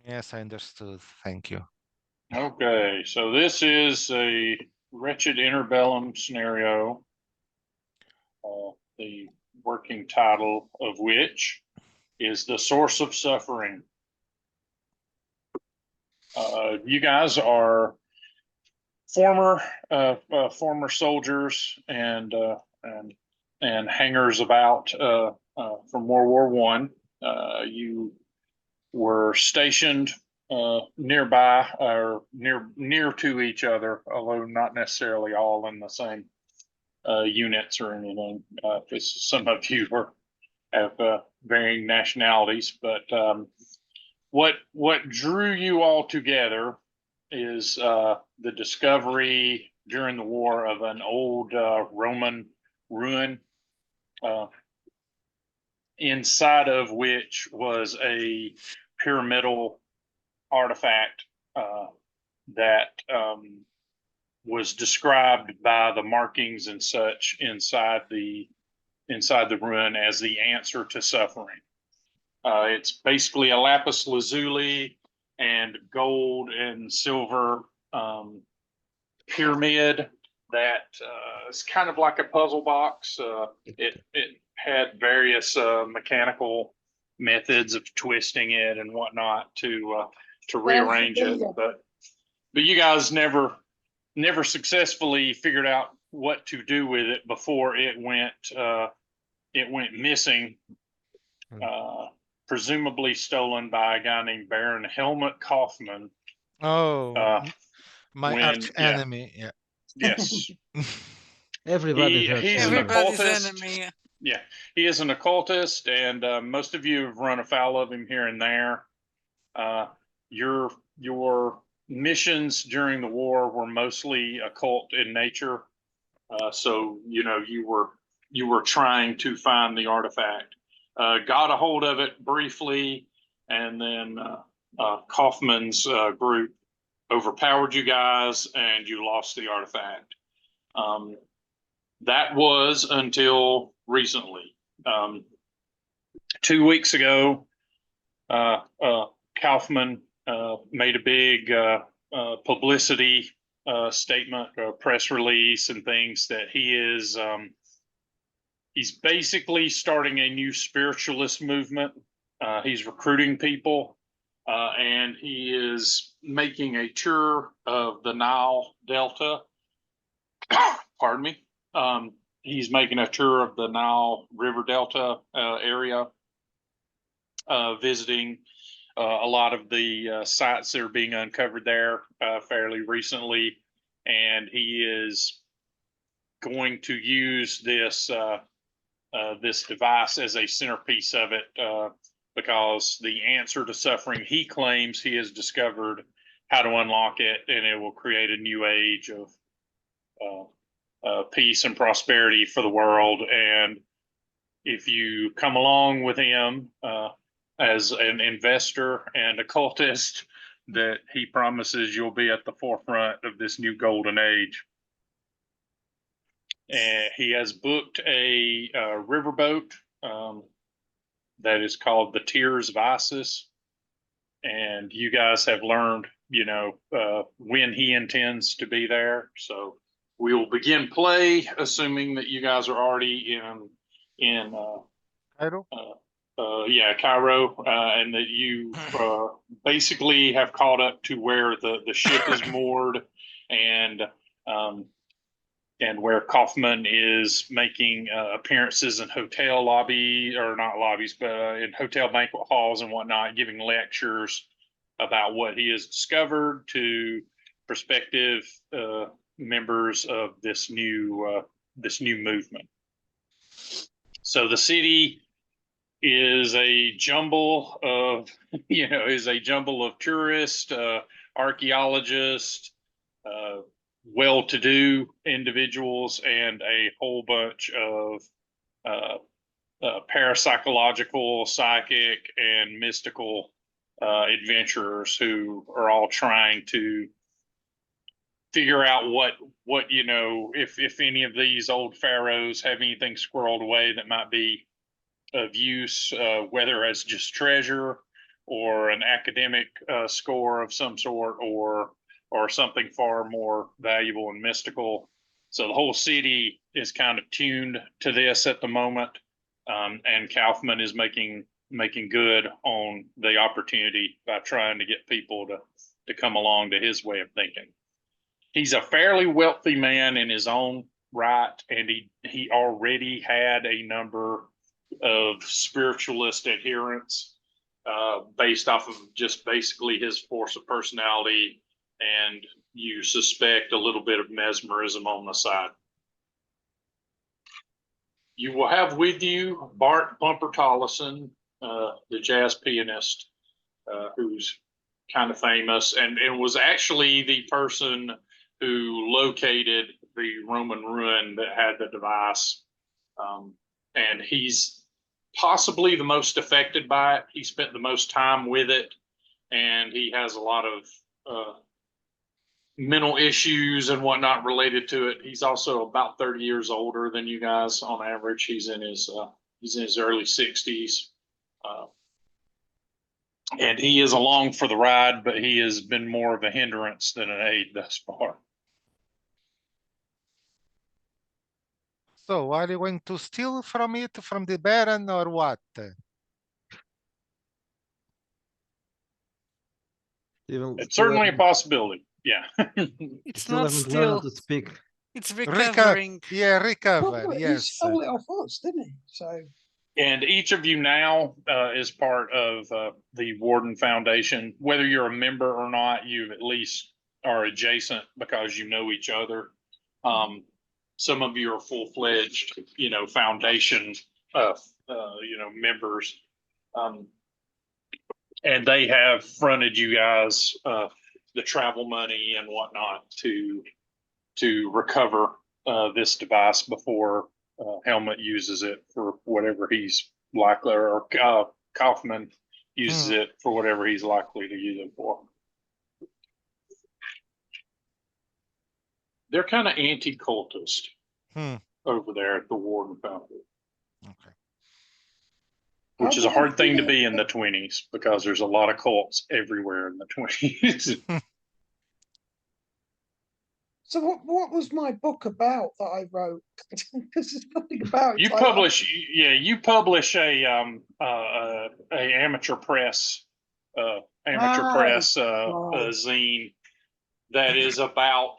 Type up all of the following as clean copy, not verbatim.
Yes, I understood. Thank you. Okay, so this is a wretched interbellum scenario, the working title of which is The Source of Suffering. You guys are former former soldiers and and hangers about from World War One. You were stationed nearby or near to each other, although not necessarily all in the same units or anything. Because some of you have varying nationalities, but what drew you all together is the discovery during the war of an old Roman ruin, uh, inside of which was a pyramidal artifact that was described by the markings and such inside the ruin as the answer to suffering. It's basically a lapis lazuli and gold and silver pyramid that is kind of like a puzzle box. It had various mechanical methods of twisting it and whatnot to rearrange it, but you guys never successfully figured out what to do with it before it went missing. Presumably stolen by a guy named Baron Helmut Kaufman. Oh, my When arch enemy. Yeah. yes, Everybody's he's an Everybody's occultist. enemy. Yeah, he is an occultist, and most of you have run afoul of him here and there. Your missions during the war were mostly occult in nature, so you were trying to find the artifact. Got a hold of it briefly, and then Kaufman's group overpowered you guys, and you lost the artifact. That was until recently. 2 weeks ago, Kaufman made a big publicity statement, press release, and things that he's basically starting a new spiritualist movement. He's recruiting people, and he is making a tour of the Nile Delta. Pardon me. He's making a tour of the Nile River Delta area, visiting a lot of the sites that are being uncovered there fairly recently, and he is going to use this device as a centerpiece of it, because the answer to suffering, he claims he has discovered how to unlock it, and it will create a new age of peace and prosperity for the world. And if you come along with him as an investor and occultist, that he promises you'll be at the forefront of this new golden age. And he has booked a riverboat that is called the Tears of Isis. And you guys have learned, when he intends to be there. So we will begin play, assuming that you guys are already in Cairo? Cairo, and that you basically have caught up to where the ship is moored, and where Kaufman is making appearances in hotel lobby, or not lobbies, but in hotel banquet halls and whatnot, giving lectures about what he has discovered to prospective members of this new movement. So the city is a jumble of tourists, archaeologists, well-to-do individuals, and a whole bunch of parapsychological, psychic, and mystical adventurers who are all trying to figure out what if any of these old pharaohs have anything squirreled away that might be of use, whether as just treasure or an academic score of some sort, or something far more valuable and mystical. So the whole city is kind of tuned to this at the moment, and Kaufman is making good on the opportunity by trying to get people to come along to his way of thinking. He's a fairly wealthy man in his own right, and he already had a number of spiritualist adherents based off of just basically his force of personality, and you suspect a little bit of mesmerism on the side. You will have with you Bart Bumper Tollison, the jazz pianist, who's kind of famous, and was actually the person who located the Roman ruin that had the device. And he's possibly the most affected by it. He spent the most time with it, and he has a lot of mental issues and whatnot related to it. He's also about 30 years older than you guys on average. He's in his early 60s. And he is along for the ride, but he has been more of a hindrance than an aid thus far. So are you going to steal from it, from the Baron, or what? It's certainly a possibility. Yeah. It's Still not haven't learned how still. to speak. It's recovering. Recover, He yes. stole it off us, didn't he? So And each of you now is part of the Warden Foundation. Whether you're a member or not, you at least are adjacent because you know each other. Some of you are full-fledged, foundation, members. And they have fronted you guys the travel money and whatnot to recover this device before Helmut uses it for whatever he's likely, or Kaufman uses it for whatever he's likely to use it for. They're kind of anti-cultist over there at the Warden Foundation. Okay. Which is a hard thing to be in the 20s, because there's a lot of cults everywhere in the 20s. So what was my book about that I wrote? Because there's nothing about it. You publish a amateur press zine that is about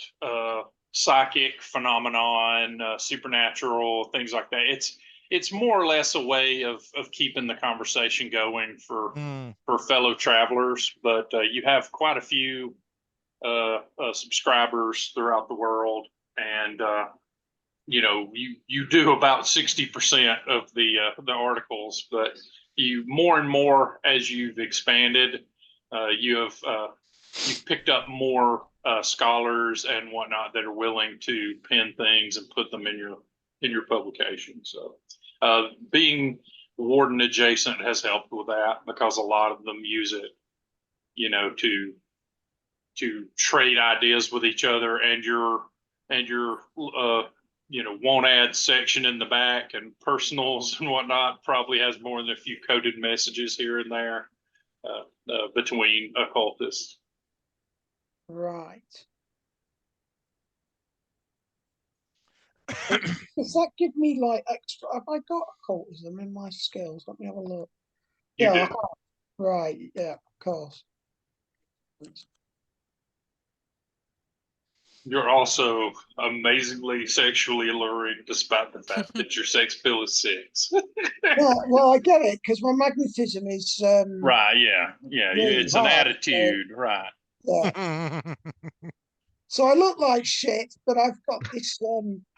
psychic phenomenon, supernatural, things like that. It's more or less a way of keeping the conversation going for fellow travelers, but you have quite a few subscribers throughout the world, and you do about 60% of the articles, but you more and more as you've expanded, you've picked up more scholars and whatnot that are willing to pen things and put them in your publication. So being Warden adjacent has helped with that, because a lot of them use it, to trade ideas with each other, and your won't add section in the back and personals and whatnot probably has more than a few coded messages here and there between occultists. Right. Does that give me like extra? Have I got occultism in my skills? Let me have a look. You Yeah, do. right. Yeah, of course. You're also amazingly sexually alluring, despite the fact that your sex pill is 6. Well, I get it, because my magnetism is Right? Yeah. really It's an high, attitude, right? Yeah. So I look like shit, but I've got this.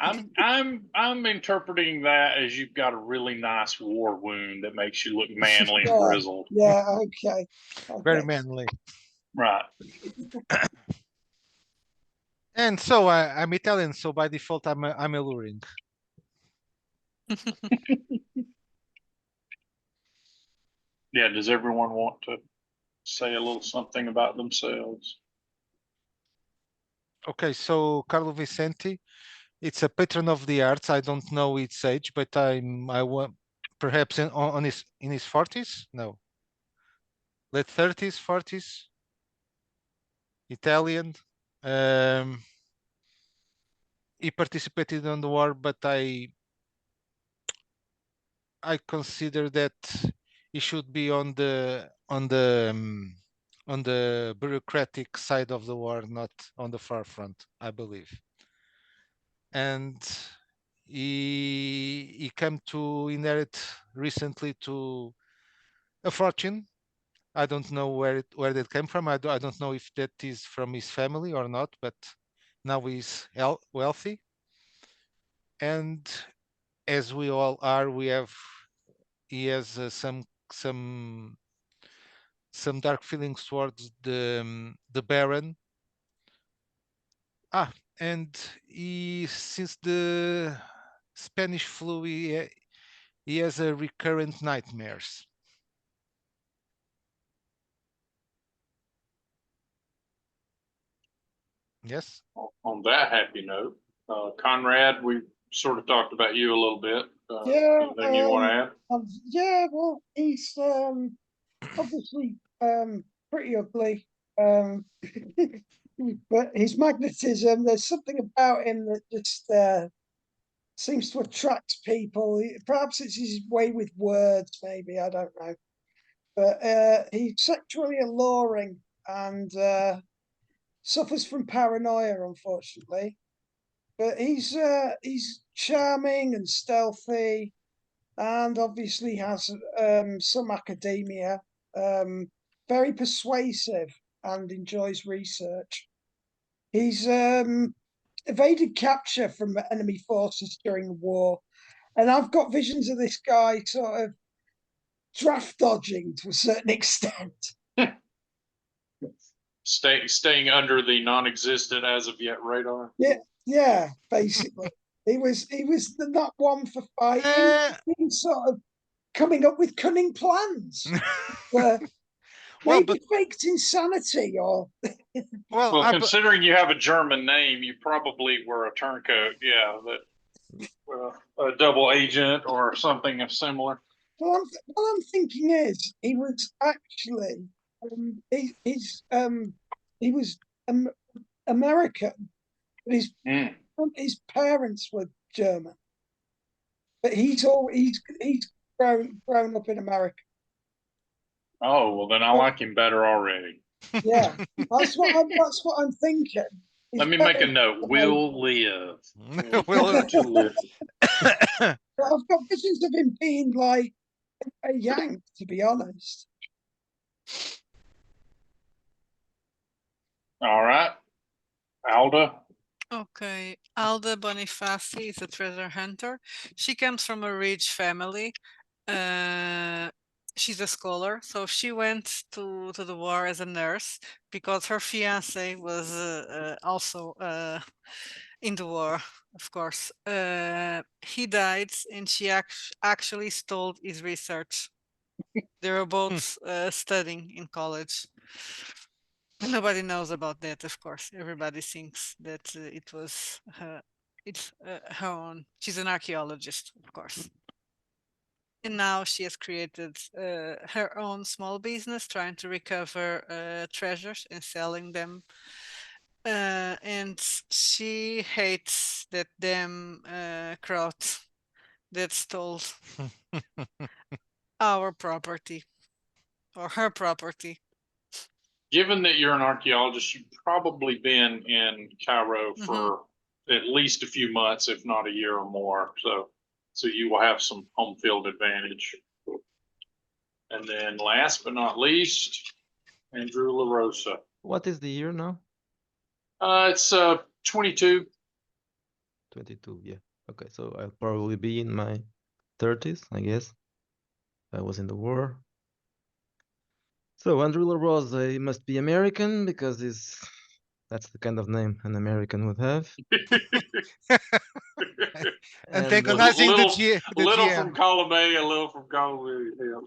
I'm interpreting that as you've got a really nice war wound that makes you look manly and grizzled. Yeah. Okay. Very manly. Right. And so I'm Italian, so by default I'm alluring. Yeah. Does everyone want to say a little something about themselves? Okay, so Carlo Vicenti, it's a patron of the arts. I don't know its age, but I want perhaps in his 40s. No. late 30s, 40s, Italian. He participated in the war, but I consider that he should be on the bureaucratic side of the war, not on the far front, I believe. And he came to inherit recently to a fortune. I don't know where that came from. I don't know if that is from his family or not, but now he's wealthy. And as we all are, he has some dark feelings towards the Baron. And since the Spanish flu, he has a recurrent nightmares. Yes. On that happy note, Conrad, we sort of talked about you a little bit. Yeah, Anything you want to add? yeah, well, he's obviously pretty ugly. But his magnetism, there's something about him that just seems to attract people. Perhaps it's his way with words, maybe, I don't know. But he's sexually alluring and suffers from paranoia, unfortunately. But he's charming and stealthy, and obviously has some academia. Very persuasive and enjoys research. He's evaded capture from enemy forces during the war, and I've got visions of this guy sort of draft dodging to a certain extent. Staying under the non-existent as of yet radar. Yeah, basically. He was not one for fighting. He was sort of coming up with cunning plans. Well, maybe faked insanity or Well, considering you have a German name, you probably were a turncoat. Yeah, that a double agent or something of similar. Well, what I'm thinking is he was actually he was American, but his parents were German. But he's grown up in America. Oh well, then I like him better already. Yeah, that's what I'm thinking. Let me make a note. Will live. Will to live. I've got visions of him being like a Yank, to be honest. All right, Alda. Okay, Alda Bonifaci is a treasure hunter. She comes from a rich family. She's a scholar, so she went to the war as a nurse because her fiance was also in the war, of course. He died, and she actually stole his research. They were both studying in college. Nobody knows about that, of course. Everybody thinks that it was her own. She's an archaeologist, of course. And now she has created her own small business trying to recover treasures and selling them. And she hates that damn crowd that stole our property or her property. Given that you're an archaeologist, you've probably been in Cairo for at least a few months, if not a year or more. So you will have some home field advantage. And then last but not least, Andrew LaRosa. What is the year now? It's 22. 22, yeah. Okay, so I'll probably be in my 30s, I guess. I was in the war. So Andrew LaRosa, he must be American because that's the kind of name an American would have. Antagonizing little GM. from column A, a little from column B. Yeah.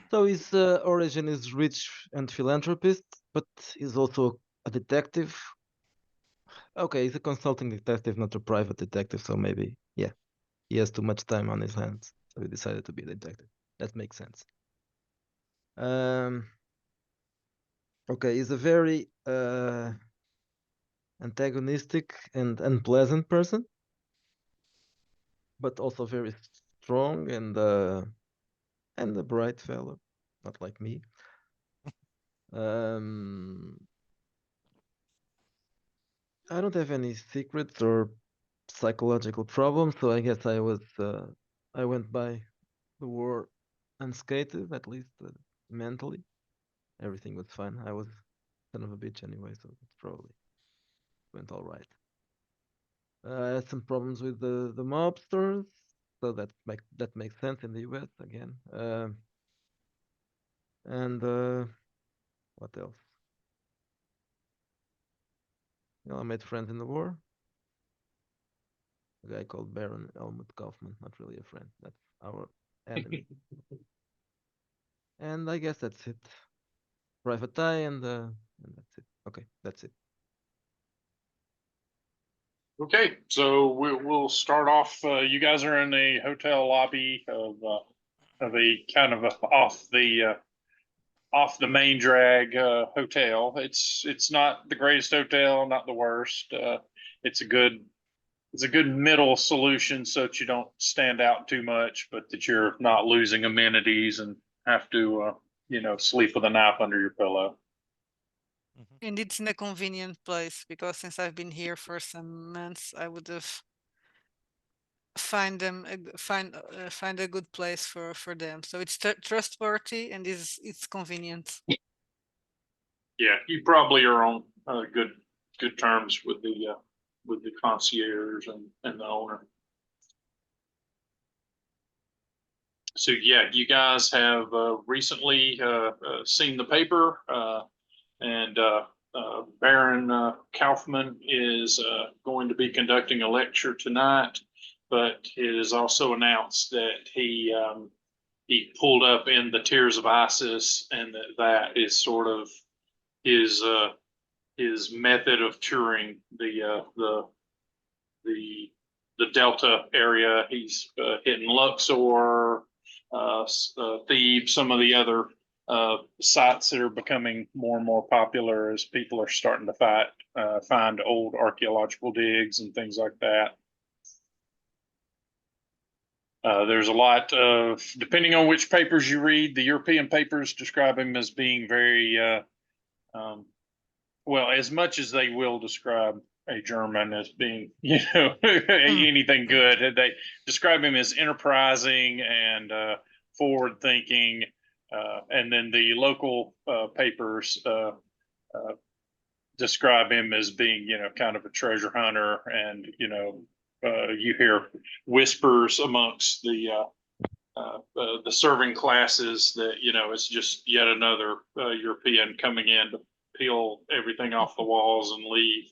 So his origin is rich and philanthropist, but he's also a detective. Okay, he's a consulting detective, not a private detective, so maybe, yeah, he has too much time on his hands, so he decided to be a detective. That makes sense. Okay, he's a very antagonistic and unpleasant person, but also very strong and a bright fellow, not like me. I don't have any secrets or psychological problems, so I guess I went by the war unscathed, at least mentally. Everything was fine. I was son of a bitch anyway, so it probably went all right. I had some problems with the mobsters, so that makes sense in the US again. And what else? I made friends in the war. A guy called Baron Helmut Kaufman, not really a friend. That's our enemy. And I guess that's it. Private eye and that's it. Okay, that's it. Okay, so we'll start off. You guys are in a hotel lobby of a kind of off the main drag hotel. It's not the greatest hotel, not the worst. It's a good middle solution so that you don't stand out too much, but that you're not losing amenities and have to sleep with a nap under your pillow. And it's in a convenient place because since I've been here for some months, I would have find a good place for them. So it's trustworthy and it's convenient. Yeah, you probably are on good terms with the concierge and the owner. So yeah, you guys have recently seen the paper, and Baron Kaufman is going to be conducting a lecture tonight, but it is also announced that he pulled up in the Tears of Isis, and that is sort of his method of touring the Delta area. He's hitting Luxor, Thebes, some of the other sites that are becoming more and more popular as people are starting to find old archaeological digs and things like that. There's a lot of, depending on which papers you read, the European papers describe him as being very, well, as much as they will describe a German as being, anything good, they describe him as enterprising and forward thinking. And then the local papers describe him as being, kind of a treasure hunter. And, you hear whispers amongst the serving classes that, it's just yet another European coming in to peel everything off the walls and leave.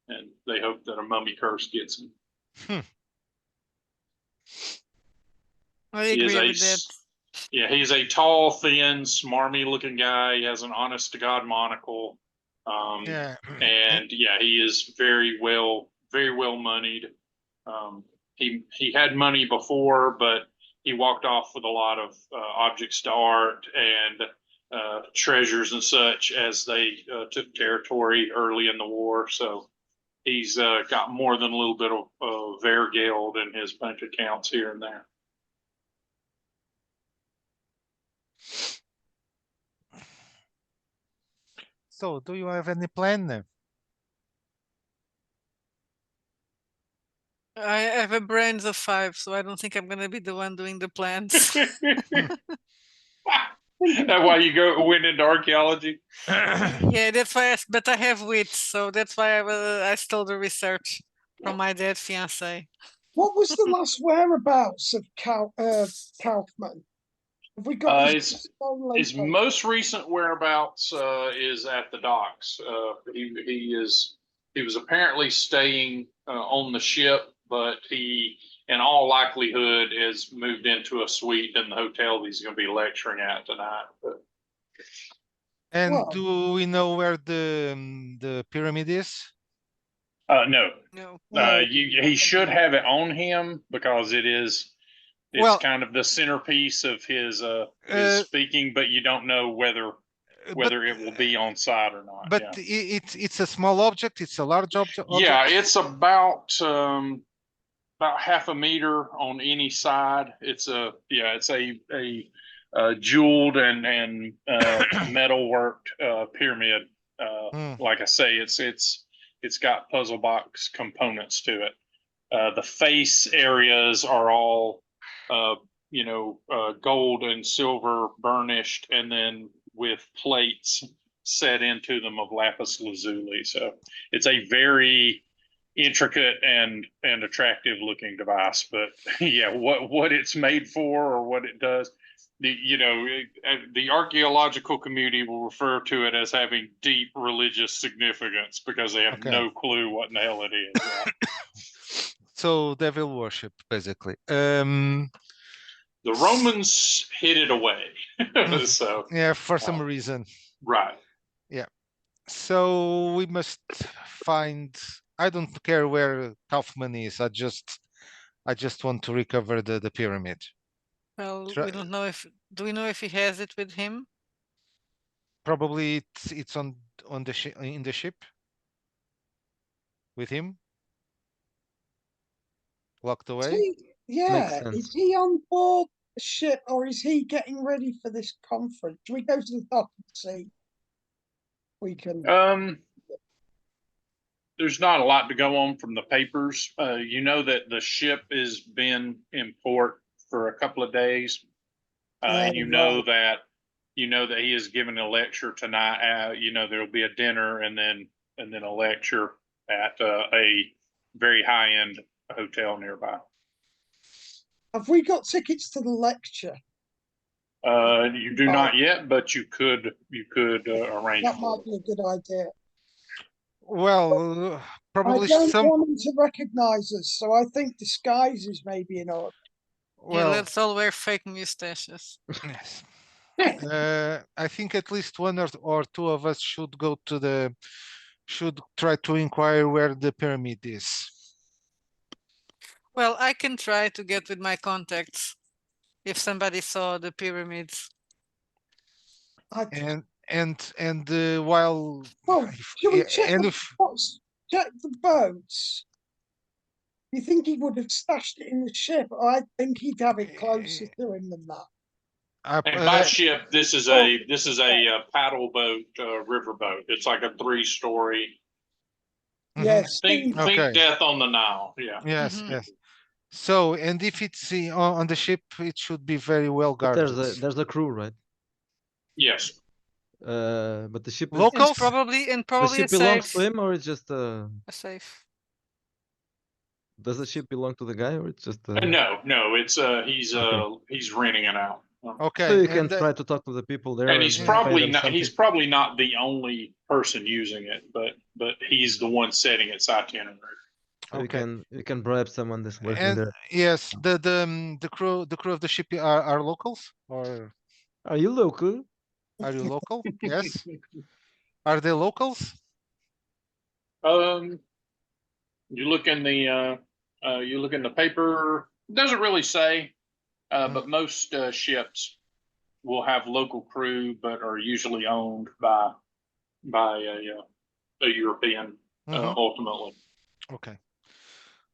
And they hope that a mummy curse gets him. I agree with that. Yeah, he's a tall, thin, smarmy looking guy. He has an honest to God monocle. Yeah. And yeah, he is very well moneyed. He had money before, but he walked off with a lot of objects to art and treasures and such as they took territory early in the war. So he's got more than a little bit of Vergeld in his bank accounts here and there. So, do you have any plan? I have a brains of 5, so I don't think I'm gonna be the one doing the plans. That's why you went into archaeology. Yeah, that's why. But I have wit, so that's why I stole the research from my dead fiance. What was the last whereabouts of Kaufman? Have we got his most recent whereabouts is at the docks. He was apparently staying on the ship, but he, in all likelihood, has moved into a suite in the hotel he's going to be lecturing at tonight. And do we know where the pyramid is? No. No. He should have it on him because it is It's Well, kind of the centerpiece of his Uh, speaking, but you don't know whether but it will be on site or not. but Yeah. it's a small object. It's a large object. Yeah, it's about half a meter on any side. It's a jeweled and metal worked pyramid. Mm, Like I say, it's got puzzle box components to it. The face areas are all gold and silver burnished, and then with plates set into them of lapis lazuli. So it's a very intricate and attractive looking device. But yeah, what it's made for or what it does, the archaeological community will refer to it as having deep religious significance because they have okay. no clue what in the hell it is. Yeah. So devil worship, basically. The Romans hid it away. So yeah, for some reason. right. Yeah. So we must find. I don't care where Kaufman is. I just want to recover the pyramid. Well, Try, we don't know if, do we know if he has it with him? probably it's on the in the ship with him, locked away. Yeah, sense. is he on board the ship or is he getting ready for this conference? Should we go to the top and see? We can. There's not a lot to go on from the papers. You know that the ship has been in port for a couple of days. And you know that he is giving a lecture tonight. There'll be a dinner and then a lecture at a very high end hotel nearby. Have we got tickets to the lecture? You do not yet, but you could arrange That for might it. be a good idea. Well, I probably don't some. want him to recognize us, so I think disguises may be in order. Yeah, Well, let's all wear fake mustaches. yes. I think at least one or two of us should try to inquire where the pyramid is. Well, I can try to get with my contacts if somebody saw the pyramids. And while Well, should we check and the if boats? Check the boats. You think he would have stashed it in the ship? I think he'd have it closer to him than that. And by ship, this is a paddle boat, river boat. It's like a 3-story. Yes. Think Death on the Nile. Yeah. Yes, yes. So, and if it's on the ship, it should be very well guarded. There's a crew, right? Yes. But the ship is Locals? And the probably ship a belongs safe. to him, or it's just A safe. Does the ship belong to the guy, or it's just No, it's Okay. he's renting it out. Okay. So you can try to talk to the people there, And he's pay probably them not something. he's probably not the only person using it, but he's the one setting its itinerary. So Okay. you can bribe someone that's working And there. yes, the crew of the ship are locals, or Are you local? are you local? Yes. Are they locals? You look in the paper. It doesn't really say, but most ships will have local crew, but are usually owned by a European ultimately. Okay.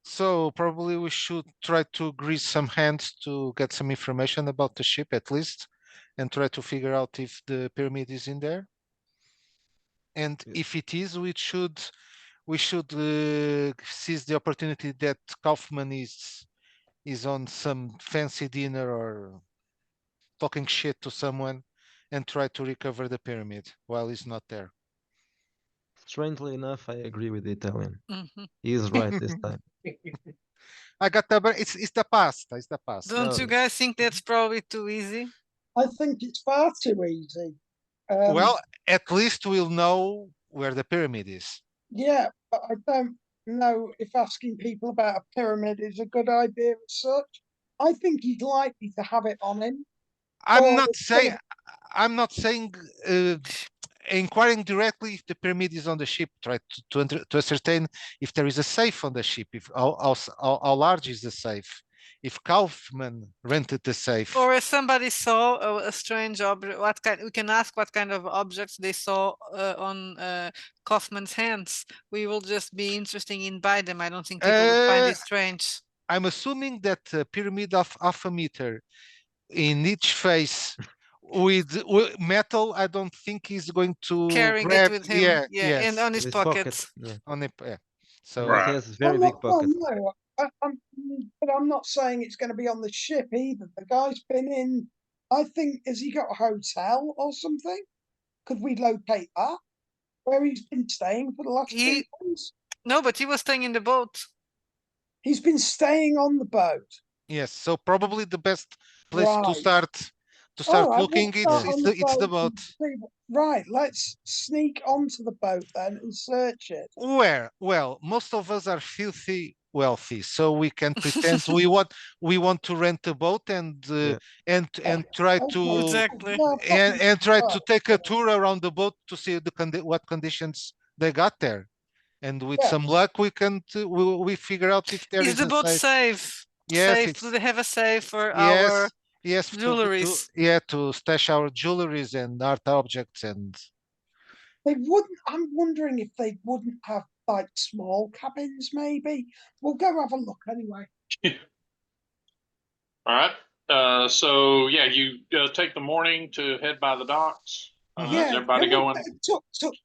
So probably we should try to grease some hands to get some information about the ship at least, and try to figure out if the pyramid is in there. And if it is, we should seize the opportunity that Kaufman is on some fancy dinner or talking shit to someone, and try to recover the pyramid while he's not there. Strangely enough, I agree with the Italian. He is right this time. I got the it's the past. It's the past. Don't you guys think that's probably too easy? I think it's far too easy. Well, at least we'll know where the pyramid is. Yeah, but I don't know if asking people about a pyramid is a good idea as such. I think he's likely to have it on him. I'm not saying inquiring directly if the pyramid is on the ship. Try to ascertain if there is a safe on the ship. If how large is the safe? if Kaufman rented the safe. Or if somebody saw a strange object, we can ask what kind of objects they saw on Kaufman's hands. We will just be interested in buy them. I don't think people will find it strange. I'm assuming that a pyramid of half a meter in each face with metal, I don't think he's going to Carrying it grab. with him, Yeah, and yes, on his In his pockets. pocket. Yeah. on it. Yeah. So He Right. has very big Well, pockets. no, but I'm not saying it's going to be on the ship either. The guy's been in. I think has he got a hotel or something? Could we locate that where he's been staying for the last 2 He- days? No, but he was staying in the boat. He's been staying on the boat. yes, so probably the best place to Right. start All right, looking. let's start on It's the boat boat. and see right, let's sneak onto the boat then and search it. Where? Well, most of us are filthy wealthy, so we can pretend we want to rent a boat and Yeah. and try Okay, to Exactly. no problem. and try to Right, take a tour around the boat to see what conditions they got there. And with Yeah. some luck, we can we figure out if there Is is the a boat safe. safe? Yes, Safe? it's Do they have a safe for our yes jewelries? to stash our jewelries and art objects and They wouldn't. I'm wondering if they wouldn't have like small cabins. Maybe we'll go have a look anyway. All right. So yeah, you take the morning to head by the docks. Yeah, Is everybody going?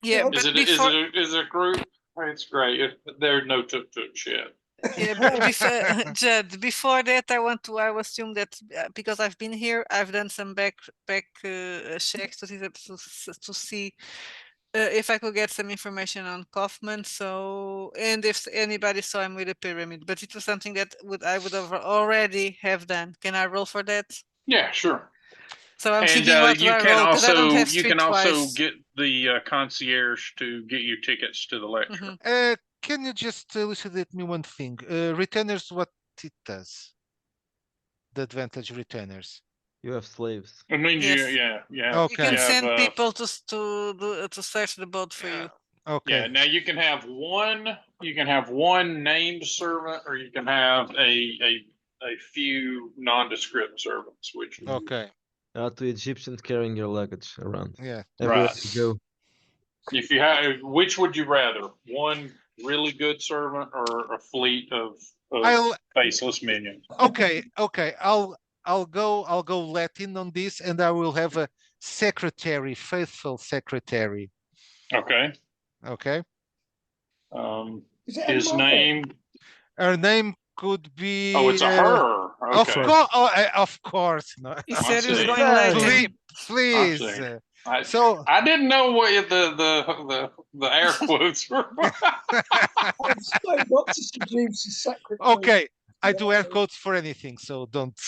Yeah, look, but Is before- it a group? It's great. There's no tuk shit. Yeah, but before Judd, before that, I will assume that because I've been here, I've done some back checks to see if I could get some information on Kaufman. So, and if anybody saw him with a pyramid, but it was something that I would have already have done. Can I roll for that? Yeah, sure. So I'm And thinking what do you I can roll because I don't also have you can also streetwise. get the concierge to get you tickets to the lecture. Mhm. can you just elucidate me one thing? Retainers, what it does? The advantage retainers. You have slaves. It means Yes. yeah. Okay. You can send have, people to search the boat for you. Okay. Yeah. Now you can have one named servant, or you can have a few nondescript servants. Which Okay. To Egyptians carrying your luggage around. Yeah. Everywhere Right. you go. if you have, which would you rather? One really good servant or a fleet of I'll faceless minions? okay. I'll go Latin on this, and I will have a secretary, faithful secretary. Okay. Okay. Is it a His mother? name. Her name could be. Oh, it's a her. Of Okay. course. Of course. No. He I said he was see. going Yeah, Latin. Please. I see. So I didn't know what the air quotes were. I'm sorry not to seduce the secretary. okay, I do air quotes for anything, so don't.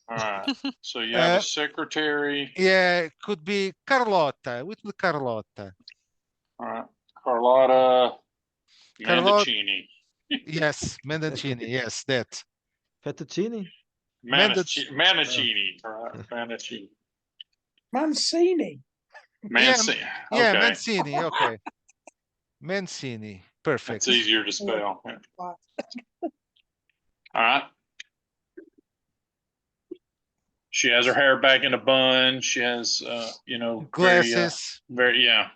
All right. So you have a secretary. Yeah, could be Carlotta. With the Carlotta. All right. Carlotta Carlotta. Mandicini. Yes, Mendoncini. Yes, that. Fettuccine? Mancini. All right. Mancini. Mancini. Mancini. Yeah, Okay. Mancini. Okay. Mancini. Perfect. It's easier to spell. Yeah. Right. All right. She has her hair back in a bun. She has, Glasses. very yeah.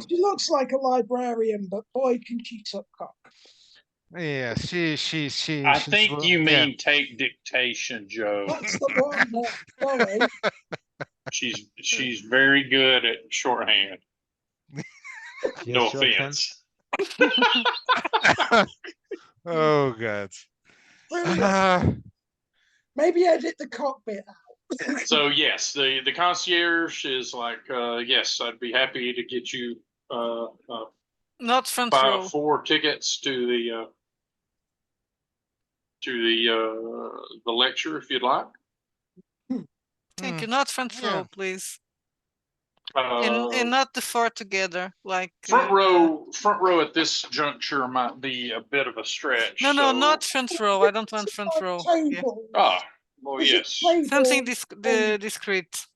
She looks like a librarian, but boy, can she suck cock. Yeah, she. I think you mean take dictation, Joe. That's the one. Sorry. She's very good at shorthand. She No has short offense. Oh God. Brilliant. Maybe edit the cockpit out. So yes, the concierge is like, yes, I'd be happy to get you Not front row. 4 tickets to the lecture if you'd like. Thank you. Not front row, Yeah. please. Uh, And not the 4 together, like front row at this juncture might be a bit of a stretch. No, so- not front row. I don't want front row. Yeah. Table. Ah, well, Is it yes. table? Something discreet.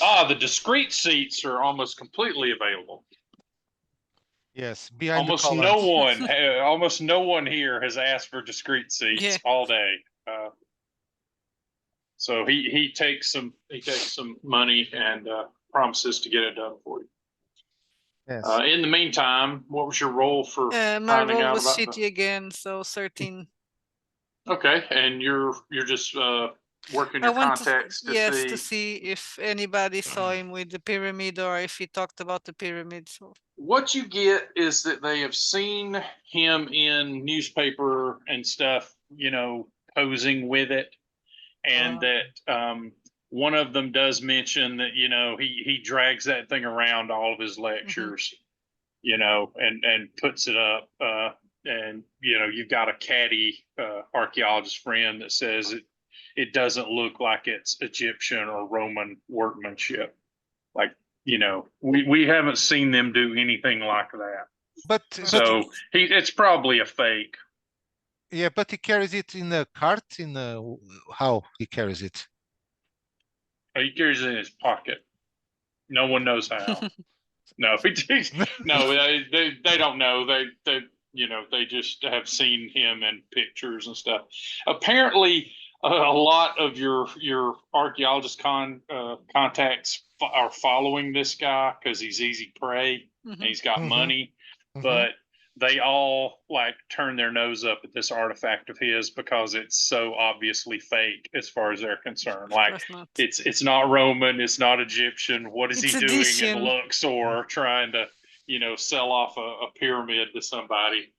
The discrete seats are almost completely available. Yes, behind Almost the no columns. one, almost no one here has asked for discrete seats Yeah. all day. So he takes some money and promises to get it done for you. Yes. In the meantime, what was your role for My finding roll out was about shitty again, so 13. Okay, and you're just working I your want to, contacts to yes, see. to see if anybody saw him with the pyramid or if he talked about the pyramid. So What you get is that they have seen him in newspaper and stuff, you know, posing with it, and that one of them does mention that, you know, he drags that thing around all of his lectures, you know, and puts it up. And you know, you've got a catty archaeologist friend that says it doesn't look like it's Egyptian or Roman workmanship. Like, you know, we haven't seen them do anything like that. But So it's probably a fake. yeah, but he carries it in a cart. How he carries it? He carries it in his pocket. No one knows how. No, they don't know. They you know, they just have seen him in pictures and stuff. Apparently, a lot of your archaeologist contacts are following this guy because he's easy prey and he's got money, but they all like turn their nose up at this artifact of his because it's so obviously fake as far as they're concerned. Like it's not Roman, it's not Egyptian. What is he doing in Luxor trying to, you know, sell off a pyramid to somebody?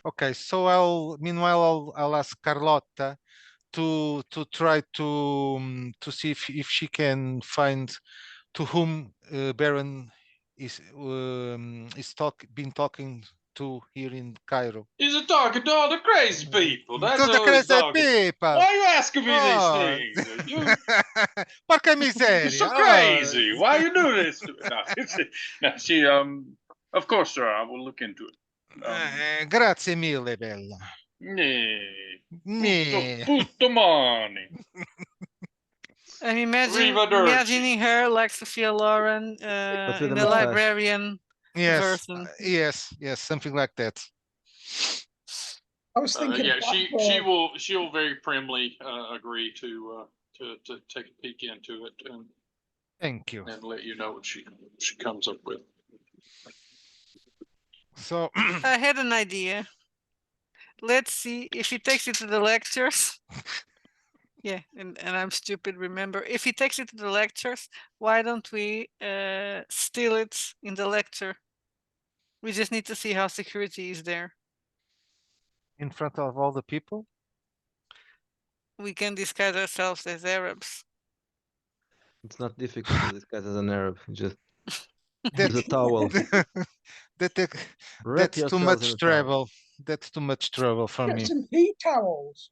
Okay, so meanwhile I'll ask Carlotta to try to see if she can find to whom Baron is been talking to here in Cairo. He's talking to all the crazy people. That's To the who he's crazy talking. people. Why are you asking me these things? Porca miseria. You're so crazy. Why you do this to me? No, she of course, sir, I will look into it. Grazie mille, bella. Tutto money. I'm imagining her like Sophia Loren in the librarian version. Yes, something like that. I was thinking, she will very primly agree to take a peek into it and thank you and let you know what she comes up with. So I had an idea. Let's see if he takes it to the lectures. Yeah, and I'm stupid, remember. If he takes it to the lectures, why don't we steal it in the lecture? We just need to see how security is there. In front of all the people? We can disguise ourselves as Arabs. It's not difficult to disguise as an Arab. Just use a towel. That's too much trouble. That's too much trouble for me. Get some heat towels.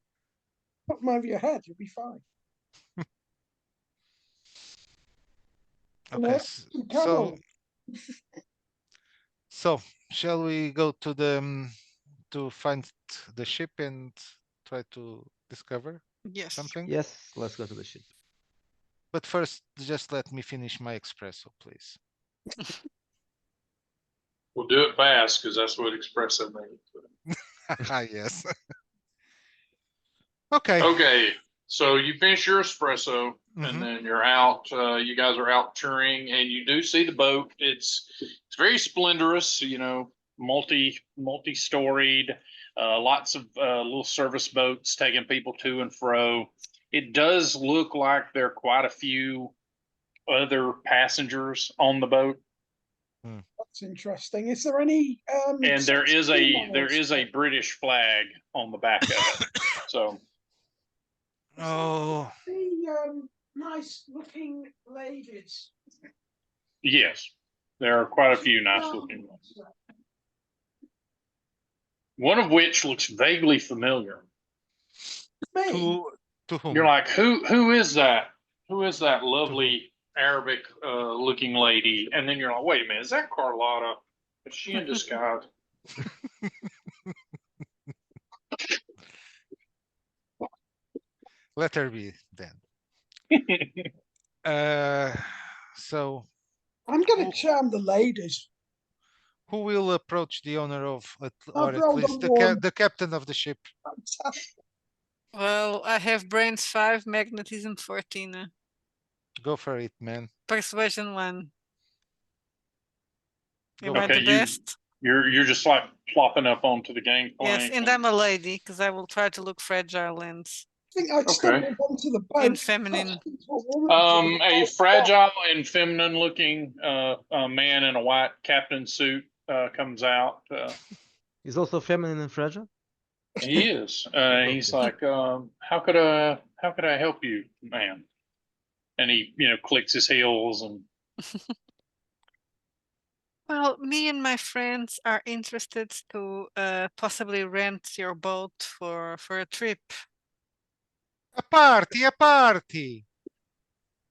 Put them over your head. You'll be fine. Okay, so shall we go to the to find the ship and try to discover something? Yes, let's go to the ship. But first, just let me finish my espresso, please. We'll do it fast because that's what espresso means. Yes. Okay. Okay. So you finish your espresso and then you're out. You guys are out touring, and you do see the boat. It's very splendorous. You know, multi-storied. Lots of little service boats taking people to and fro. It does look like there are quite a few other passengers on the boat. That's interesting. Is there any? And there is a British flag on the back of it. So. Oh. The nice looking ladies. Yes, there are quite a few nice looking ones. One of which looks vaguely familiar. To whom? You're like, who is that? Who is that lovely Arabic looking lady? And then you're like, wait a minute, is that Carlotta? Is she in disguise? Let her be then. So I'm going to charm the ladies. Who will approach the owner of, or at rolled least a one. the captain of the ship? Fantastic. Well, I have brains 5, magnetism 14, Go for it, man. persuasion 1. Go Am I for Okay, the it. best? you're just like plopping up onto the Yes, gangplank. and I'm a lady because I will try to look fragile and I think I'd Okay. stumble onto the boat. feminine. That's what women do. A fragile and feminine-looking man in a white captain suit comes out. He's also feminine and fragile. He is. He's Okay. like, how could I help you, ma'am? And he, clicks his heels and. Well, me and my friends are interested to possibly rent your boat for a trip. A party, a party.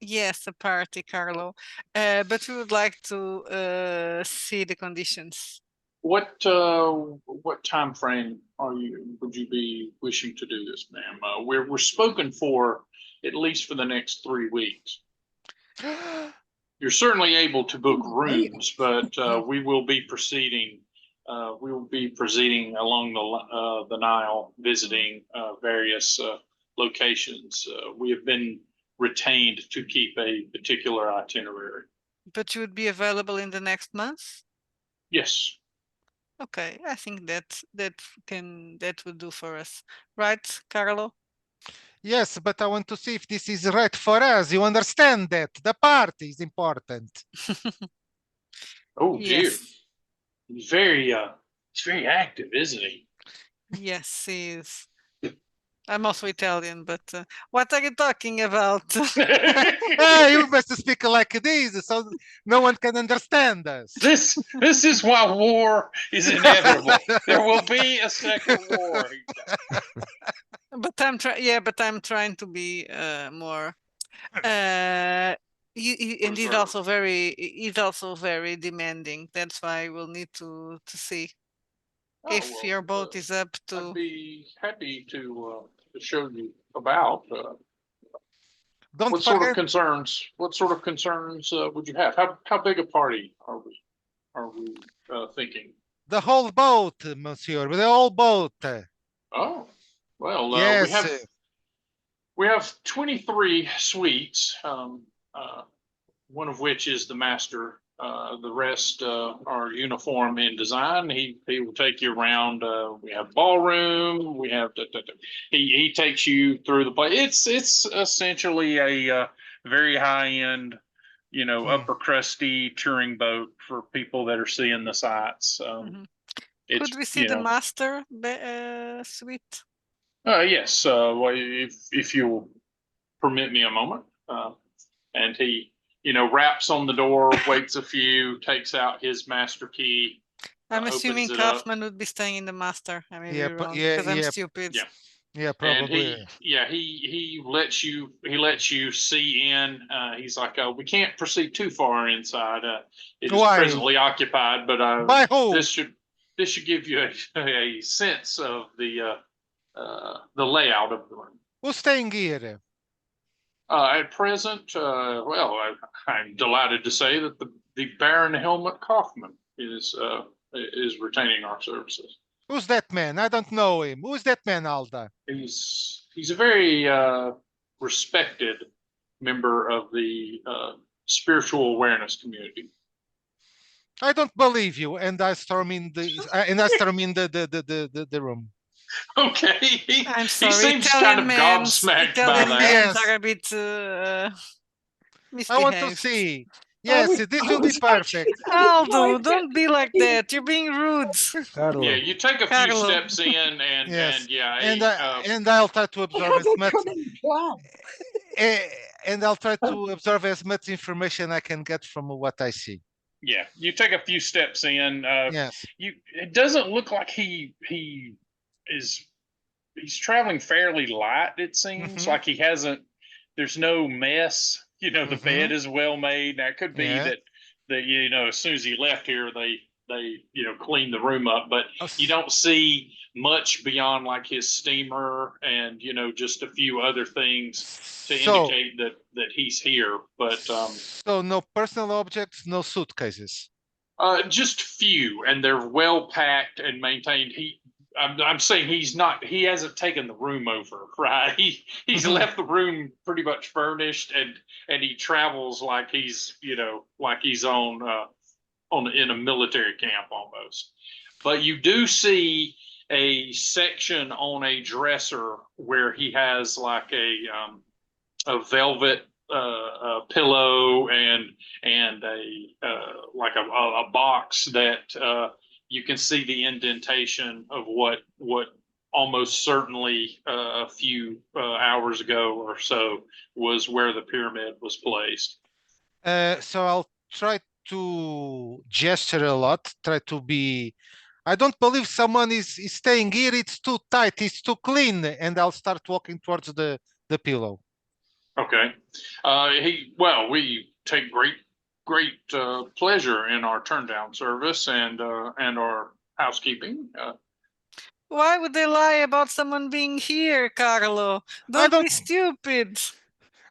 Yes, a party, Carlo. But we would like to see the conditions. What time frame would you be wishing to do this, ma'am? We're spoken for at least for the next 3 weeks. You're certainly able to book rooms, but we will be proceeding. We will be proceeding along the Nile, visiting various locations. We have been retained to keep a particular itinerary. But you would be available in the next month? Yes. Okay, I think that would do for us, right, Carlo? Yes, but I want to see if this is right for us. You understand that the party is important. Oh dear. Yes. He's very active, isn't he? Yes, he is. I'm also Italian, but what are you talking about? You must speak like this, so no one can understand us. This is why war is inevitable. There will be a second war. But I'm trying to be more. And he's also very demanding. That's why we'll need to see if your boat is up to. I'd be happy to show you about. Don't What sort of forget concerns? What sort of concerns would you have? How big a party are we thinking? the whole boat, monsieur, the whole boat. Oh, well, Yes. we have 23 suites. One of which is the master. The rest are uniform in design. He will take you around. We have ballroom. We have he takes you through the place. It's essentially a very high end, upper crusty touring boat for people that are seeing the sights. Could we see the master suite? Yes. Well, if you'll permit me a moment, and he raps on the door, waits a few, takes out his master key. I'm assuming opens it up. Kaufman would be staying in the master. I may Yeah, be wrong yeah, because I'm yeah. stupid. Yeah. Yeah, And probably. he lets you see in. He's like, we can't proceed too far inside. It is Why? presently occupied, but By who? this should give you a sense of the layout of the room. Who's staying here? At present, I'm delighted to say that the Baron Helmut Kaufman is retaining our services. Who's that man? I don't know him. Who's that man, Alda? He's a very respected member of the spiritual awareness community. I don't believe you, and I storm in the room. Okay, I'm sorry. He seems Italian kind of mans, gobsmacked Italian by that. mans Yes. are a bit I want to misbehaved. see. Yes, this will be perfect. Aldo, don't be like that. You're being rude. Carlo. Yeah, you take a few Carlo. steps in, and Yes. and And I'll try to I absorb had as a much. cunning plan. And I'll try to absorb as much information I can get from what I see. yeah, you take a few steps in. Yes. It doesn't look like he's traveling fairly light. It seems like he hasn't. There's no mess. The bed is well made. Now it could be that as soon as he left here, they cleaned the room up, but you don't see much beyond like his steamer and just a few other things to indicate that he's here. But so no personal objects, no suitcases. just few, and they're well packed and maintained. I'm saying he hasn't taken the room over, right? He's Mhm. left the room pretty much furnished, and he travels like he's in a military camp almost. But you do see a section on a dresser where he has like a velvet pillow and a box that you can see the indentation of what almost certainly a few hours ago or so was where the pyramid was placed. So I'll try to gesture a lot, try to be. I don't believe someone is staying here. It's too tight. It's too clean, and I'll start walking towards the pillow. Okay. We take great pleasure in our turn down service and our housekeeping. Why would they lie about someone being here, Carlo? Don't be stupid.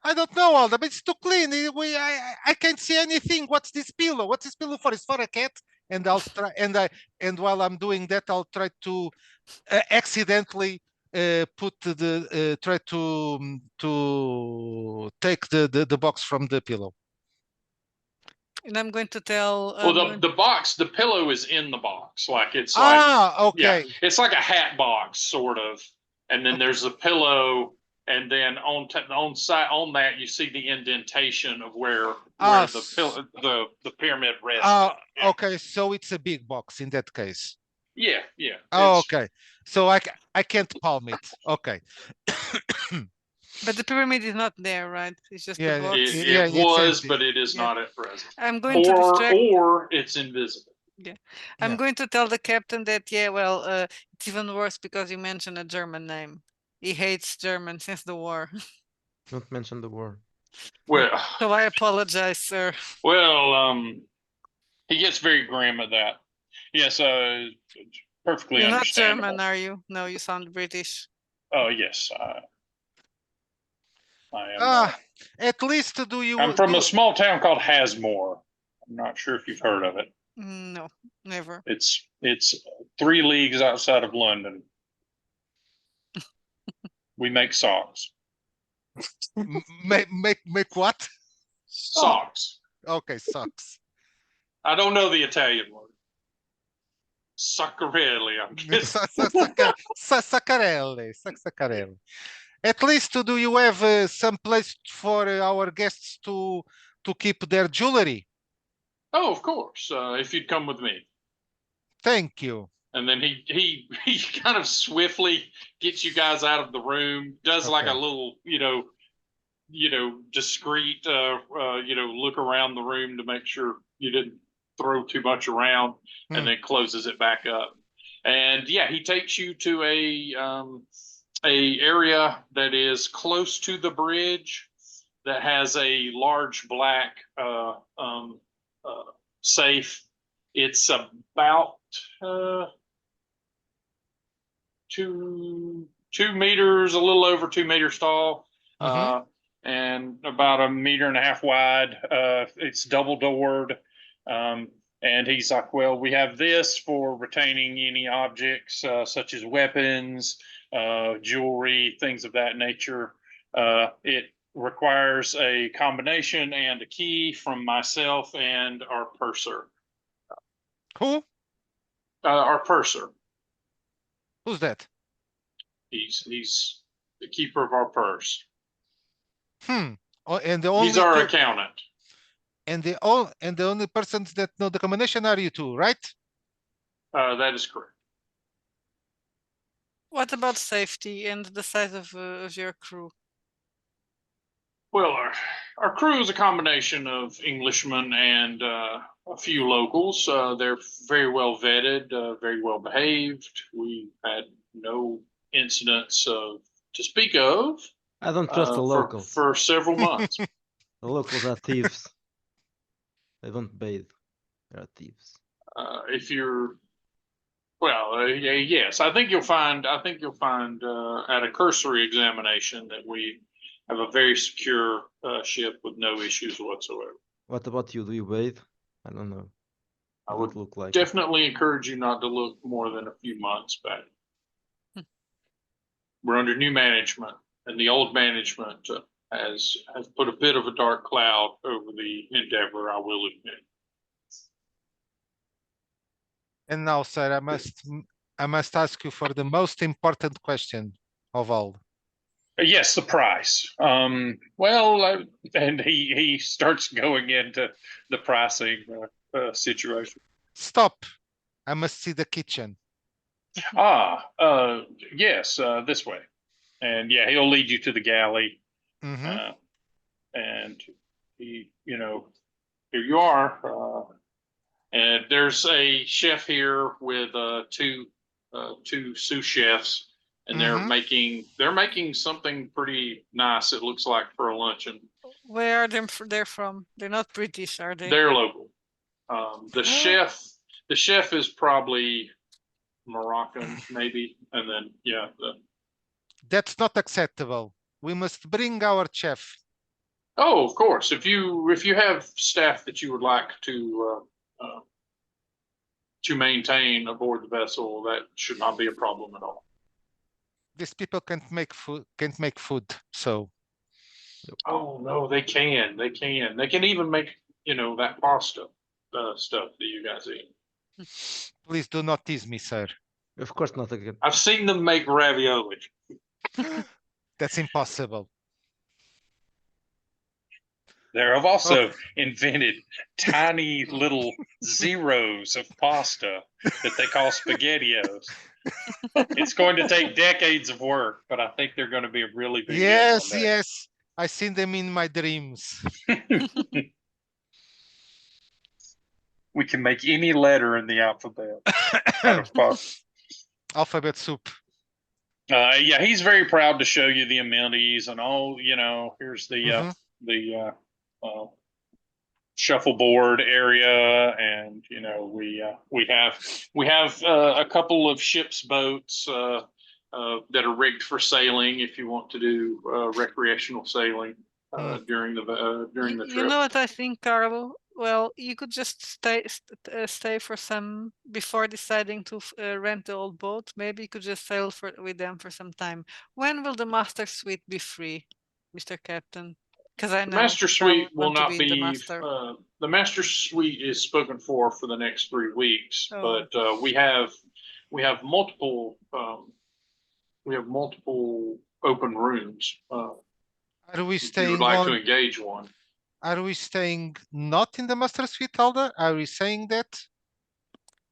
I don't know, Alda, but it's too clean. I can't see anything. What's this pillow? What's this pillow for? It's for a cat. And I'll try. And while I'm doing that, I'll try to accidentally try to take the box from the pillow. And I'm going to tell. Well, the pillow is in the box, like it's okay. yeah, it's like a hat box sort of, and then there's a pillow, and then on that you see the indentation of where the pyramid rests. Okay, so it's a big box in that case. Yeah. Okay, so I can't palm it. Okay. But the pyramid is not there, right? It's just the box. It was, but it is not at present. I'm going to distract. Or it's invisible. Yeah, I'm going to tell the captain that it's even worse because you mentioned a German name. He hates German since the war. Don't mention the war. Well, so I apologize, sir. Well, he gets very grim at that. Yes, perfectly You're not understandable. German, are you? No, you sound British. Oh yes, I am. At least do you? I'm from a small town called Hasmore. I'm not sure if you've heard of it. No, never. It's 3 leagues outside of London. We make socks. Make what? Socks. Okay, socks. I don't know the Italian word. Saccarelli. I'm kidding. Saccarelli. At least do you have some place for our guests to keep their jewelry? Oh, of course. If you'd come with me. Thank you. And then he kind of swiftly gets you guys out of the room, does like a little, discreet, look around the room to make sure you didn't throw too much around, and then closes it back up. And he takes you to a area that is close to the bridge that has a large black safe. It's about 2 meters, a little over 2 meters tall, and about 1.5 meters wide. It's double doored. And he's like, well, we have this for retaining any objects such as weapons, jewelry, things of that nature. It requires a combination and a key from myself and our purser. Who? Our purser. Who's that? He's the keeper of our purse. Oh, and the only he's our accountant. And the only persons that know the combination are you two, right? That is correct. What about safety and the size of your crew? Well, our crew is a combination of Englishmen and a few locals. They're very well vetted, very well behaved. We had no incidents to speak of. I don't trust the locals. For several months. The locals are thieves. They don't bathe. They're thieves. If you're, yes, I think you'll find at a cursory examination that we have a very secure ship with no issues whatsoever. What about you? Do you bathe? I don't know. I would look like definitely encourage you not to look more than a few months back. we're under new management, and the old management has put a bit of a dark cloud over the endeavor, I will admit. And now, sir, I must ask you for the most important question of all. Yes, the price. Well, and he starts going into the pricing situation. Stop. I must see the kitchen. Yes, this way. And yeah, he'll lead you to the galley. Mm-hmm. And he, here you are. And there's a chef here with two sous chefs, and Mm-hmm. they're making something pretty nice. It looks like for a luncheon. Where are they're from? They're not British, are they? They're local. The chef is probably Moroccan, maybe, and then That's not acceptable. We must bring our chef. Oh, of course. If you have staff that you would like to maintain aboard the vessel, that should not be a problem at all. These people can't make food. So Oh no, they can. They can even make that pasta stuff that you guys eat. please do not tease me, sir. Of course not again. I've seen them make ravioli. That's impossible. They have also invented tiny little zeros of pasta that they call SpaghettiOs. It's going to take decades of work, but I think they're going to be a really big deal one day. Yes. I seen them in my dreams. We can make any letter in the alphabet out of pasta. Alphabet soup. Yeah, he's very proud to show you the amenities and all. Here's the shuffleboard area, and we have a couple of ship's boats that are rigged for sailing if you want to do recreational sailing during the trip. You know what I think, Carlo? Well, you could just stay for some before deciding to rent the old boat. Maybe you could just sail with them for some time. When will the master suite be free, Mr. Captain? Because I know the master suite will not be be. The master. The master suite is spoken for the next 3 weeks, but we have multiple open rooms. Are we if you would staying like on? to engage one. Are we staying not in the master suite, Alda? Are we saying that?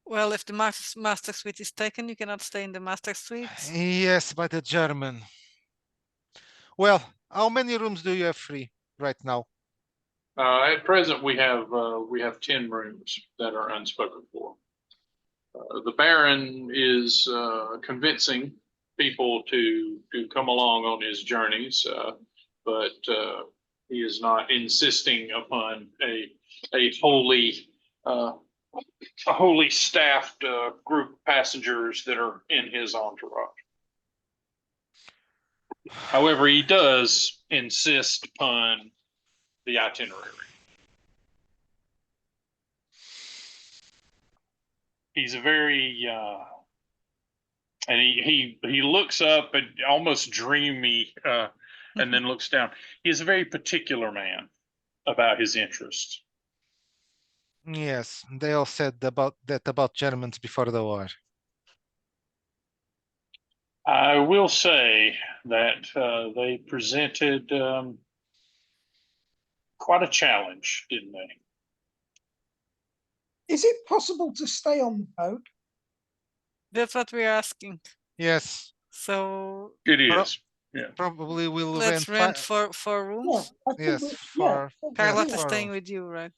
Well, if the master suite is taken, you cannot stay in the master suite. Yes, by the German. Well, how many rooms do you have free right now? At present, we have 10 rooms that are unspoken for. The Baron is convincing people to come along on his journeys, but he is not insisting upon a wholly staffed group of passengers that are in his entourage. However, he does insist upon the itinerary. He's a very and he looks up and almost dreamy and then looks down. He's a very particular man about his interests. Yes, they all said about Germans before the war. I will say that they presented quite a challenge, didn't they? Is it possible to stay on the boat? That's what we're asking. Yes. So it is. Yeah. Probably we'll let's rent for rooms. Yeah, yes, for Carlotta is staying with you, right?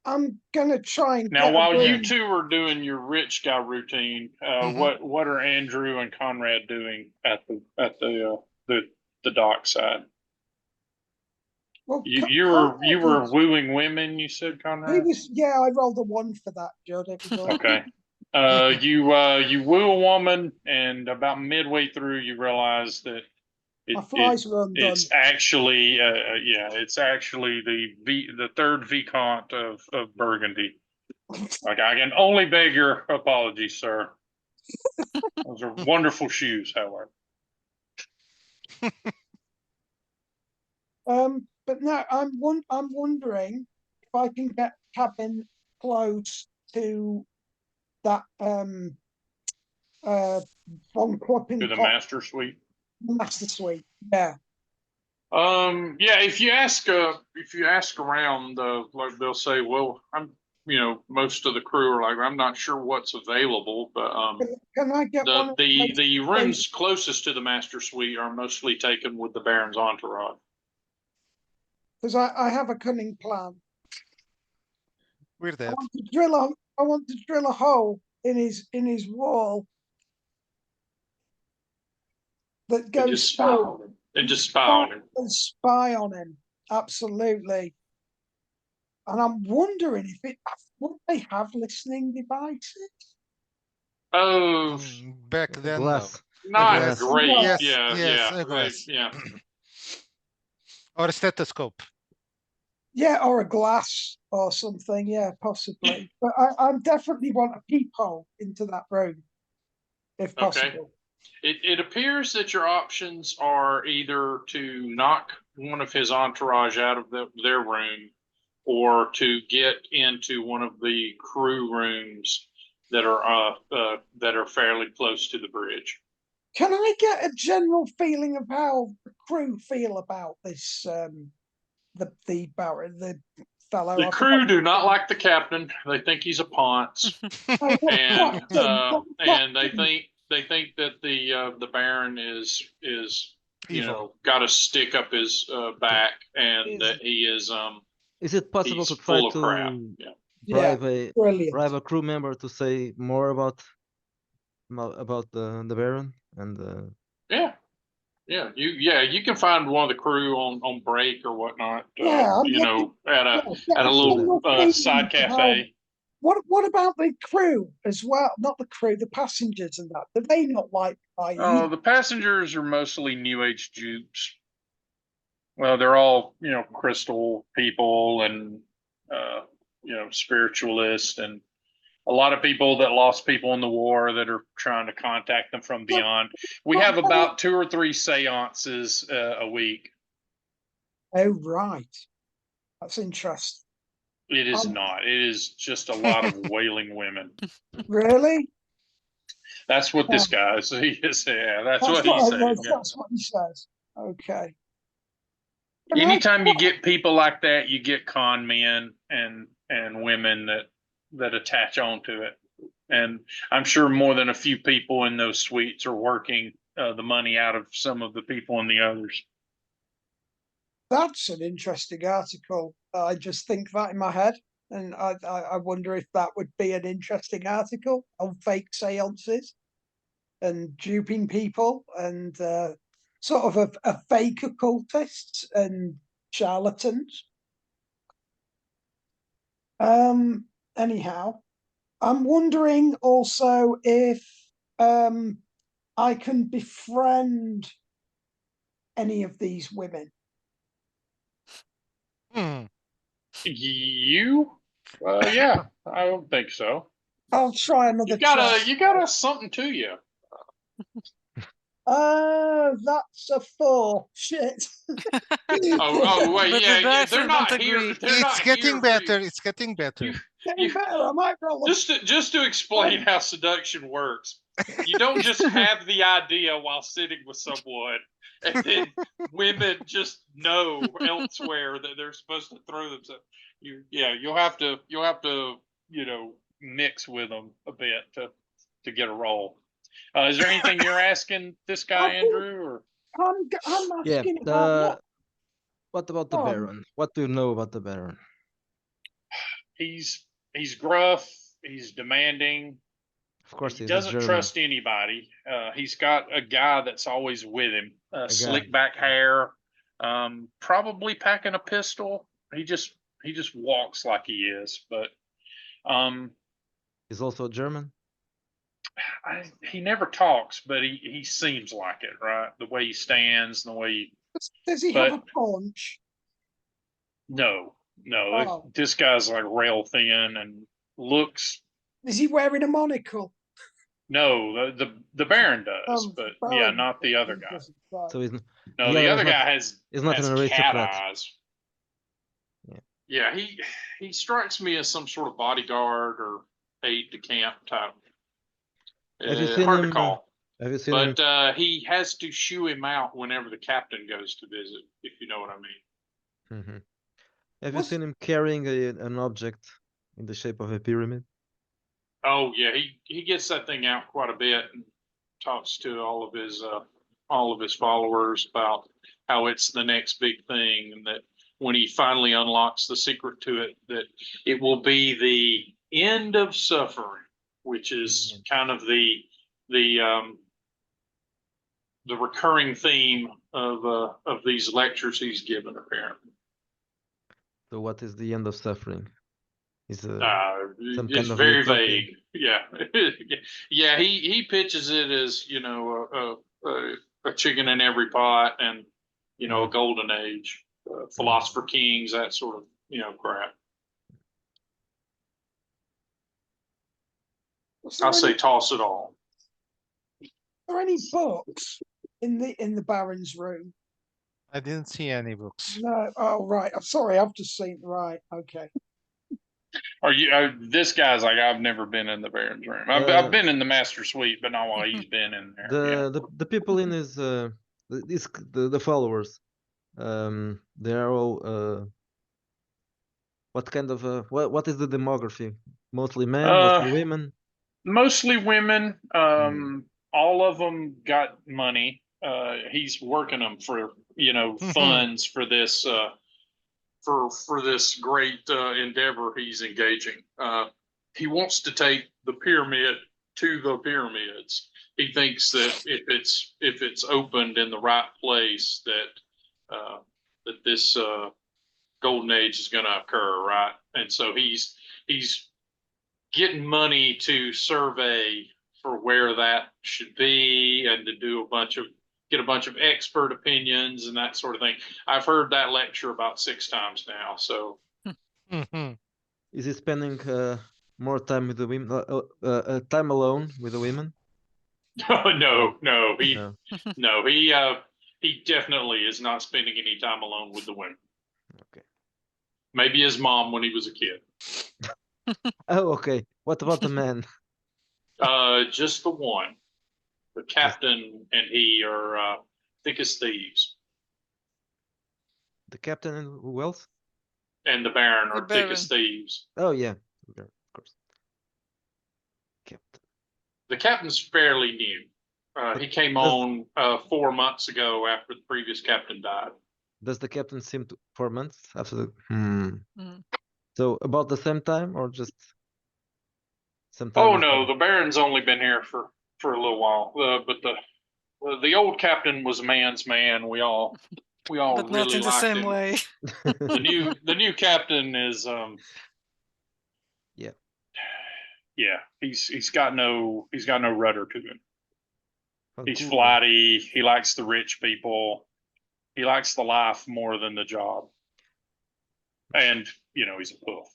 I'm gonna try and now while you two are doing your rich guy routine, what are Andrew and Conrad doing at the dock side? Well, you were wooing women, you said, Conrad? I rolled a 1 for that, Judd. Okay. You woo a woman, and about midway through, you realize that it's actually the third Vicomte of Burgundy. Like, I can only beg your apologies, sir. Those are wonderful shoes, however. But no, I'm wondering if I can get cabin close to that von To Klopping the master suite. master suite. Yeah. Yeah, if you ask around, like they'll say, well, most of the crew are like, I'm not sure what's available, but Can I get one the rooms closest to the master suite are mostly taken with the Baron's entourage. because I have a cunning plan. We're I dead. want to drill a hole in his wall that And goes just spy through on him. And just spy on him. and spy on him. Absolutely. And I'm wondering if would they have listening devices? Oh, Back then, Glass. not glass. great. Yes, Yeah, yes, yeah, a glass. yeah. Or a stethoscope. Yeah, or a glass or something. Yeah, possibly. But I definitely want a peephole into that room, if Okay. possible. It appears that your options are either to knock one of his entourage out of their room, or to get into one of the crew rooms that are fairly close to the bridge. Can I get a general feeling of how the crew feel about this? The fellow. The crew do not like the captain. They think he's a ponce, and they think that the Baron is Evil. got a stick up his back, and Is- that he is Is it possible he's to try full of crap. to Yeah. Yeah, brilliant. bribe a crew member to say more about the Baron and You can find one of the crew on break or whatnot. Yeah, I'm looking- At a get a little general feeling side of how- cafe. What about the crew as well? Not the crew, the passengers and that. Do they not like The passengers are mostly New Age Jupes. Well, they're all crystal people and spiritualists, and a lot of people that lost people in the war that are trying to contact them from beyond. We have about 2 or 3 seances a week. Oh, right. That's interesting. It is not. It is just a lot of wailing women. Really? That's what this guy is. Yeah, that's what he said. That's what he says. Okay. Anytime you get people like that, you get con men and women that attach onto it. And I'm sure more than a few people in those suites are working the money out of some of the people in the others. That's an interesting article. I just think that in my head, and I wonder if that would be an interesting article on fake seances and duping people and sort of a fake occultists and charlatans. Anyhow, I'm wondering also if I can befriend any of these women. You? Yeah, I don't think so. I'll try another. You got something to you. That's a 4. Shit. Oh wait, But the yeah, dice they're don't not agree. here. They're It's not getting here better. for you. It's getting better. Getting better. I might roll. Just to explain how seduction works, you don't just have the idea while sitting with someone, and then women just know elsewhere that they're supposed to throw themselves. You'll have to mix with them a bit to get a roll. Is there anything you're asking this guy, Andrew? Or I'm yeah. asking about What about the Baron? What do you know about the Baron? he's gruff. He's demanding. Of course, He he's doesn't a German. trust anybody. He's got a guy that's always with him. Slick back hair, probably packing a pistol. He just walks like he is, but He's also German. he never talks, but he seems like it, right? The way he stands, the way he. Does he have a paunch? No. Oh. This guy's like rail thin and looks. Is he wearing a monocle? No, the Baron does, but Baron yeah, not the other guy. Right. So No, The the other other is not- guy is not has an cat aristocrat. eyes. Yeah. Yeah, he strikes me as some sort of bodyguard or aide to camp type. Have you seen Hard to him? call. Have you seen him? But he has to shoo him out whenever the captain goes to visit, if you know what I mean. Mhm. Have you What's- seen him carrying an object in the shape of a pyramid? Oh yeah, he gets that thing out quite a bit and talks to all of his followers about how it's the next big thing, and that when he finally unlocks the secret to it, that it will be the end of suffering, which is kind of the recurring theme of these lectures he's given, apparently. So what is the end of suffering? Is some It's kind of very utopia. vague. Yeah, yeah. He pitches it as, you know, a chicken in every pot, and, you know, a golden age, philosopher kings, that sort of, you know, crap. Was I'll there say any, toss it all. are there any books in the Baron's room? I didn't see any books. No. Oh, right. I'm sorry. I've just seen. Right. Okay. Are you? This guy's like, I've never been in the Baron's room. I've been in the Master Suite, but not while he's been in there. The people in his the followers, they are all what kind of what is the demography? Mostly men, mostly women. Mostly women. All of them got money. He's working them for, you know, funds for this for this great endeavor he's engaging. He wants to take the pyramid to the pyramids. He thinks that if it's opened in the right place, that this golden age is going to occur, right? And so he's getting money to survey for where that should be, and to do get a bunch of expert opinions and that sort of thing. I've heard that lecture about 6 times now. So Is he spending more time with the women, time alone with the women? no, No. he definitely is not spending any time alone with the women. Okay. Maybe his mom when he was a kid. Oh, okay. What about the men? Just the one. The captain and he are thick as thieves. The captain and who else? And the Baron The are thick Baron. as thieves. Oh yeah, of course. Captain. The captain's fairly new. He came on 4 months ago after the previous captain died. Does the captain seem to 4 months after the? So about the same time, or just sometime? Oh no, the Baron's only been here for a little while. But the old captain was a man's man. We all But really not in the liked same him. way. The new captain is yeah, he's got no rudder to him. He's Vancouver. flighty. He likes the rich people. He likes the life more than the job. And, you know, he's a poof.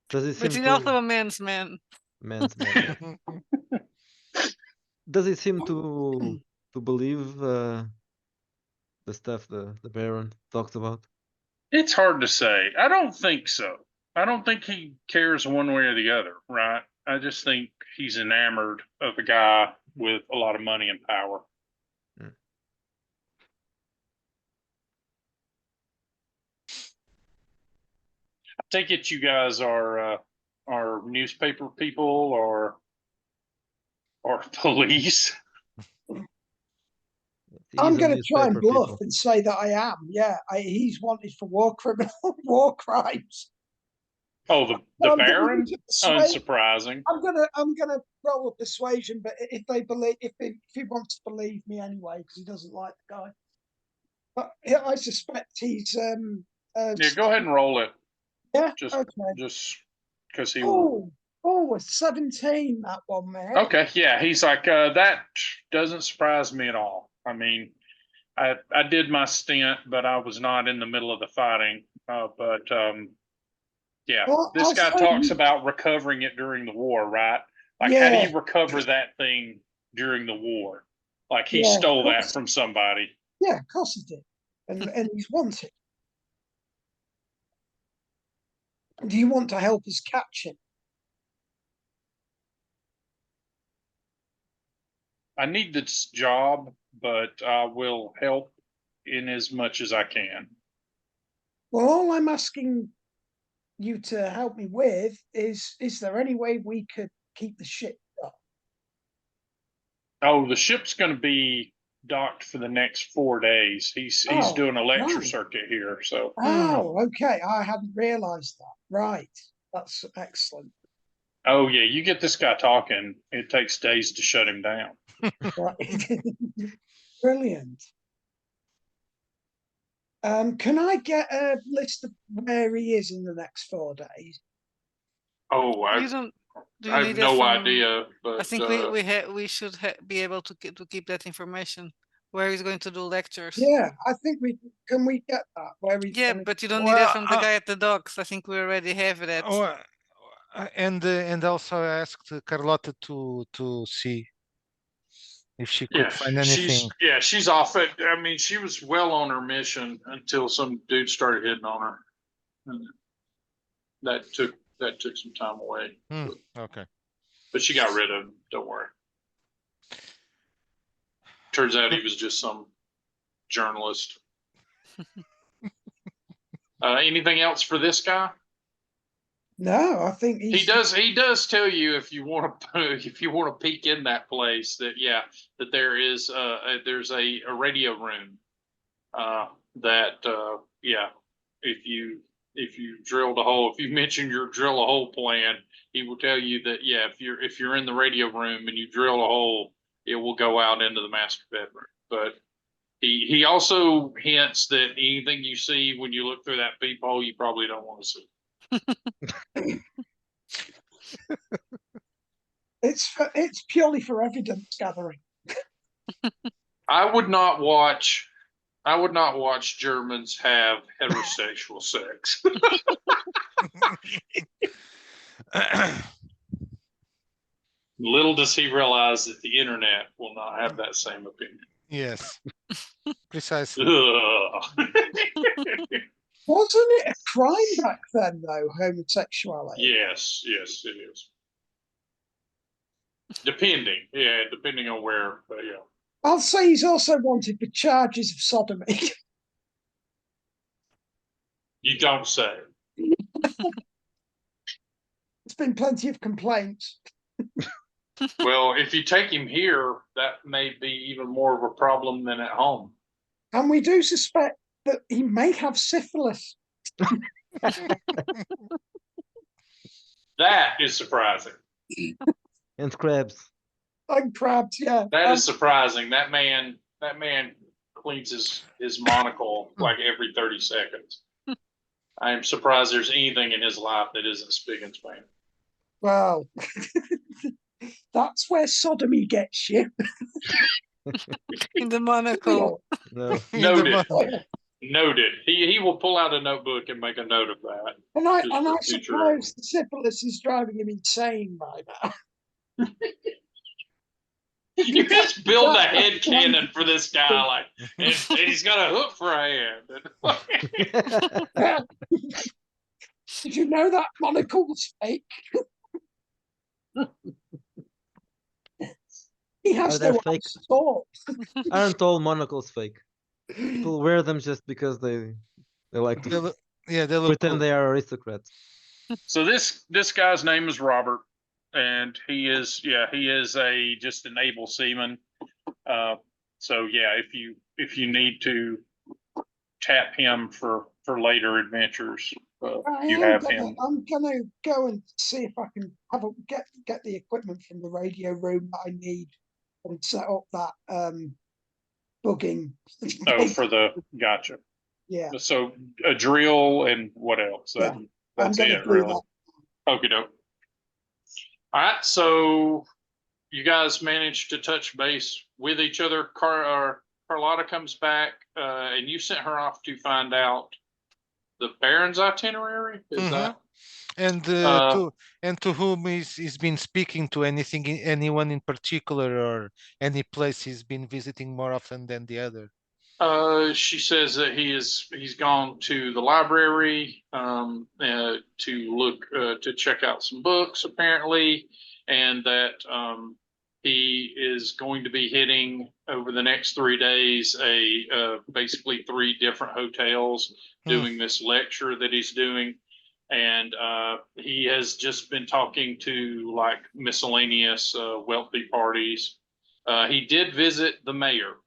Does he But seem he's also to a man's man. man's man? Does he seem to believe the stuff the Baron talks about? It's hard to say. I don't think so. I don't think he cares one way or the other, right? I just think he's enamored of a guy with a lot of money and power. I take it you guys are newspaper people or police. I'm He's a going to try and newspaper bluff people. and say that I am. Yeah, he's wanted for war crimes. Oh, the I'm gonna Baron? use a persuasion. Unsurprising. I'm gonna roll a persuasion, but if they believe, if he wants to believe me anyway, because he doesn't like the guy. But yeah, I suspect he's Yeah, go ahead and roll it. yeah. Just Okay. just because he will. Oh, a 17 that one, man. Okay, yeah, he's like that doesn't surprise me at all. I mean, I did my stint, but I was not in the middle of the fighting. Yeah, Well, this I'll guy say talks he- about recovering it during the war, right? Like, how do Yeah. you recover that thing during the war? Like, he Yeah, stole that that's- from somebody. Yeah, of course he did. And he's wanted. Do you want to help us catch him? I need this job, but I will help in as much as I can. Well, all I'm asking you to help me with is there any way we could keep the ship up? Oh, the ship's going to be docked for the next 4 days. He's Oh, doing a lecture right. circuit here, so Oh, okay. I hadn't realized that. Right. That's excellent. oh yeah, you get this guy talking, it takes days to shut him down. Right. Brilliant. Can I get a list of where he is in the next 4 days? Oh, You don't. Do you I need have that no from? idea, but I think we should be able to keep that information where he's going to do lectures. Yeah, I think can we get that where he? Yeah, I mean, but you don't need that from the Well, guy at the docks. I think we already have that. oh, and also I asked Carlotta to see if she could yeah, find anything. she's off it. I mean, she was well on her mission until some dude started hitting on her. And that took some time away. Okay. But she got rid of him, don't worry. Turns out he was just some journalist. Anything else for this guy? no, I think He does tell you if you want to peek in that place that there is there's a radio room that if you drilled a hole, if you mention your drill a hole plan, he will tell you that if you're in the radio room and you drill a hole, it will go out into the master bedroom. But he also hints that anything you see when you look through that peephole, you probably don't want to see. it's purely for evidence gathering. I would not watch Germans have heterosexual sex. Little does he realize that the internet will not have that same opinion. Yes, precisely. Wasn't it a crime back then, though, homosexuality? Yes, it is. Depending on where, but yeah. I'll say he's also wanted for charges of sodomy. You don't say. There's been plenty of complaints. Well, if you take him here, that may be even more of a problem than at home. And we do suspect that he may have syphilis. That is surprising. And crabs. And crabs, yeah. That is surprising. That man cleans his monocle like every 30 seconds. I am surprised there's anything in his life that isn't spick and span. Well, that's where sodomy gets you. In the monocle. No. Noted. He will pull out a notebook and make a note of that. And I suppose the syphilis is driving him insane by now. You just build a head cannon for this guy, like, and he's got a hook for a hand. Did you know that monocle was fake? He has Are they no fake? thought. Aren't all monocles fake? People wear them just because they like to They look pretend cool. they are aristocrats. So this guy's name is Robert, and he is just an able seaman. So yeah, if you need to tap him for later adventures, you have him. I'm gonna go and see if I can get the equipment from the radio room that I need and set up that bugging. Oh, for the gotcha. Yeah. So a drill and what else? Yeah. That's I'm gonna it, do really. that. Okie doke. All right, so you guys managed to touch base with each other. Carlotta comes back, and you sent her off to find out the Baron's itinerary. Is that? And to whom he's been speaking to? Anyone in particular, or any place he's been visiting more often than the other? She says that he's gone to the library to look to check out some books apparently, and that he is going to be hitting over the next 3 days basically 3 different hotels doing this lecture that he's doing, and he has just been talking to like miscellaneous wealthy parties. He did visit the mayor.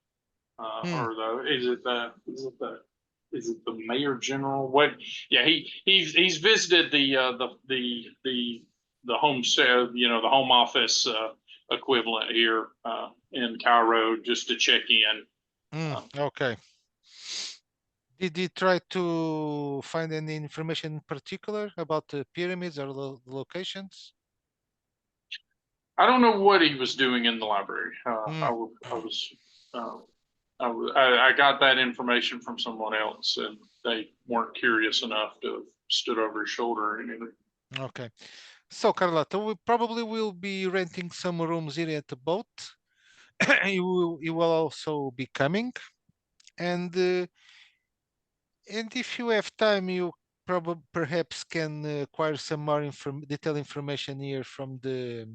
Or is it the mayor general? What? Yeah, he's visited the home the home office equivalent here in Cairo just to check in. Okay. Did you try to find any information in particular about the pyramids or the locations? I don't know what he was doing in the library. I got that information from someone else, and they weren't curious enough to have stood over his shoulder or anything. Okay. So, Carlotta, we probably will be renting some rooms here at the boat. You will also be coming, and if you have time, you perhaps can acquire some more detailed information here from the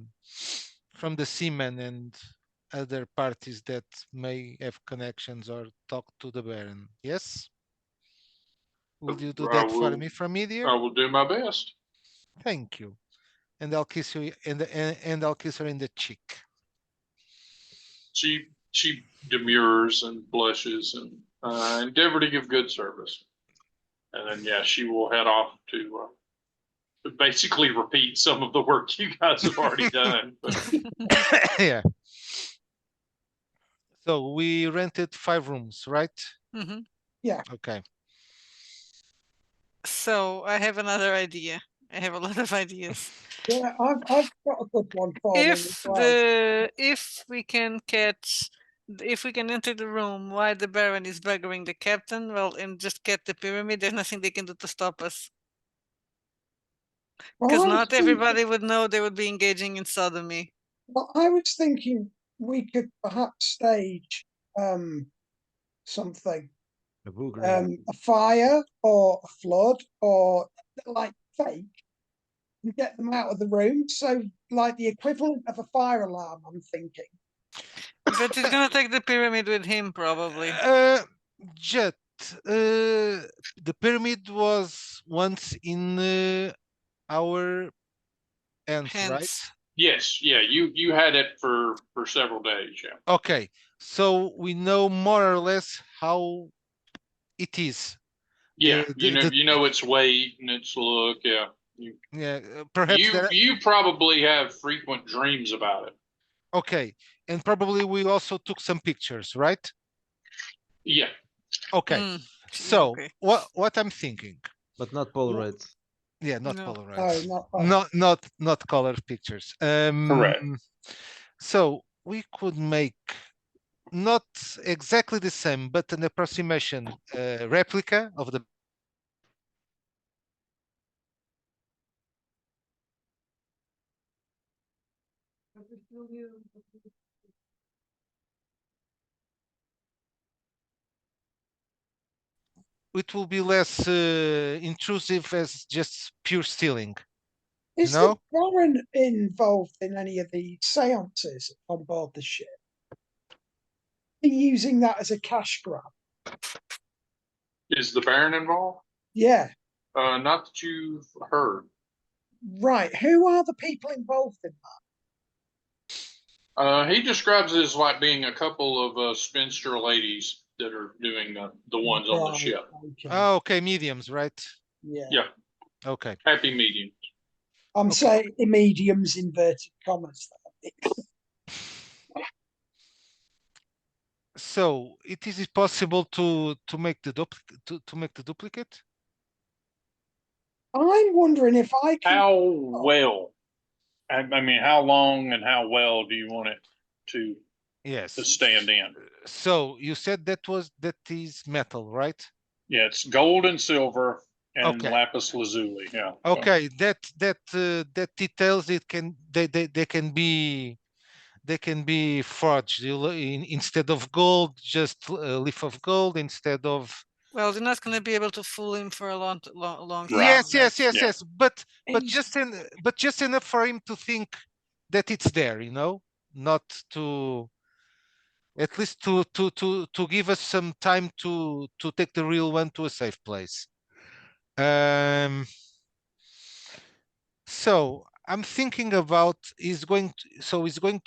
seamen and other parties that may have connections or talk to the Baron. Yes? Will you do that for me from me, dear? I will do my best. Thank you. And I'll kiss you and I'll kiss her in the cheek. She demurs and blushes and endeavor to give good service. And then yeah, she will head off to basically repeat some of the work you guys have already done. Yeah. So we rented 5 rooms, right? Mm-hmm. Yeah. Okay. So I have another idea. I have a lot of ideas. Yeah, I've got a good one for them as well. If we can enter the room while the Baron is buggering the captain, well, and just get the pyramid, there's nothing they can do to stop us. Because Well, not everybody would know they would be engaging in sodomy. Well, I was thinking we could perhaps stage something, a fire or a flood or like fake, and get them out of the room. So, like the equivalent of a fire alarm, I'm thinking. But he's gonna take the pyramid with him, probably. Judd, the pyramid was once in our hands, right? Yes, yeah, you had it for several days, yeah. Okay, so we know more or less how it is. Yeah, you know its weight and its look, yeah. Perhaps you probably have frequent dreams about it. Okay, and probably we also took some pictures, right? Yeah. Okay. So okay. what I'm thinking, but not Polaroids. Yeah, not No. Polaroids. No, not color pictures. Correct. So we could make not exactly the same, but an approximation replica of the. It will be less intrusive as just pure stealing. Is the Baron involved in any of the seances on board the ship? Are you using that as a cash grab? Is the Baron involved? Yeah. Not that you've heard. Right. Who are the people involved in that? He describes it as like being a couple of spinster ladies that are doing the ones on the ship. Okay. Oh, okay, mediums, right? Yeah. Yeah. Okay. Happy mediums. I'm saying mediums inverted commas. So it is possible to make the duplicate. I'm wondering if I can. How well? I mean, how long and how well do you want it to? Yes. To stand in. So you said that is metal, right? Yeah, it's gold and silver and lapis lazuli. Yeah. Okay, that details they can they can be forged. Instead of gold, just a leaf of gold instead of. Well, you're not going to be able to fool him for a long Right. time. Yes, That's- Yeah. but He's- just enough for him to think that it's there, not to, at least to give us some time to take the real one to a safe place. So I'm thinking about he's going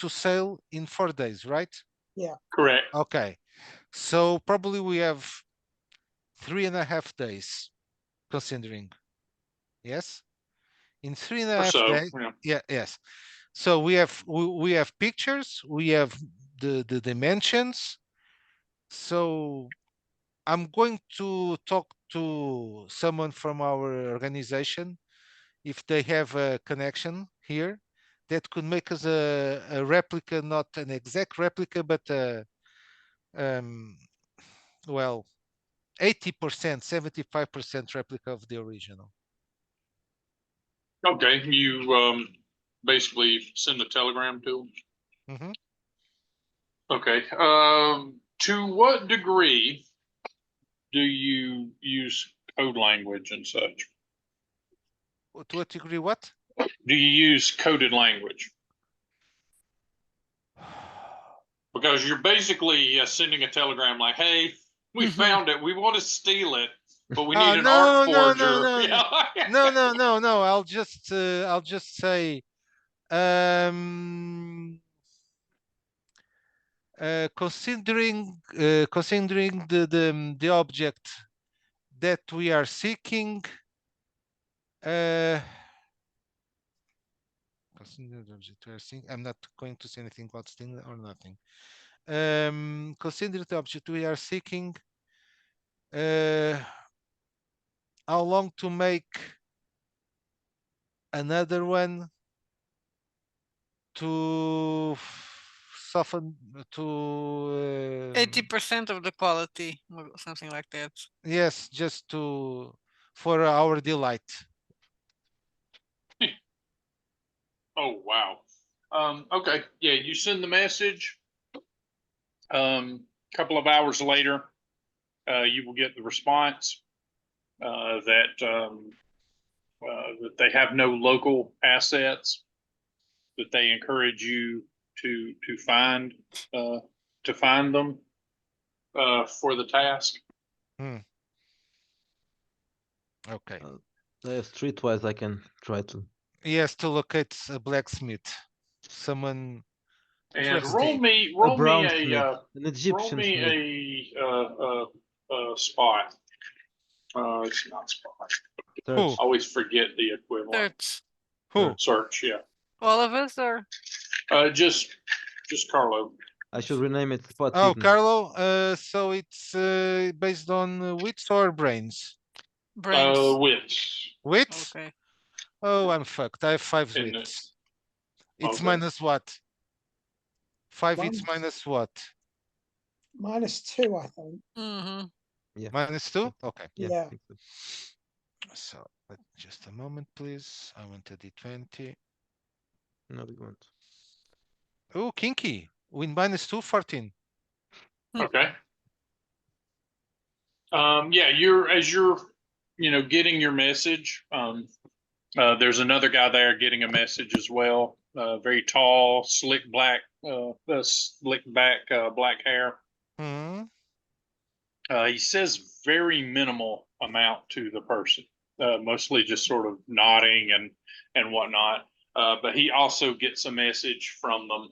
to sail in 4 days, right? Correct. Okay, so probably we have 3.5 days, considering. Yes, in three and a Or half so. days. Yeah. Yeah, yes. So we have pictures, we have the dimensions. So I'm going to talk to someone from our organization if they have a connection here that could make us a replica, not an exact replica, but well, 80%, 75% replica of the original. Okay. You basically send a telegram to them. Mhm. Okay. To what degree do you use code language and such? To what degree? What? Do you use coded language? Because you're basically sending a telegram like, "Hey, we found it. We want to steal it, but we need an art forger." No. I'll just say, considering the object that we are seeking, considering the object we are seeking, I'm not going to say anything about stealing or nothing. Consider the object we are seeking. How long to make another one to soften to 80% of the quality, or something like that. yes, just for our delight. Oh wow. Okay. Yeah, you send the message. Couple of hours later, you will get the response that they have no local assets, that they encourage you to find them for the task. Okay. I have streetwise. I can try to. Yes, to locate a blacksmith, someone And trusty. roll me A a brown-smith, an roll Egyptian me smith. a spot. It's not spot. Who? Search. Always forget the equivalent. Search. Who? Search, yeah. All of us, or Just Carlo. I should rename it spot Oh, hidden. Carlo. So it's based on wits or brains? brains? Wits. Wits? Okay. Oh, I'm fucked. I have 5 Isn't it? wits. It's Okay. minus what? 5 wits Minus- minus what? -2, I think. Mm-hmm. Yeah. Minus 2? Okay. Yeah. I think so. So just a moment, please. I want a d20. No, we won't. Oh, kinky. Win minus 2, 14. Okay. Yeah, you're getting your message. There's another guy there getting a message as well. Very tall, slick back black hair. Hmm. He says very minimal amount to the person, mostly just sort of nodding and whatnot. But he also gets a message from them,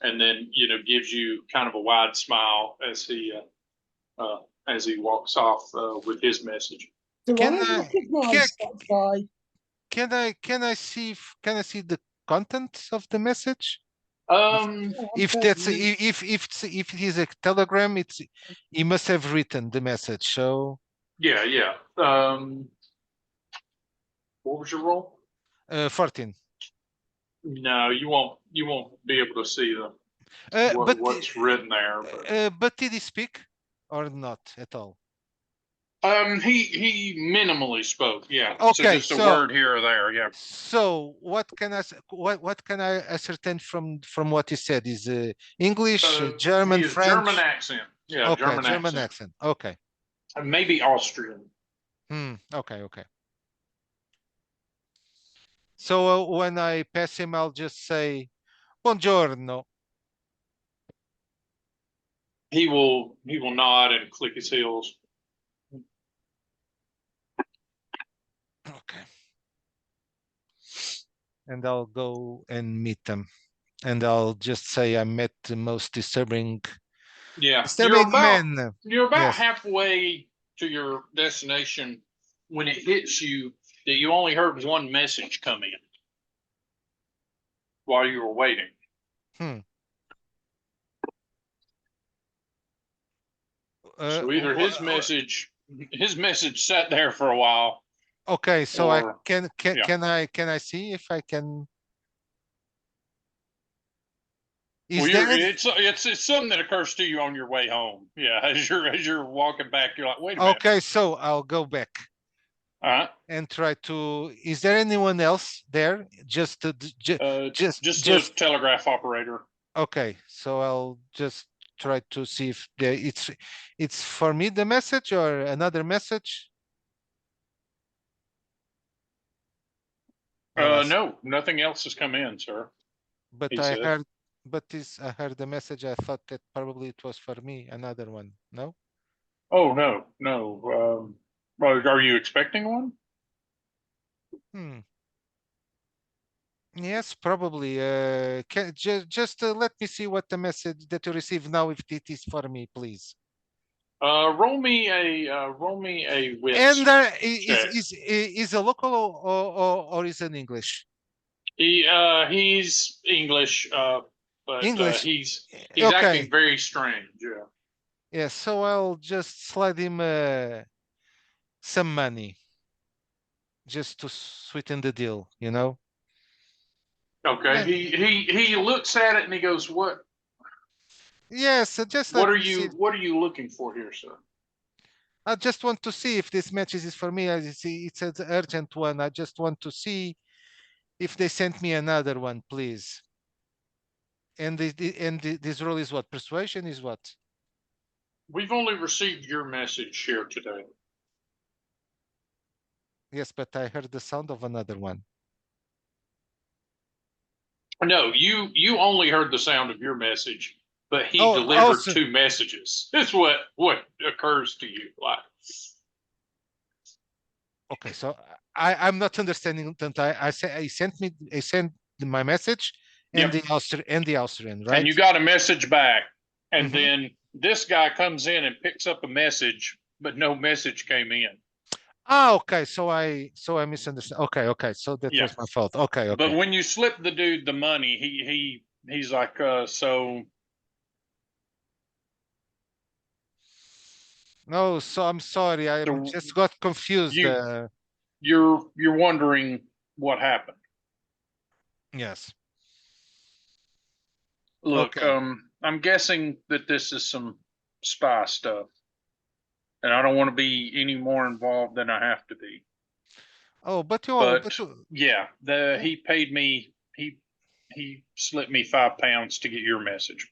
and then gives you kind of a wide smile as he walks off with his message. Do Can I I- recognize that guy? Can I see the contents of the message? If Okay. that's if it is a telegram, he must have written the message. So Yeah. What was your roll? 14. No, you won't be able to see them. But What's written there? but did he speak or not at all? He minimally spoke. Yeah. So Okay, just a so word here or there. Yeah. so what can what can I ascertain from what he said? Is English, German, He is German French? accent. Yeah, Okay, German German accent. accent. Okay. And maybe Austrian. Okay, okay. So when I pass him, I'll just say buongiorno. He will nod and click his heels. Okay. And I'll go and meet them. And I'll just say I met the most disturbing Yeah. man. You're about Yes. halfway to your destination when it hits you that you only heard one message come in while you were waiting. So either his message sat there for a while. Okay, so or, I can yeah. can I see if I can? Well, Is there it's something that occurs to you on your way home. Yeah, as you're walking back, you're like, wait a minute. okay? So I'll go back All right. and try to. Is there anyone else there? Just Just the telegraph operator. Okay, so I'll just try to see if it's for me the message or another message. No, nothing else has come in, sir. But he I said. heard, I heard the message. I thought that probably it was for me. Another one. No. Oh no. Are you expecting one? Yes, probably. Can just let me see what the message that you receive now, if it is for me, please. Roll me a wits. And check. is a local or is an English? He's English, but English. he's Okay. acting very strange. Yeah. Yeah. So I'll just slide him some money, just to sweeten the deal, you know. Okay. And, He looks at it and he goes, "What? yes. Just What let are me see. What are you looking for here, sir?" I just want to see if this matches is for me. As you see, it's an urgent one. I just want to see if they sent me another one, please. And this role is what? Persuasion is what? We've only received your message here today. Yes, but I heard the sound of another one. No, you only heard the sound of your message, but he delivered two messages. That's what occurs to you. Like, okay, so I'm not understanding that. I sent my message and yep. the Austrian, right? And you got a message back, and then this guy comes in and picks up a message, but no message came in. Ah, okay. So I misunderstood. Okay. So that was my fault. Okay. But when you slip the dude the money, he's like, so. No, so I'm sorry. I just got confused. You're wondering what happened. Yes. Look, I'm guessing that this is some spy stuff, and I don't want to be any more involved than I have to be. Oh, but yeah, he paid me. He slipped me £5 to get your message.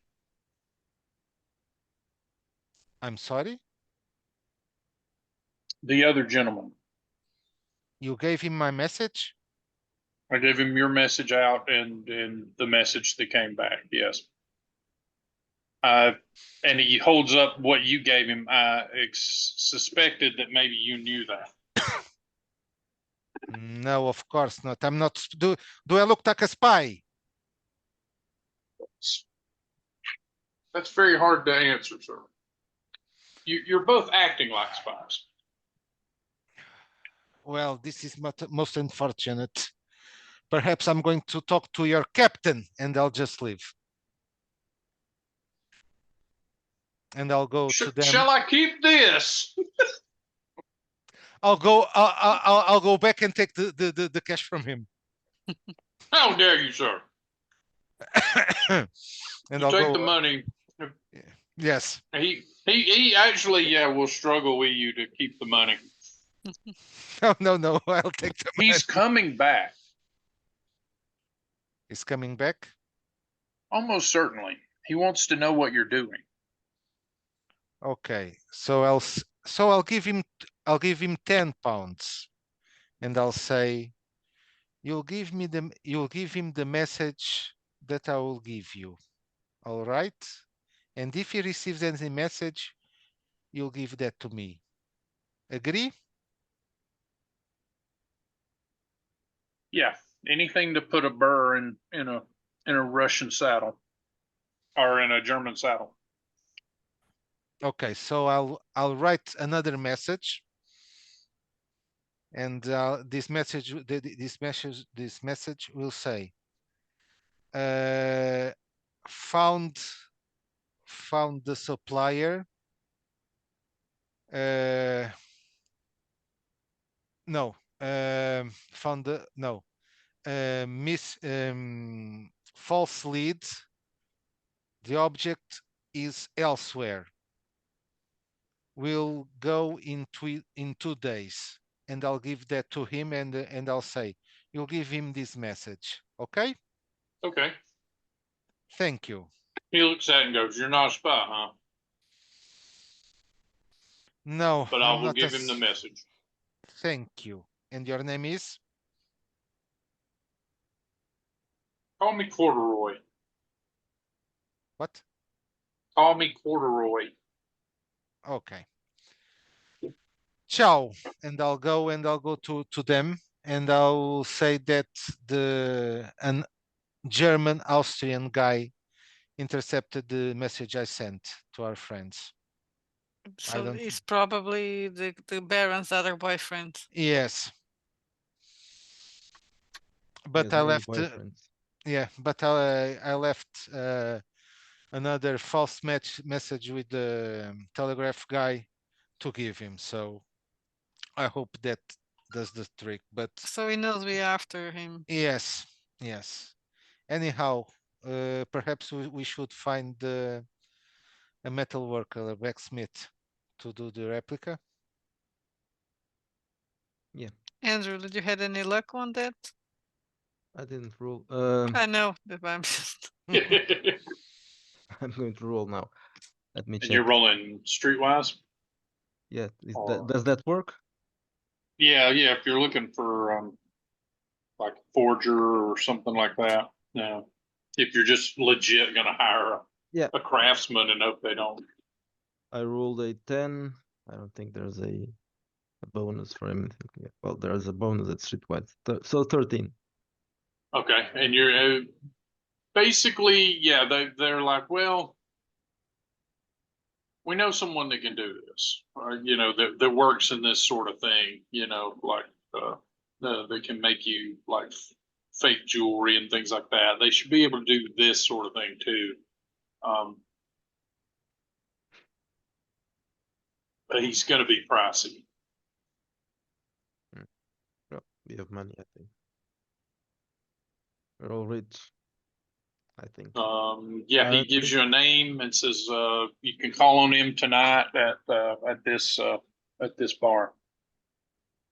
I'm sorry. The other gentleman. You gave him my message? I gave him your message out and the message that came back. Yes. And he holds up what you gave him. I suspected that maybe you knew that. No, of course not. I'm not. Do I look like a spy? That's very hard to answer, sir. You're both acting like spies. Well, this is most unfortunate. Perhaps I'm going to talk to your captain and I'll just leave. And I'll go to them. Shall I keep this? I'll go back and take the cash from him. How dare you, sir? And I'll take the money. Yes. He actually, yeah, will struggle with you to keep the money. No. I'll take the money. He's coming back, He's coming back. almost certainly. He wants to know what you're doing. Okay. So I'll give him £10, and I'll say, you'll give him the message that I will give you. All right. And if he receives any message, you'll give that to me. Agree? Yeah, anything to put a burr in a Russian saddle or in a German saddle. Okay. So I'll write another message, and this message will say, found the supplier. No. Found the no. Miss false lead. The object is elsewhere. We'll go in 2 days, and I'll give that to him, and I'll say, you'll give him this message. Okay? Okay. Thank you. He looks at it and goes, "You're not a spy, huh? No, But I I'm will not give him the message." Thank you. And your name is? Call me Corduroy. What? Call me Corduroy. Okay. Ciao. And I'll go to them, and I'll say that an German Austrian guy intercepted the message I sent to our friends. So don't- it's probably the Baron's other boyfriend. Yes. He But has I many left boyfriends. but I left another false message with the telegraph guy to give him. So I hope that does the trick. But So he knows we're after him. yes. Anyhow, perhaps we should find a metal worker, a blacksmith, to do the replica. Yeah, Andrew, did you had any luck on that? I didn't roll. I know, but I'm just And I'm going to roll now. Let me check. you're rolling streetwise? Yeah, Or- does that work? Yeah. If you're looking for like a forger or something like that. No. If you're just legit gonna hire Yeah. a craftsman and hope they don't. I rolled a 10. I don't think there's a bonus for anything. Yeah. Well, there's a bonus at streetwise. So 13. Okay, and you're basically, yeah, they're like, well, we know someone that can do this, or, that works in this sort of thing, like they can make you like fake jewelry and things like that. They should be able to do this sort of thing too. But he's going to be pricey. Well, we have money, I think. We're all rich, I think. Yeah, he gives you a name and says you can call on him tonight at this bar.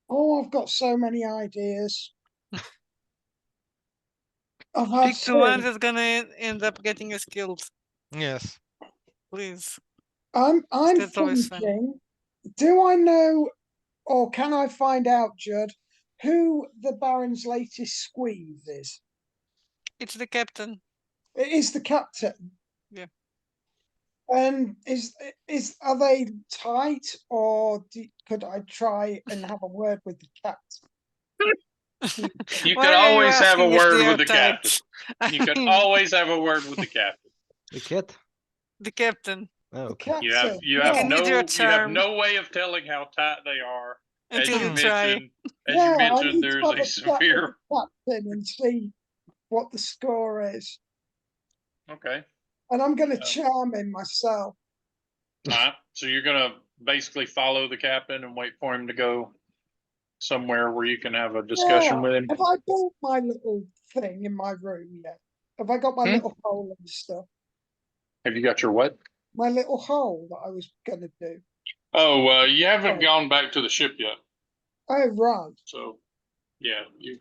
Oh, I've got so many ideas. I've had pick the one three. that's gonna end up getting us killed, Yes. please. I'm That's always fun. thinking, do I know, or can I find out, Judd, who the Baron's latest squeeze is? It's the captain. It is the captain. Yeah. And are they tight, or could I try and have a word with the captain? You Why can are you always have a asking if word they are with the tight? captain. You can mean, always have a word with the captain. The cat? the captain. Oh, The okay. captain. You yeah. have need your you have charm. no way of telling how tight they are. Until as you you try. mentioned, Yeah, I need to there's have a a chat with severe. the captain and see what the score is. Okay. And I'm going to Yeah. charm him myself. All right. So you're gonna basically follow the captain and wait for him to go somewhere where you can have a discussion Yeah. with him. Have I built my little thing in my room yet? Have I got my little hole and stuff? Have you got your what? my little hole that I was going to do. Oh, you haven't Oh. gone back to the ship yet. Oh, right. So, yeah, you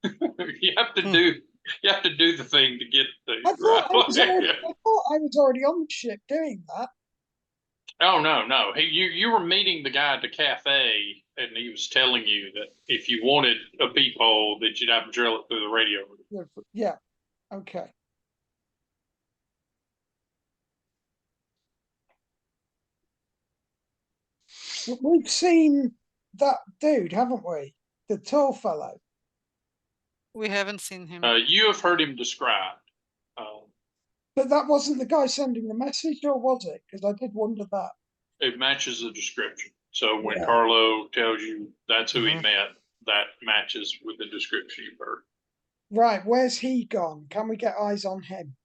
you have to Hmm. do the thing to get the I thought right. I thought I was already on the ship doing that. Oh no. You were meeting the guy at the cafe, and he was telling you that if you wanted a peephole, that you'd have to drill it through the radio. Yeah. Okay. But we've seen that dude, haven't we? The tall fellow. We haven't seen him. You have heard him described. But that wasn't the guy sending the message, or was it? Because I did wonder that. It matches the description. So when Yeah. Carlo tells you that's who he Mhm. met, that matches with the description you've heard. Right, where's he gone? Can we get eyes on him?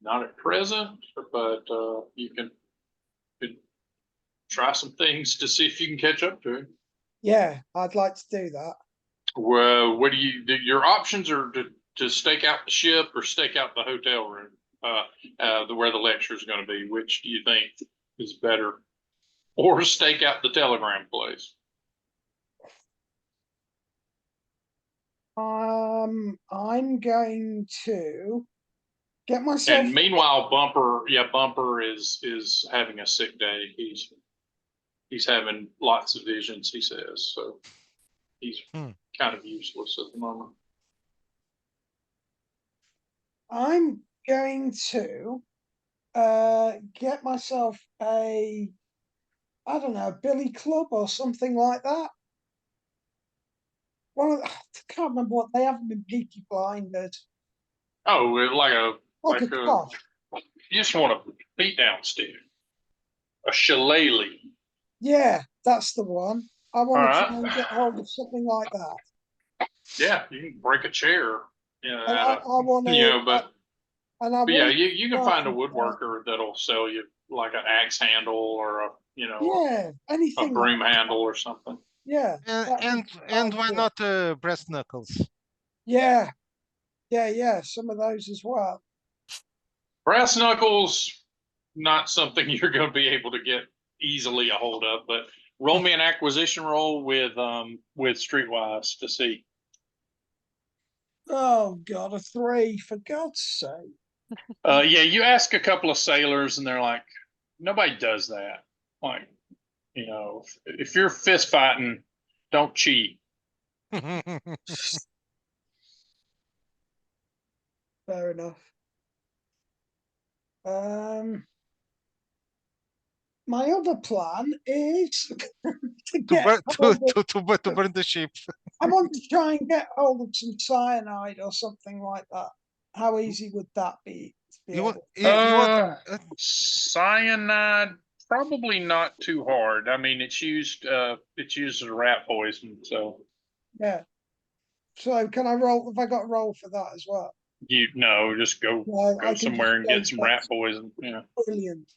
Not at present, but you can try some things to see if you can catch up to him. Yeah, I'd like to do that. Well, what do your options are to stake out the ship or stake out the hotel room, where the lecture is going to be. Which do you think is better? Or stake out the telegram place? I'm going to get myself. And meanwhile, Bumper is having a sick day. He's having lots of visions, he says. So he's kind of useless at the moment. I'm going to get myself a, I don't know, billy club or something like that. I can't remember what they haven't been Peaky Blinders. Oh, like Like a a cloth. you just want a beat down stick, a shillelagh. Yeah, that's the one. I want to All try and right. get hold of something like that. Yeah, you can break a chair. And I want to. But yeah, want you can find a woodworker that'll sell you like an axe handle or yeah, a anything. broom Like handle or something. yeah, And why not brass knuckles? Yeah, some of those as well. Brass knuckles, not something you're going to be able to get easily a hold of. But roll me an acquisition roll with Streetwise to see. Oh God, a 3 for God's sake. Yeah, you ask a couple of sailors, and they're like, nobody does that. Like, if you're fist fighting, don't cheat. Fair enough. My other plan is to get to burn the ship. I want to try and get hold of some cyanide or something like that. How easy would that be? You want Cyanide? Probably not too hard. I mean, it's used as rat poison. So yeah. So can I roll? Have I got a roll for that as well? just go somewhere and get some rat poison. Yeah. Brilliant.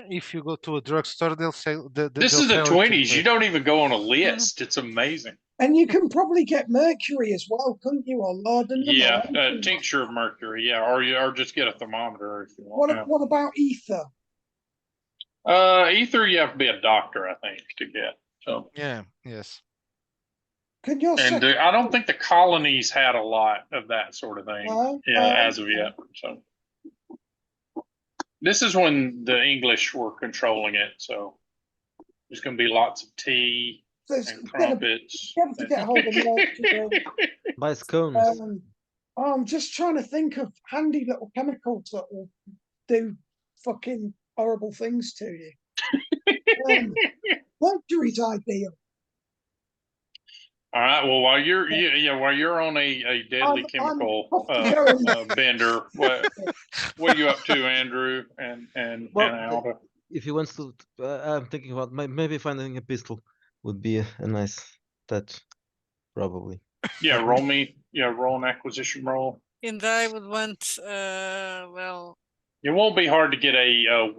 If you go to a drugstore, they'll say this is the 20s. You don't even go on a list. It's amazing. And you can probably get mercury as well, couldn't you? Or laudanum? Yeah, tincture of mercury. Yeah, or just get a thermometer if you want. What about ether? Ether, you have to be a doctor, I think, to get. So yes. Could you? And I don't think the colonies had a lot of that sort of thing. As of yet. So this is when the English were controlling it. So there's going to be lots of tea and crumpets. You have to get hold of mercury. Buy scones. I'm just trying to think of handy little chemicals that will do fucking horrible things to you. Mercury's ideal. All right. Well, while you're on a deadly chemical bender, what are you up to, Andrew and Alda? If he wants to, I'm thinking about maybe finding a pistol would be a nice touch, probably. Yeah, roll an acquisition roll. And I would want, well. It won't be hard to get a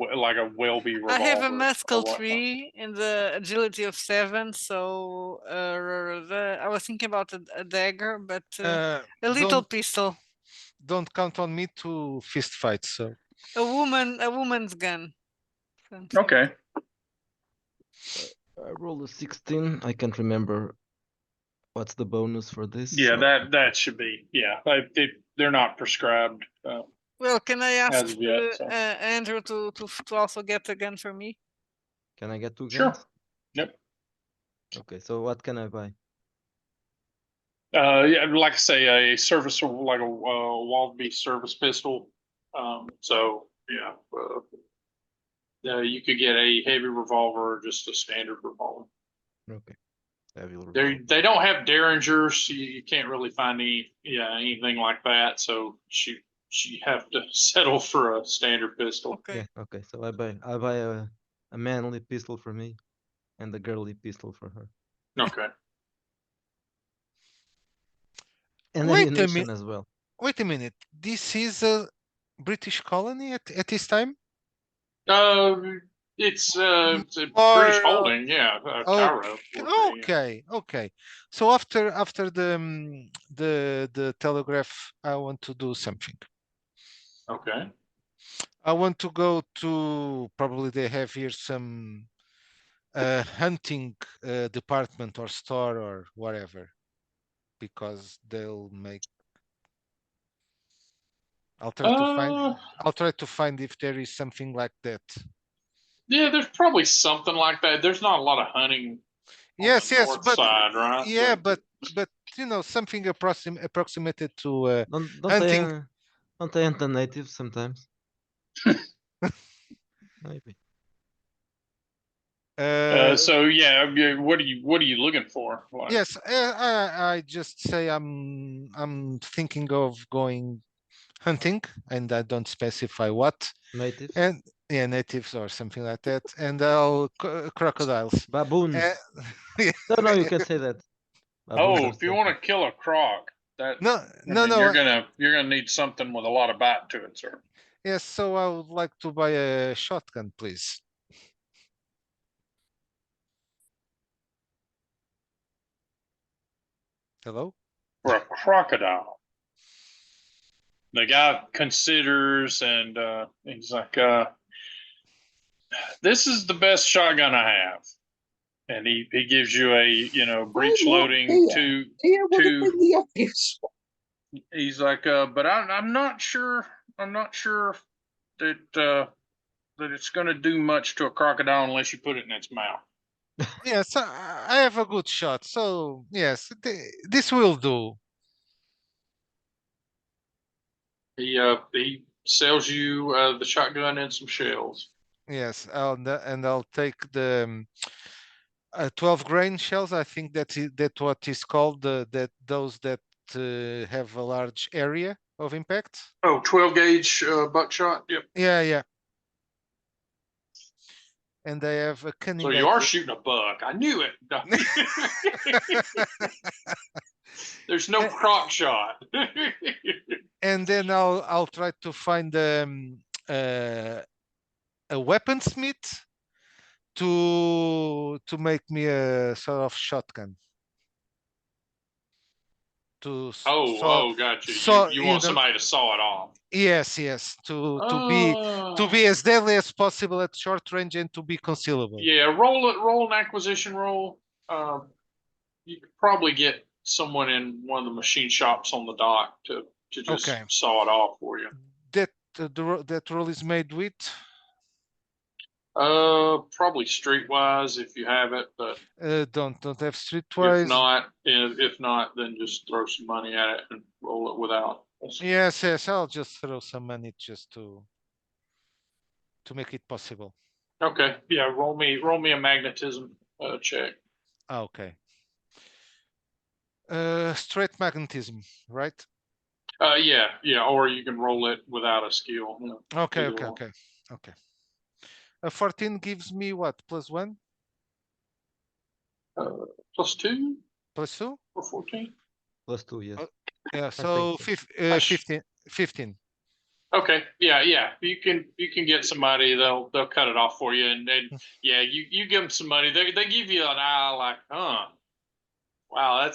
Welby revolver. I have a muscle 3 and the agility of 7, so I was thinking about a dagger, but a little pistol. don't count on me to fist fight. So A woman's gun. Something. Okay. I rolled a 16. I can't remember what's the bonus for this. Yeah, so- that should be. Yeah, they're not prescribed Well, can I as ask of yet. So. Andrew to also get a gun for me? Can I get 2 Sure. guns? Yep. Okay, so what can I buy? Yeah, like I say, a service like a Waldby service pistol. So yeah, you could get a heavy revolver or just a standard revolver. Okay. Heavy They don't have derringers. You can't really find anything like that. So she have to settle for a standard pistol. Okay. Yeah, okay. So I buy a manly pistol for me and a girly pistol for her. Okay. And Wait a ammunition minute. as well. Wait a minute. This is a British colony at this time? It's a Or British holding. Yeah, Cairo. okay. So after the telegraph, I want to do something. Okay. I want to go to, probably they have here some hunting department or store or whatever, because they'll make. I'll try to find if there is something like that. Yeah, there's probably something like that. There's not a lot of hunting on Yes, the north but side, right? yeah, but something approximated to Don't hunting. don't they hunt the natives sometimes? Maybe. So yeah, what are you looking for? Like, Yes, I just say I'm thinking of going hunting, and I don't specify what, Natives? and yeah, natives or something like that, and I'll crocodiles. Baboons. Yeah. No, you can say that. Baboons oh, are if you want to kill a croc, that No, I no, mean, no. you're gonna need something with a lot of bite to it, sir. Yes, so I would like to buy a shotgun, please. Hello? For a crocodile. The guy considers and he's like, this is the best shotgun I have. And he gives you a breech loading Here would have two. been the obvious one. He's like, but I'm not sure. I'm not sure that that it's going to do much to a crocodile unless you put it in its mouth. Yes, I have a good shot, so yes, this will do. He sells you the shotgun and some shells. Yes, I'll take the 12 grain shells. I think that what is called those that have a large area of impact. Oh, 12 gauge buckshot. Yep. Yeah. And I have a cunning. So you are shooting a buck. I knew it. There's no croc shot. And then I'll try to find a weaponsmith to make me a sort of shotgun. Gotcha. You want somebody to saw it off. Yes, to be as deadly as possible at short range and to be concealable. Yeah, roll an acquisition roll. You could probably get someone in one of the machine shops on the dock to just saw it off for you. That roll is made with probably streetwise if you have it, but don't have streetwise. If not, then just throw some money at it and roll it without. Yes, I'll just throw some money just to make it possible. Okay, yeah, roll me a magnetism check. Okay. Straight magnetism, right? Yeah, or you can roll it without a skill. Okay. A 14 gives me what? +1? +2? +2? Or 14? +2, yes. Yeah, so 15. Okay, yeah. You can get somebody. They'll cut it off for you, and yeah, you give them some money. They give you an eye like, wow,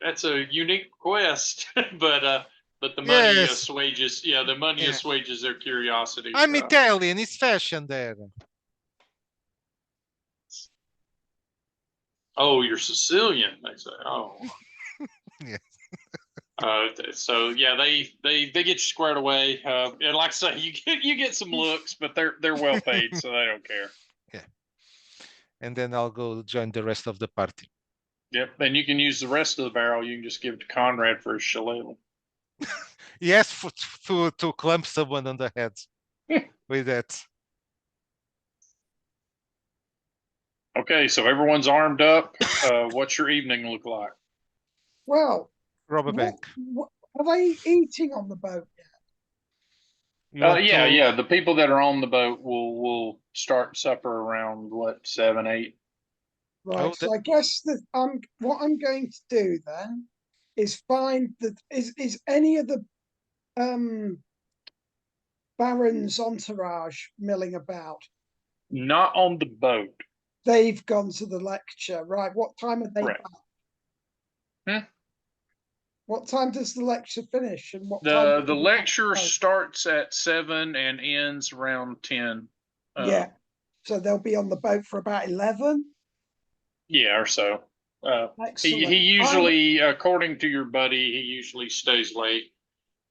that's a unique quest, but but the money Yes. assuages. Yeah, the money Yeah. assuages their curiosity. I'm Italian. It's fashion there. Oh, you're Sicilian. They say. Oh. Yeah. So yeah, they get you squared away. And like I say, you get some looks, but they're well paid, so they don't care. Yeah. And then I'll go join the rest of the party. Yep. And you can use the rest of the barrel. You can just give it to Conrad for his shillelagh. Yes, to clump someone on the head with that. Okay, so everyone's armed up. What's your evening look like? Well, Rob a what, bank. are they eating on the boat yet? You want Yeah, to- yeah. The people that are on the boat will start supper around what 7, 8. Right. Oh, So I guess that what I'm going to do then is find that is any of the Baron's entourage milling about. Not on the boat. They've gone to the lecture, right? What time are they Correct. back? What time does the lecture finish? And what time? The do they get lecture back? starts at 7 and ends around 10. Yeah. So they'll be on the boat for about 11. Yeah, or so. Excellent. He usually, according to your buddy, he usually stays late.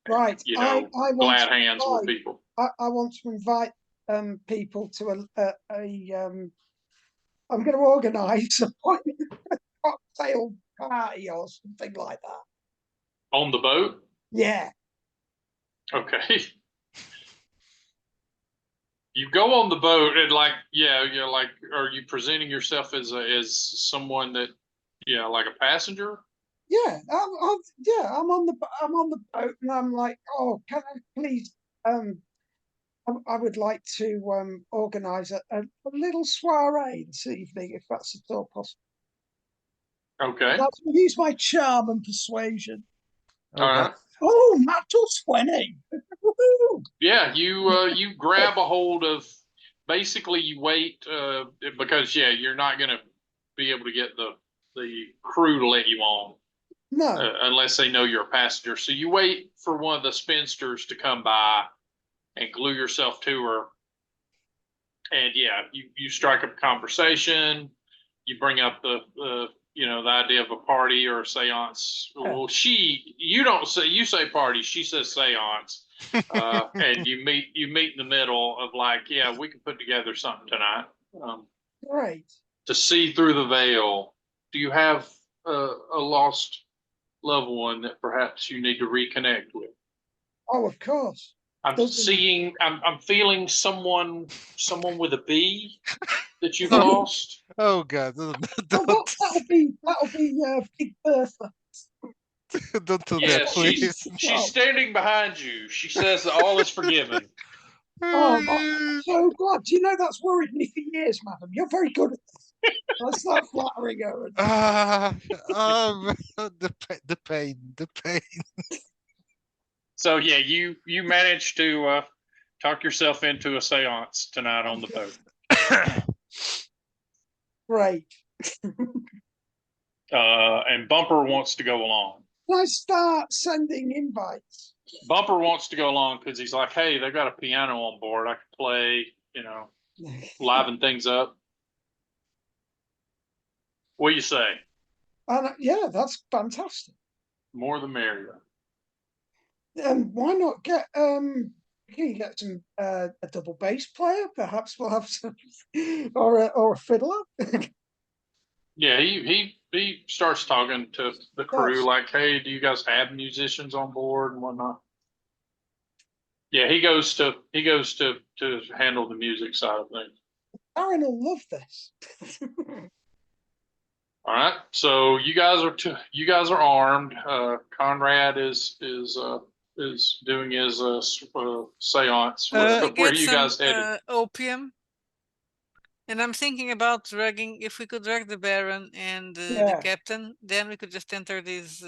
Right. You know, I want glad to hands with invite, people. I want to invite people to I'm going to organise a cocktail party or something like that. On the boat? Yeah. Okay. You go on the boat and like, yeah, you're like, are you presenting yourself as someone that, yeah, like a passenger? Yeah, I'm on the boat, and I'm like, oh, can I please, I would like to organise a little soiree this evening, if that's at all possible. Okay. That's use my charm and persuasion. Oh, All God. right. Oh, natural 20. Woohoo! Yeah, you grab a hold of. Basically, you wait because yeah, you're not gonna be able to get the crew to let you on No, unless they know you're a passenger. So you wait for one of the spinsters to come by and glue yourself to her, and yeah, you strike up a conversation. You bring up the the idea of a party or a seance. Well, you don't say, you say party, she says seance. And you meet in the middle of like, yeah, we can put together something tonight. great. To see through the veil. Do you have a lost loved one that perhaps you need to reconnect with? Oh, of course. I'm feeling someone with a B that you've lost. Oh, God. Oh, Don't, that'll be Big Bertha. don't do Yeah, that, please. she's standing behind you. She says that all is forgiven. Oh, I'm so glad. Do you know that's worried me for years, madam? You're very good at this. I'll start flattering her. The pain, the pain. So yeah, you managed to talk yourself into a seance tonight on the boat. Great. And Bumper wants to go along. Can I start sending invites? Bumper wants to go along because he's like, hey, they've got a piano on board. I can play, liven things up. What do you say? Yeah, that's fantastic. More the merrier. Why not get can you get some a double bass player? Perhaps we'll have some or a fiddler. Yeah, he starts talking to the crew like, hey, do you guys have musicians on board and whatnot? Yeah, he goes to handle the music side of things. Aaron will love this. All right, so you guys are armed. Conrad is doing his seance. Where Get are you some guys headed? opium. And I'm thinking about dragging, if we could drag the Baron and the Yeah. captain, then we could just enter these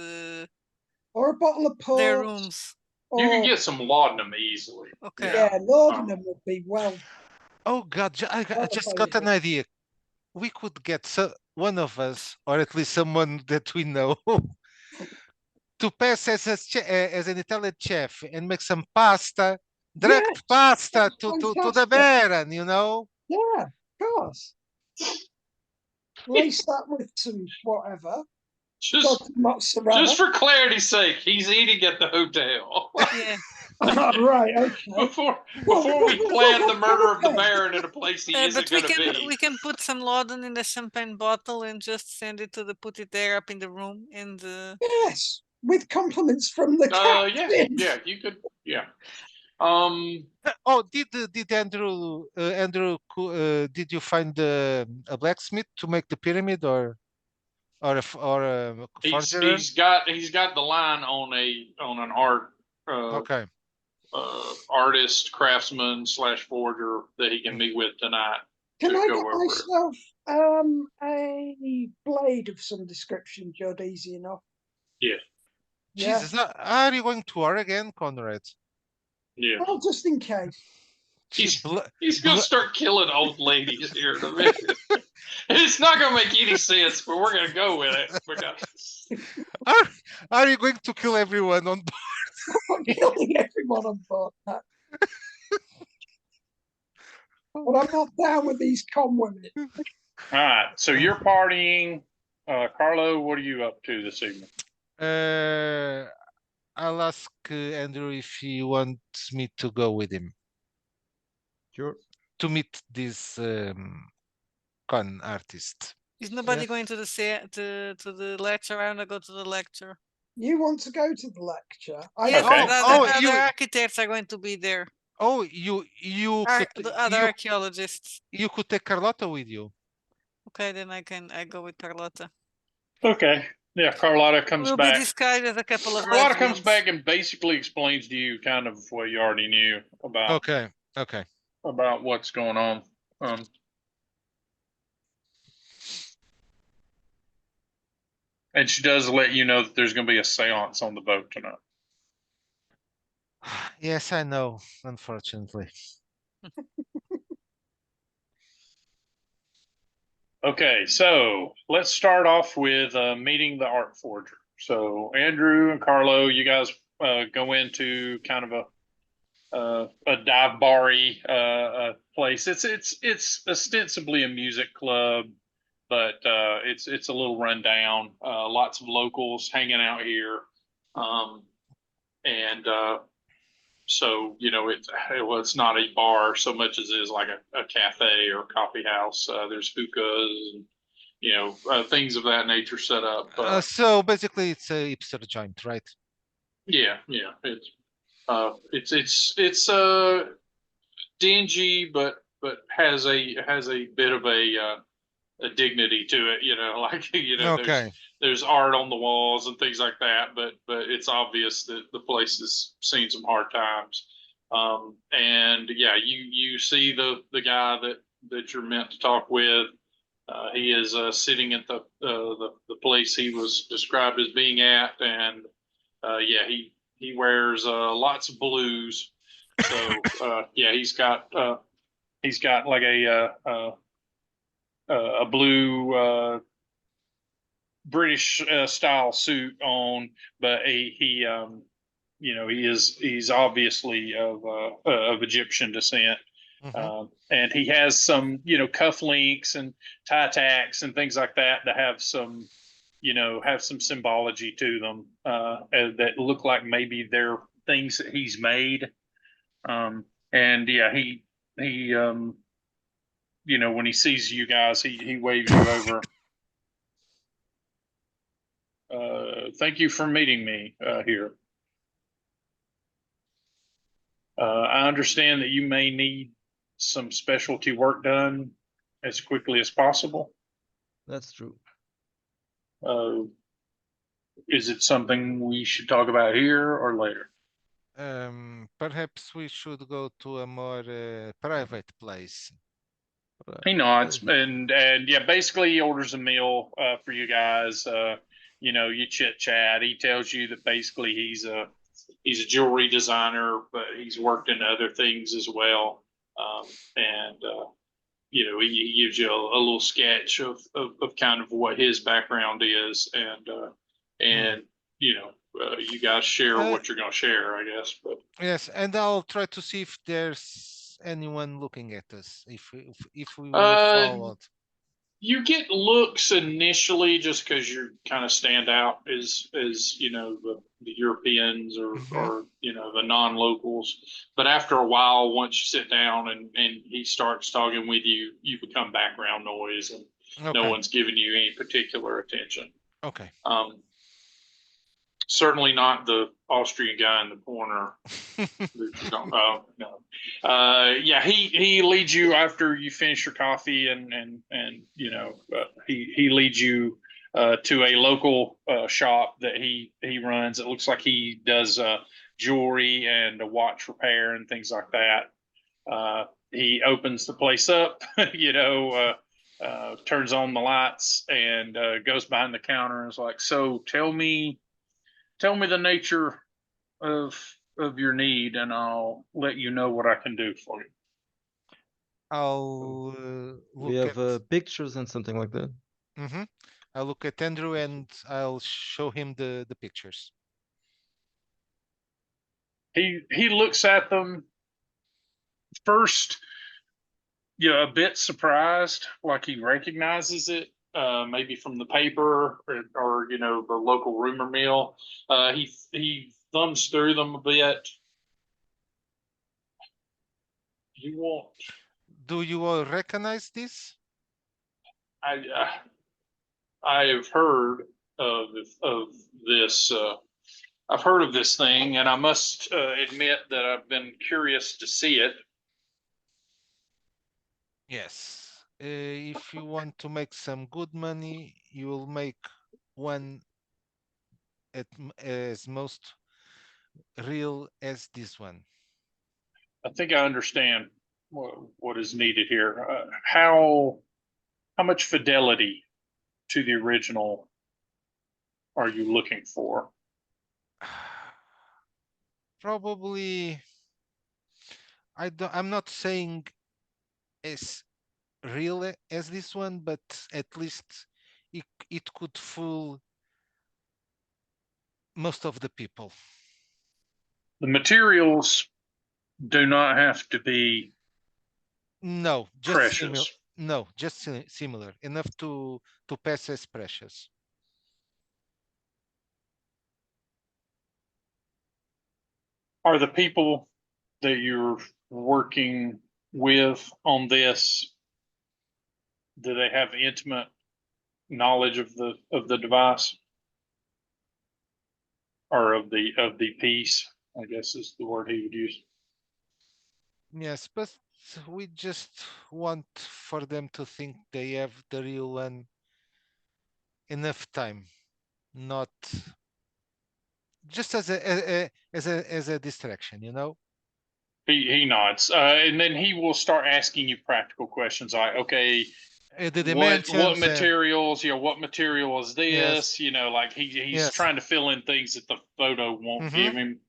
Or a bottle of their port. rooms. You can Or get some laudanum easily. Okay. yeah, laudanum would be well. Oh, God. I just got an idea. We could get one of us, or at least someone that we know, to pass as as an Italian chef and make some pasta, direct Yes, pasta that's to the fantastic. Baron, you know. Yeah, of course. Lace that with some whatever. Just Mozzarella. for clarity's sake, he's eating at the hotel. Yeah. Oh, right, okay. before we plan the murder of the Okay. Baron in a place he isn't But we going to can be. we can put some laudanum in a champagne bottle and just send it to put it there up in the room and Yes, with compliments from the Yeah, captain. you could, yeah. Oh, did Andrew did you find a blacksmith to make the pyramid or a forger? He's got the line on an art Okay. artist, craftsman / forger that he can meet with tonight Can to I go get over it. myself a blade of some description, Judd? Easy enough. Yeah, Yeah. Jesus, are you going to war again, Conrad? yeah. Well, just in case. He's going to start killing old ladies here in a minute. It's not going to make any sense, but we're going to go with it because are you going to kill everyone on board? I'm killing everyone on board. But I'm not down with these con women. All right, so you're partying. Carlo, what are you up to this evening? I'll ask Andrew if he wants me to go with him Sure. to meet this con artist. is nobody Yes. going to the lecture? I want to go to the lecture. You want to go to the lecture? Yes, Okay. the other architects are going to be there. Oh, you The other archaeologists. you could take Carlotta with you. Okay, then I go with Carlotta. Okay. Yeah, Carlotta comes We'll back. be disguised as a couple of Carlotta comes lesbians. back and basically explains to you kind of what you already knew about Okay. about what's going on. And she does let you know that there's going to be a seance on the boat tonight. Yes, I know, unfortunately. Okay, so let's start off with meeting the art forger. So Andrew and Carlo, you guys go into kind of a dive bar-y place. It's ostensibly a music club, but it's a little rundown. Lots of locals hanging out here, and so it's not a bar so much as it is like a cafe or a coffee house. There's hookahs and things of that nature set up. So basically, it's a hipster joint, right? Yeah, it's dingy, but has a bit of a dignity to it. Like Okay. there's art on the walls and things like that. But it's obvious that the place has seen some hard times. And yeah, you see the guy that you're meant to talk with. He is sitting at the place he was described as being at, and yeah, he wears lots of blues. So yeah, he's got like a blue British style suit on, but he's obviously of Egyptian descent. Mhm. And he has some, cufflinks and tie tacks and things like that have some, have some symbology to them that look like maybe they're things that he's made. And yeah, he when he sees you guys, he waves you over. Thank you for meeting me here. I understand that you may need some specialty work done as quickly as possible. That's true. Is it something we should talk about here or later? Perhaps we should go to a more private place. He nods and yeah, basically he orders a meal for you guys. You chit chat. He tells you that basically he's a jewelry designer, but he's worked in other things as well. And he gives you a little sketch of kind of what his background is, and you guys share Uh, what you're going to share, I guess. But yes, and I'll try to see if there's anyone looking at us. If we were uh, followed. you get looks initially just because you kind of stand out as you know the Europeans Mhm. or you know the non-locals. But after a while, once you sit down and he starts talking with you, you become background noise and no Okay. one's giving you any particular attention. Okay. Certainly not the Austrian guy in the corner that you don't. Oh no. Yeah, he leads you after you finish your coffee and you know he leads you to a local shop that he runs. It looks like he does jewelry and a watch repair and things like that. He opens the place up, you know, turns on the lights and goes behind the counter and is like, "So tell me the nature of your need, and I'll let you know what I can do for you." I'll We look at. have pictures and something like that. I'll look at Andrew and I'll show him the pictures. He looks at them first, you know, a bit surprised, like he recognizes it, maybe from the paper or you know the local rumor mill. He thumbs through them a bit. You want? Do you all recognize this? I have heard of this. I've heard of this thing, and I must admit that I've been curious to see it. Yes. If you want to make some good money, you will make one as most real as this one. I think I understand what is needed here. How much fidelity to the original are you looking for? Probably, I'm not saying as real as this one, but at least it could fool most of the people. The materials do not have to be No, just similar. precious. No, just similar enough to pass as precious. Are the people that you're working with on this, do they have intimate knowledge of the device or of the piece? I guess is the word he would use. Yes, but we just want for them to think they have the real one enough time, not just as a distraction, you know. He nods, and then he will start asking you practical questions like, okay, The what dimensions, materials, you know, what material is yes, this? You know, like he's yes, trying to fill in things that the photo won't hmm give him.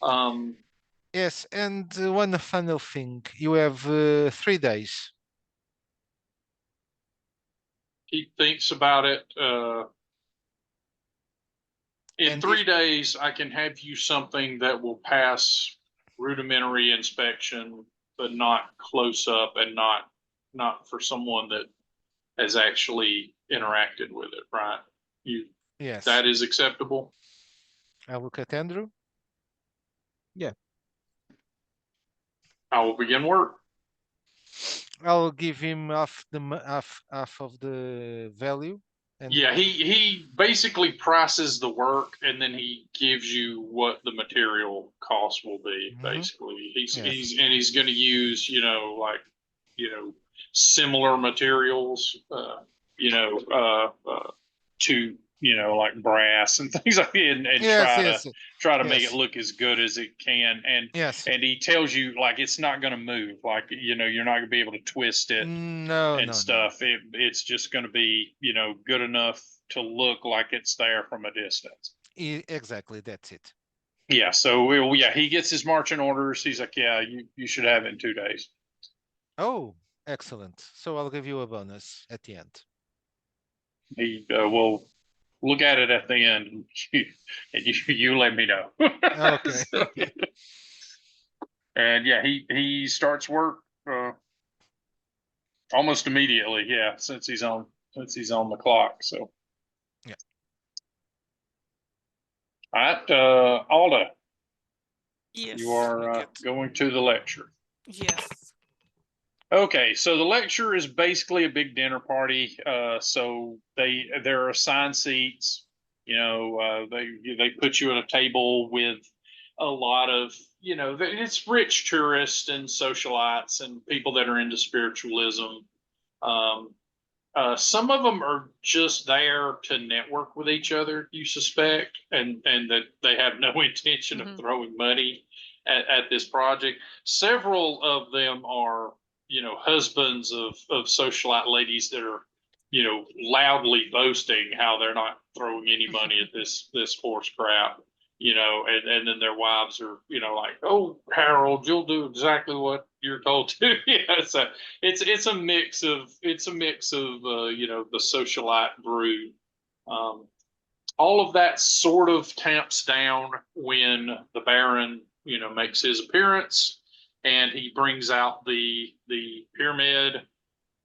Um, yes, and one final thing, you have 3 days. he thinks about it. In And 3 days, I can have you something that will pass rudimentary inspection, but not close up and not for someone that has actually interacted with it, right? You yes, that is acceptable. I look at Andrew. Yeah. I will begin work. I'll give him half of the value, and Yeah, he basically prices the work and then he gives you what the material cost will be. Mhm. Basically, Yes, he's going to use similar materials, to like brass and things like that, and yes, yes, try to make it yes, look as good as it can. yes. And he tells you like it's not going to move, like you're not going to be able to twist it No, and no, no. stuff. It's just going to be, good enough to look like it's there from a distance. Exactly, that's it. Yeah. So, yeah, he gets his marching orders. He's like, yeah, you should have it in 2 days. Oh, excellent. So I'll give you a bonus at the end. He will look at it at the end, and you let me know. Okay. So, and yeah, he starts work almost immediately. Yeah, since he's on the clock. So, Yeah. all right, Alda, Yes, you are Wicked. going to the lecture. Yes. Okay, so the lecture is basically a big dinner party. So there are assigned seats. You know, they put you at a table with a lot of, you know, it's rich tourists and socialites and people that are into spiritualism. Um, some of them are just there to network with each other, you suspect, and that they have no intention of throwing money at this project. Several of them are, you know, husbands of socialite ladies that are, you know, loudly boasting how they're not throwing any money at this horse crap. You know, and then their wives are, you know, like, oh, Harold, you'll do exactly what you're told to. Yeah, so it's a mix of you know, the socialite brood. Um, all of that sort of tamps down when the Baron, you know, makes his appearance, and he brings out the pyramid,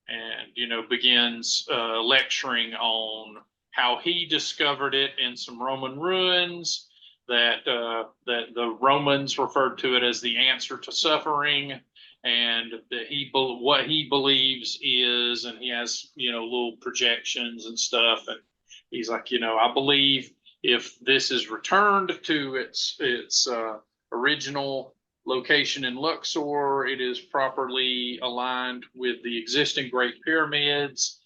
and, you know, begins lecturing on how he discovered it in some Roman ruins, that the Romans referred to it as the answer to suffering, and that what he believes is, and he has, you know, little projections and stuff, and he's like, you know, I believe if this is returned to its original location in Luxor, it is properly aligned with the existing Great Pyramids.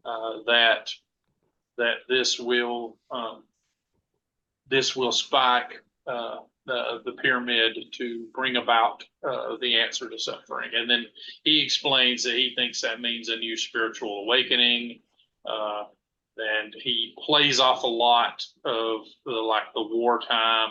That this will spike the pyramid to bring about the answer to suffering. And then he explains that he thinks that means a new spiritual awakening. Uh, and he plays off a lot of the wartime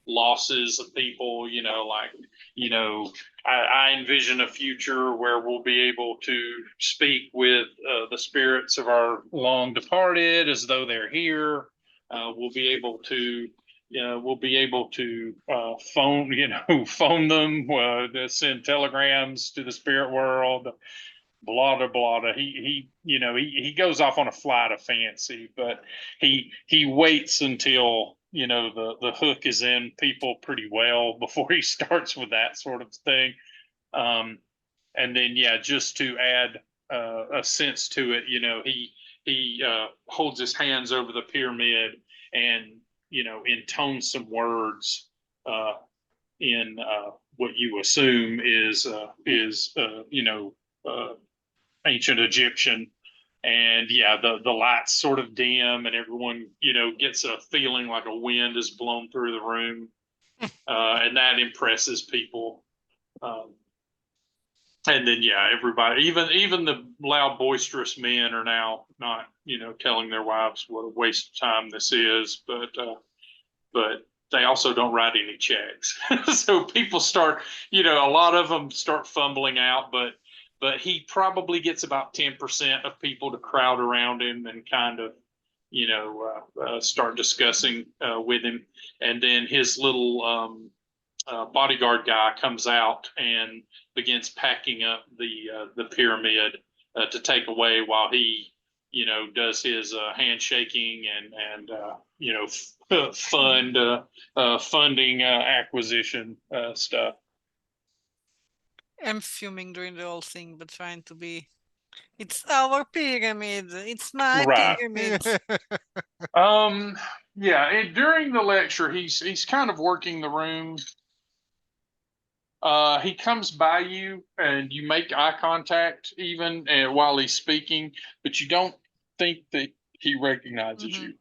losses of people, you know, like, you know, I envision a future where we'll be able to speak with the spirits of our long departed as though they're here. We'll be able to, we'll be able to phone, you know, phone them, send telegrams to the spirit world, blah blah blah. You know, he goes off on a flight of fancy, but he waits until, you know, the hook is in people pretty well before he starts with that sort of thing. And then yeah, just to add a sense to it, you know, he holds his hands over the pyramid and, you know, intones some words in what you assume is you know, ancient Egyptian. And yeah, the lights sort of dim, and everyone, you know, gets a feeling like a wind is blown through the room, and that impresses people. Um, and then yeah, everybody, even the loud, boisterous men, are now not, you know, telling their wives what a waste of time this is, but they also don't write any checks. So people start, you know, a lot of them start fumbling out, but he probably gets about 10% of people to crowd around him and kind of, you know, start discussing with him. And then his little bodyguard guy comes out and begins packing up the pyramid to take away, while he, you know, does his handshaking and you know, funding acquisition stuff. I'm fuming during the whole thing, but trying to be. It's our pyramid. It's my Right. pyramid. Yeah. During the lecture, he's kind of working the room. He comes by you and you make eye contact even while he's speaking, but you don't think that he recognizes you.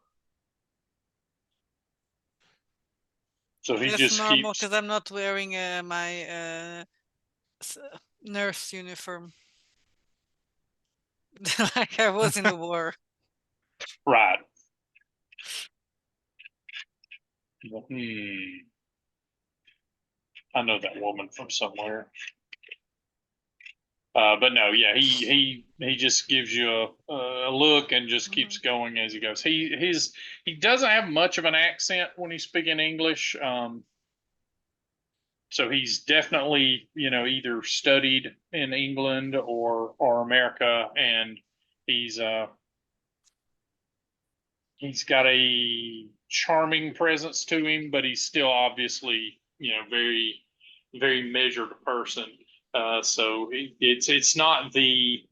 So he That's just normal keeps because I'm not wearing my nurse uniform like I was in the war. right. I know that woman from somewhere. But no, yeah, he just gives you a look and just keeps going as he goes. He doesn't have much of an accent when he's speaking English. So he's definitely, either studied in England or America, and he's he's got a charming presence to him, but he's still obviously, very, very measured person. So it's not the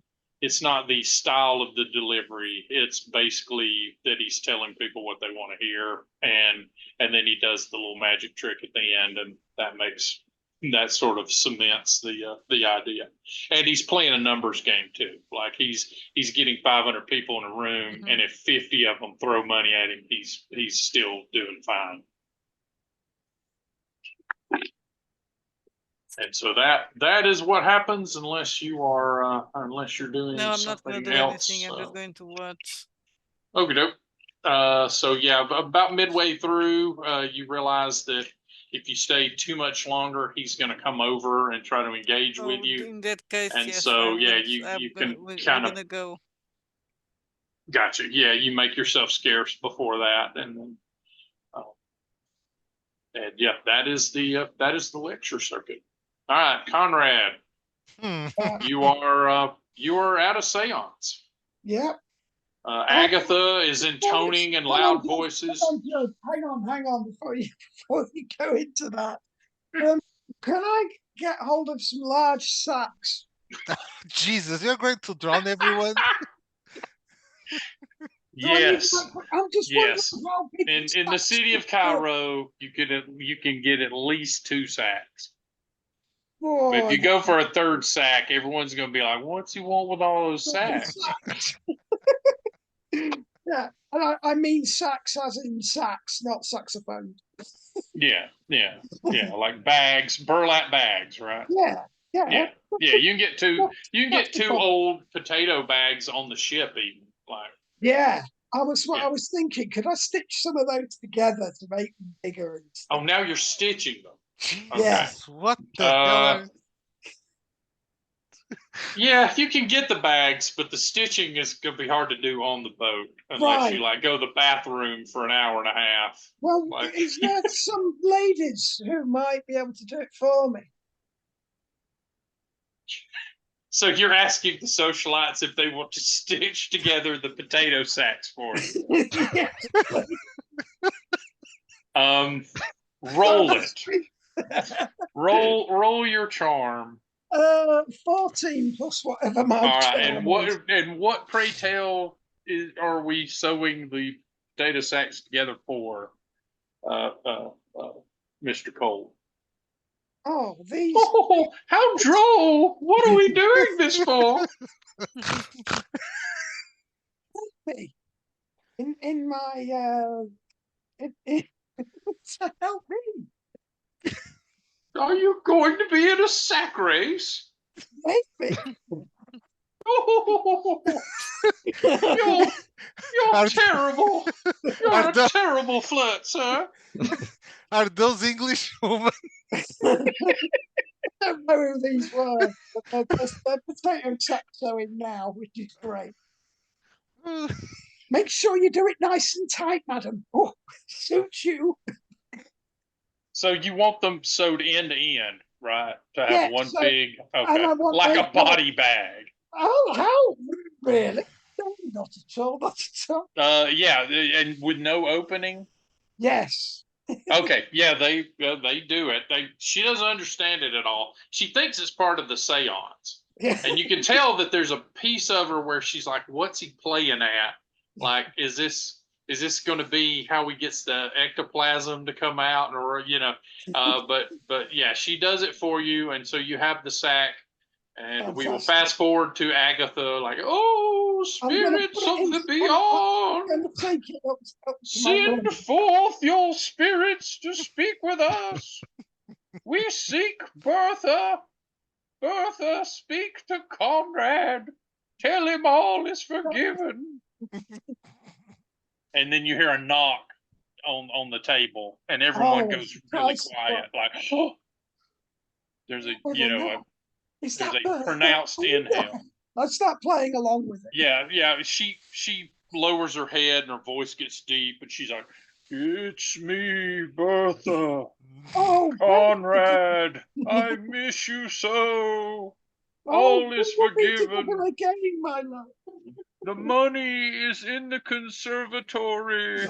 style of the delivery. It's basically that he's telling people what they want to hear, and then he does the little magic trick at the end, and that sort of cements the idea. And he's playing a numbers game too. Like he's getting 500 people in a room, and if 50 of them throw money at him, he's still doing fine. And so that is what happens unless you're doing No, I'm not something going to do else. anything. I'm just going to watch. Okay, doke. So yeah, about midway through, you realize that if you stay too much longer, he's going to come over and try to engage with you. In that case, And yes, so yeah, you can kind of gonna go. Gotcha. Yeah, you make yourself scarce before that, and yeah, that is the lecture circuit. All right, Conrad, you are at a séance. Yeah. Agatha is intoning in loud voices. Hang on before you go into that. Can I get hold of some large sacks? Jesus, you're going to drown everyone. Yes. I'm just Yes. wondering how big In the city of Cairo, you can get at least 2 sacks. But if you go for a third sack, everyone's going to be like, "What's he want with all those sacks?" Yeah, and I mean sax as in sax, not saxophone. Yeah, like bags, burlap bags, right? Yeah. You can get two old potato bags on the ship, even. Like, yeah, I was thinking, could I stitch some of those together to make them bigger and stuff? Oh, now you're stitching them. Jesus, Okay. what the hell are... Yeah, you can get the bags, but the stitching is gonna be hard to do on the boat unless you like go to the bathroom for an hour and a half. Well, is there some ladies who might be able to do it for me? So you're asking the socialites if they want to stitch together the potato sacks for you. Yes, roll it. Roll your charm. 14 plus whatever my All right, charm and what pray tell are we sewing the potato sacks together for, Mr. Cole? Oh, these. Oh, how droll! What are we doing this for? In my to help me. Are you going to be in a sack race? Maybe. Oh, you're terrible. You're a terrible flirt, sir. Are those English women? I don't know who these were, but they're potato sack sewing now, which is great. Make sure you do it nice and tight, madam. Oh, suits you. So you want them sewed end to end, right? To have one big, like a body bag. Oh, how really? No, not at all. Not at all. Yeah, and with no opening. Yes. Okay, yeah, they do it. She doesn't understand it at all. She thinks it's part of the seance, and you can tell that there's a piece of her where she's like, "What's he playing at? Like, is this going to be how he gets the ectoplasm to come out, or But yeah, she does it for you, and so you have the sack, and we will fast forward to Agatha, like, "Oh, spirits of the beyond, I'm going to take it up send forth your spirits to speak with us. We seek Bertha. Bertha, speak to Conrad. Tell him all is forgiven." And then you hear a knock on the table, and everyone goes really quiet, like, oh. There's Is There's that a pronounced inhale. I start playing along with it. Yeah. She lowers her head and her voice gets deep, and she's like, "It's me, Bertha. Oh, Conrad, I miss you so. All is we'll be forgiven. together again, my love. The money is in the conservatory.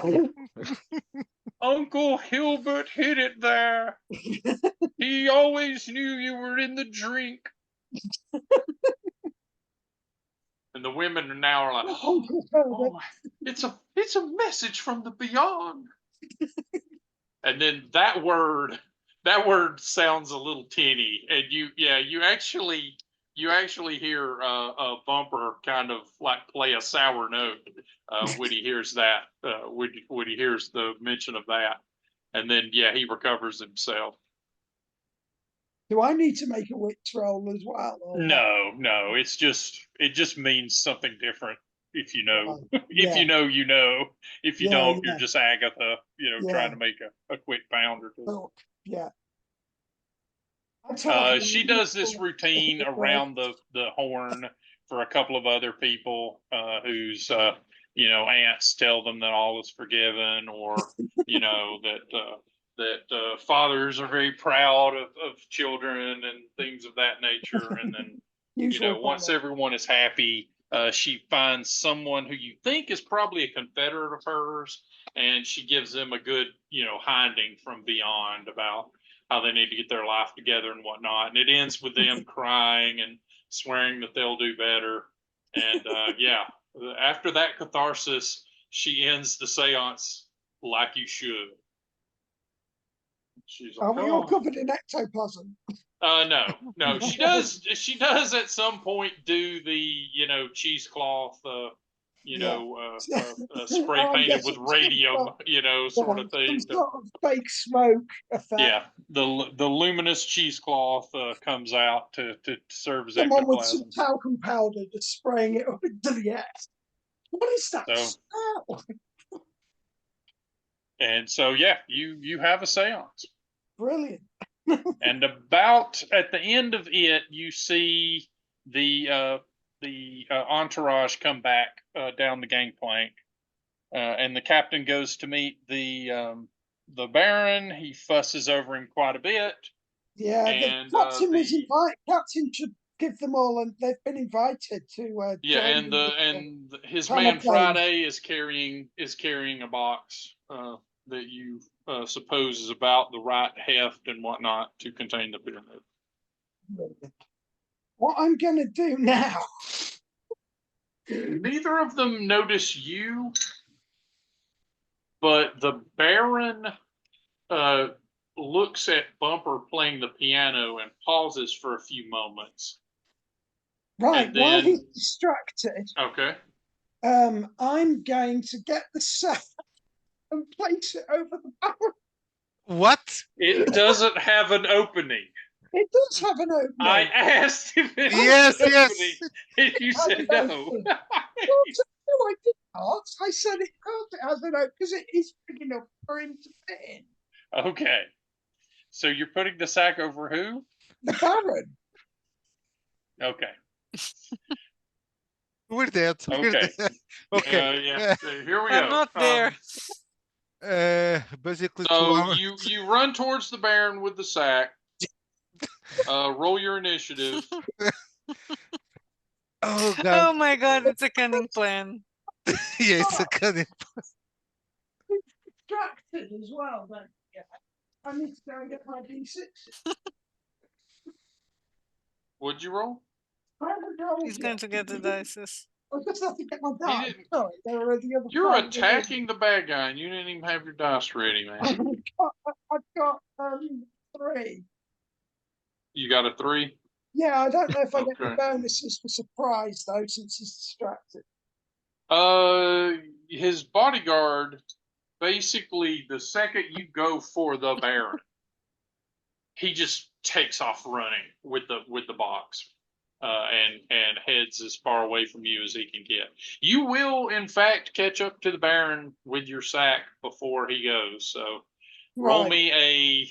Uncle Hilbert hid it there. He always knew you were in the drink." And the women now are like, Uncle Herbert. "Oh, it's a message from the beyond." And then that word sounds a little tinny, and you actually hear a Bumper kind of like play a sour note when he hears that when he hears the mention of that, and then he recovers himself. Do I need to make a witch roll as well? No, it just means something different. If you know, if Yeah. you know, you know. If you Yeah, don't, yeah. you're just Agatha, Yeah. trying to make a quick pound or two. Oh, yeah. I tell her She does this routine around the horn for a couple of other people whose aunts tell them that all is forgiven, or that fathers are very proud of children and things of that nature. And then once everyone is happy, she finds someone who you think is probably a confederate of hers, and she gives them a good hinding from beyond about how they need to get their life together and whatnot. And it ends with them crying and swearing that they'll do better. And after that catharsis, she ends the seance like you should. She's like, are we all covered in ectoplasm? No. She does at some point do the cheesecloth spray painted with radium, sort of thing. Some sort of fake smoke effect. Yeah, the luminous cheesecloth comes out to serve as Someone with some ectoplasm. talcum powder just spraying it up into the air. What is that smell? And so you have a seance. Brilliant. And about at the end of it, you see the entourage come back down the gangplank, and the captain goes to meet the Baron. He fusses over him quite a bit. Yeah, and the captain was invited. Captain should give them all, and they've been invited to. And his man Friday is carrying a box that you suppose is about the right heft and whatnot to contain the pyramid. What I'm gonna do now. Neither of them notice you, but the Baron looks at Bumper playing the piano and pauses for a few moments. Right, while he's distracted. Okay. I'm going to get the sack and place it over the barrel. What? It doesn't have an opening. It does have an opening. I asked if it Yes, had an yes. opening, and you said no. No, I did not. I said it has an opening because it is big enough for him to fit in. Okay. So you're putting the sack over who? The Baron. Okay. We're dead. Okay. Okay. Here we go. I'm not there. Basically, So you run towards the Baron with the sack. Roll your initiative. Oh God! Oh my God! It's a cunning plan. Yeah, it's a cunning. Distracted as well. Then I need to go and get my D6. What'd you roll? He's going to get the dices. I just have to get my dice. Sorry, they're already on the You're front. attacking the bad guy, and you didn't even have your dice ready, man. I've got 3. You got a 3? Yeah, I don't know if I get the Okay. bonuses for surprise though, since he's distracted. His bodyguard, basically, the second you go for the Baron, he just takes off running with the box, and heads as far away from you as he can get. You will, in fact, catch up to the Baron with your sack before he goes. So, roll me a.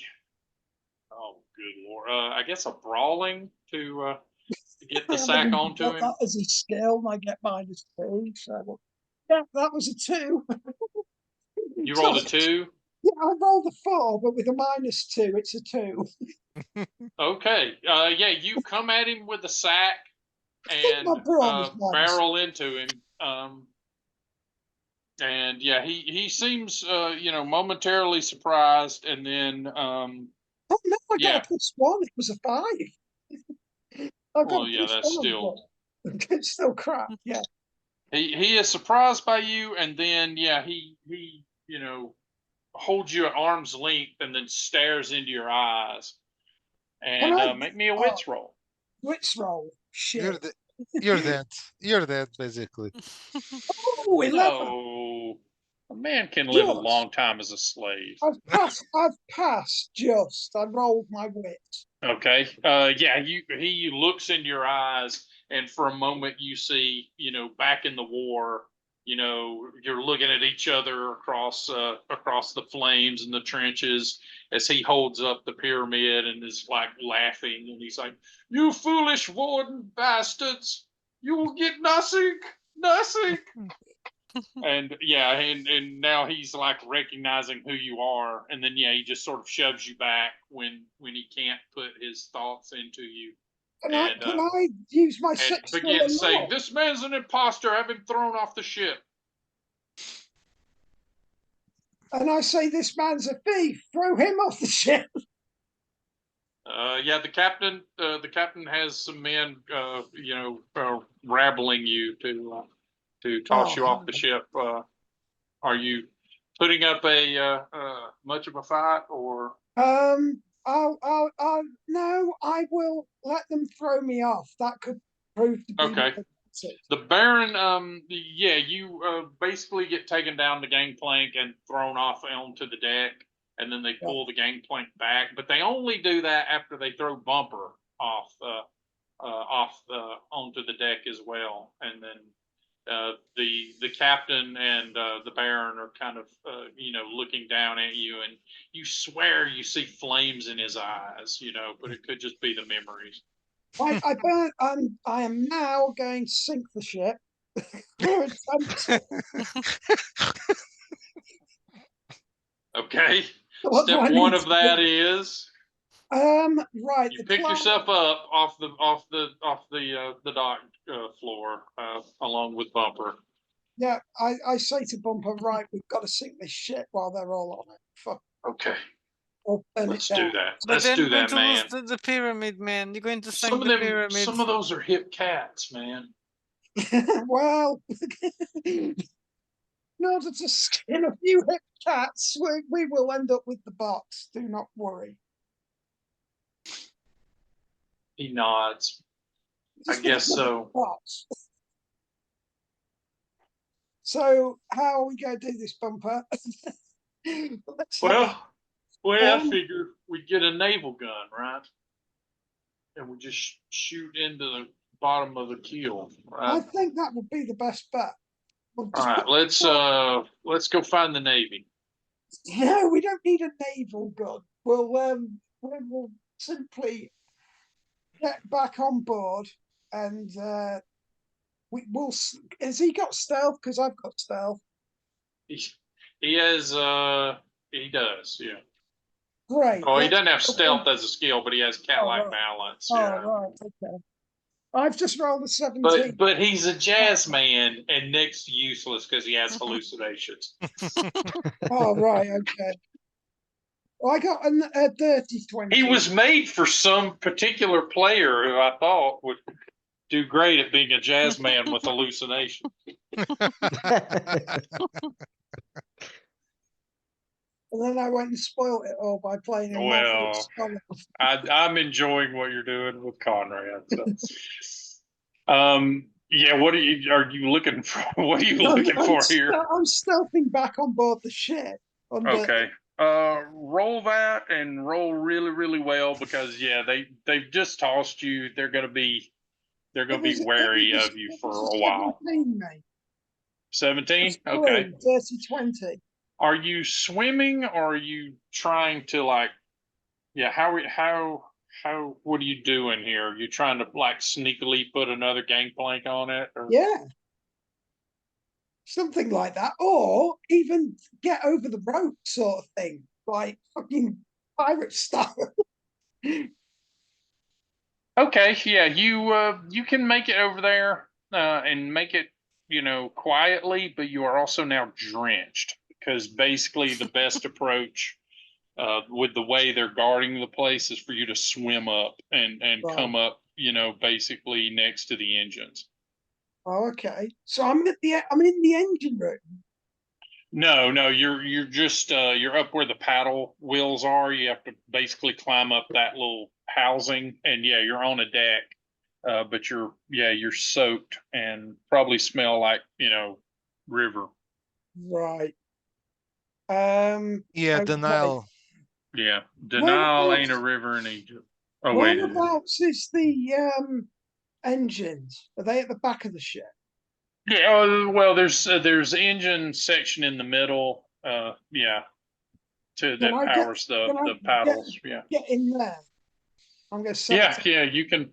Oh, good lord! I guess a brawling to get the I haven't sack even onto got him? that as a skill, and I get -2. So yeah, that was a 2. You rolled a Just- 2. Yeah, I rolled a 4, but with a -2, it's a 2. Okay. Yeah, you come at him with the sack and My brawn is nice. barrel into him. And yeah, he seems momentarily surprised, and then Oh no, I got yeah. a +1. It was a 5. I got Well, a yeah, +1 that's on still that. It's still crap. Yeah. he is surprised by you, and then yeah, he holds you at arm's length and then stares into your eyes. Can And I? make me a wits roll. Wits roll. You're Shit. the, you're dead. You're dead, basically. Oh, 11. No, a man can live a Just. long time as a slave. I've passed just. I rolled my wits. Okay. Yeah, he looks into your eyes, and for a moment you see, back in the war, you're looking at each other across the flames and the trenches as he holds up the pyramid and is like laughing, and he's like, "You foolish warden bastards, you will get nothing, nothing." And yeah, and now he's like recognizing who you are, and then yeah, he just sort of shoves you back when he can't put his thoughts into you, Can and I use my and 6 skill begins or saying, not? "This man's an imposter. Have him thrown off the ship." And I say this man's a thief. Throw him off the ship. Yeah, the captain has some men, rabbling you to toss you off the ship. Are you putting up a much of a fight, or? No, I will let them throw me off. That could prove to be Okay. The Baron, yeah, you basically get taken down the gangplank and thrown off onto the deck, and then they pull the gangplank back. But they only do that after they throw Bumper off onto the deck as well, and then the captain and the Baron are kind of looking down at you, and you swear you see flames in his eyes, but it could just be the memories. I am now going to sink the ship. Okay. What do I Step one need of to that do? is Right. you pick yourself up off the dock floor along with Bumper. Yeah, I say to Bumper, right, we've got to sink this ship while they're all on it. Fuck. Okay. Or burn Let's it down. do that. But Let's then do you're going that, to man. lose the pyramid, man. You're going to sink Some of the them, pyramid. some of those are hip cats, man. Well, in order to skin a few hip cats, we will end up with the box. Do not worry. He nods. I Just gonna guess give it so. the box. So how are we going to do this, Bumper? Let's have Well, I Um, figure we get a naval gun, right? And we just shoot into the bottom of the keel, I right? think that would be the best bet. We'll All just right, let's go find the Navy. No, we don't need a naval gun. We'll simply get back on board and we'll. Has he got stealth? Because I've got stealth. He has he does, yeah. Great. Oh, he doesn't have stealth as a skill, but he has cat-like right. balance. Oh, Yeah. right. Okay. I've just rolled a 17. But he's a jazz man and next to useless because he has hallucinations. Oh, right. Okay. Well, I got a dirty 20. He was made for some particular player who I thought would do great at being a jazz man with hallucinations. And then I went and spoiled it all by playing a Well, I'm enjoying what you're doing with Conrad. So. Yeah, what are you looking for? What are you looking for here? I'm stealthing back on board the ship. Okay. Roll that and roll really, really well because yeah, they've just tossed you. They're gonna be wary of you for a while. 17, mate. 17? Okay. Dirty 20. Are you swimming or are you trying to like, yeah, how what are you doing here? You trying to like sneakily put another gangplank on it? Or? Yeah. Something like that. Or even get over the rope sort of thing. Like fucking pirate style. Okay, yeah, you can make it over there and make it, quietly, but you are also now drenched because basically the best approach with the way they're guarding the place is for you to swim up and Right. come up, basically next to the engines. Oh, okay. So I'm in the engine room. No, you're just you're up where the paddle wheels are. You have to basically climb up that little housing, and yeah, you're on a deck. But you're soaked and probably smell like, river. Right. Yeah, Okay. denial. Yeah. Denial ain't a Whereabouts, river in Egypt. Oh wait. whereabouts is the engines? Are they at the back of the ship? Yeah, well there's engine section in the middle, yeah, Can that I get powers can I the paddles. Yeah. get in there? I'm gonna Yeah, sabotage. yeah, you can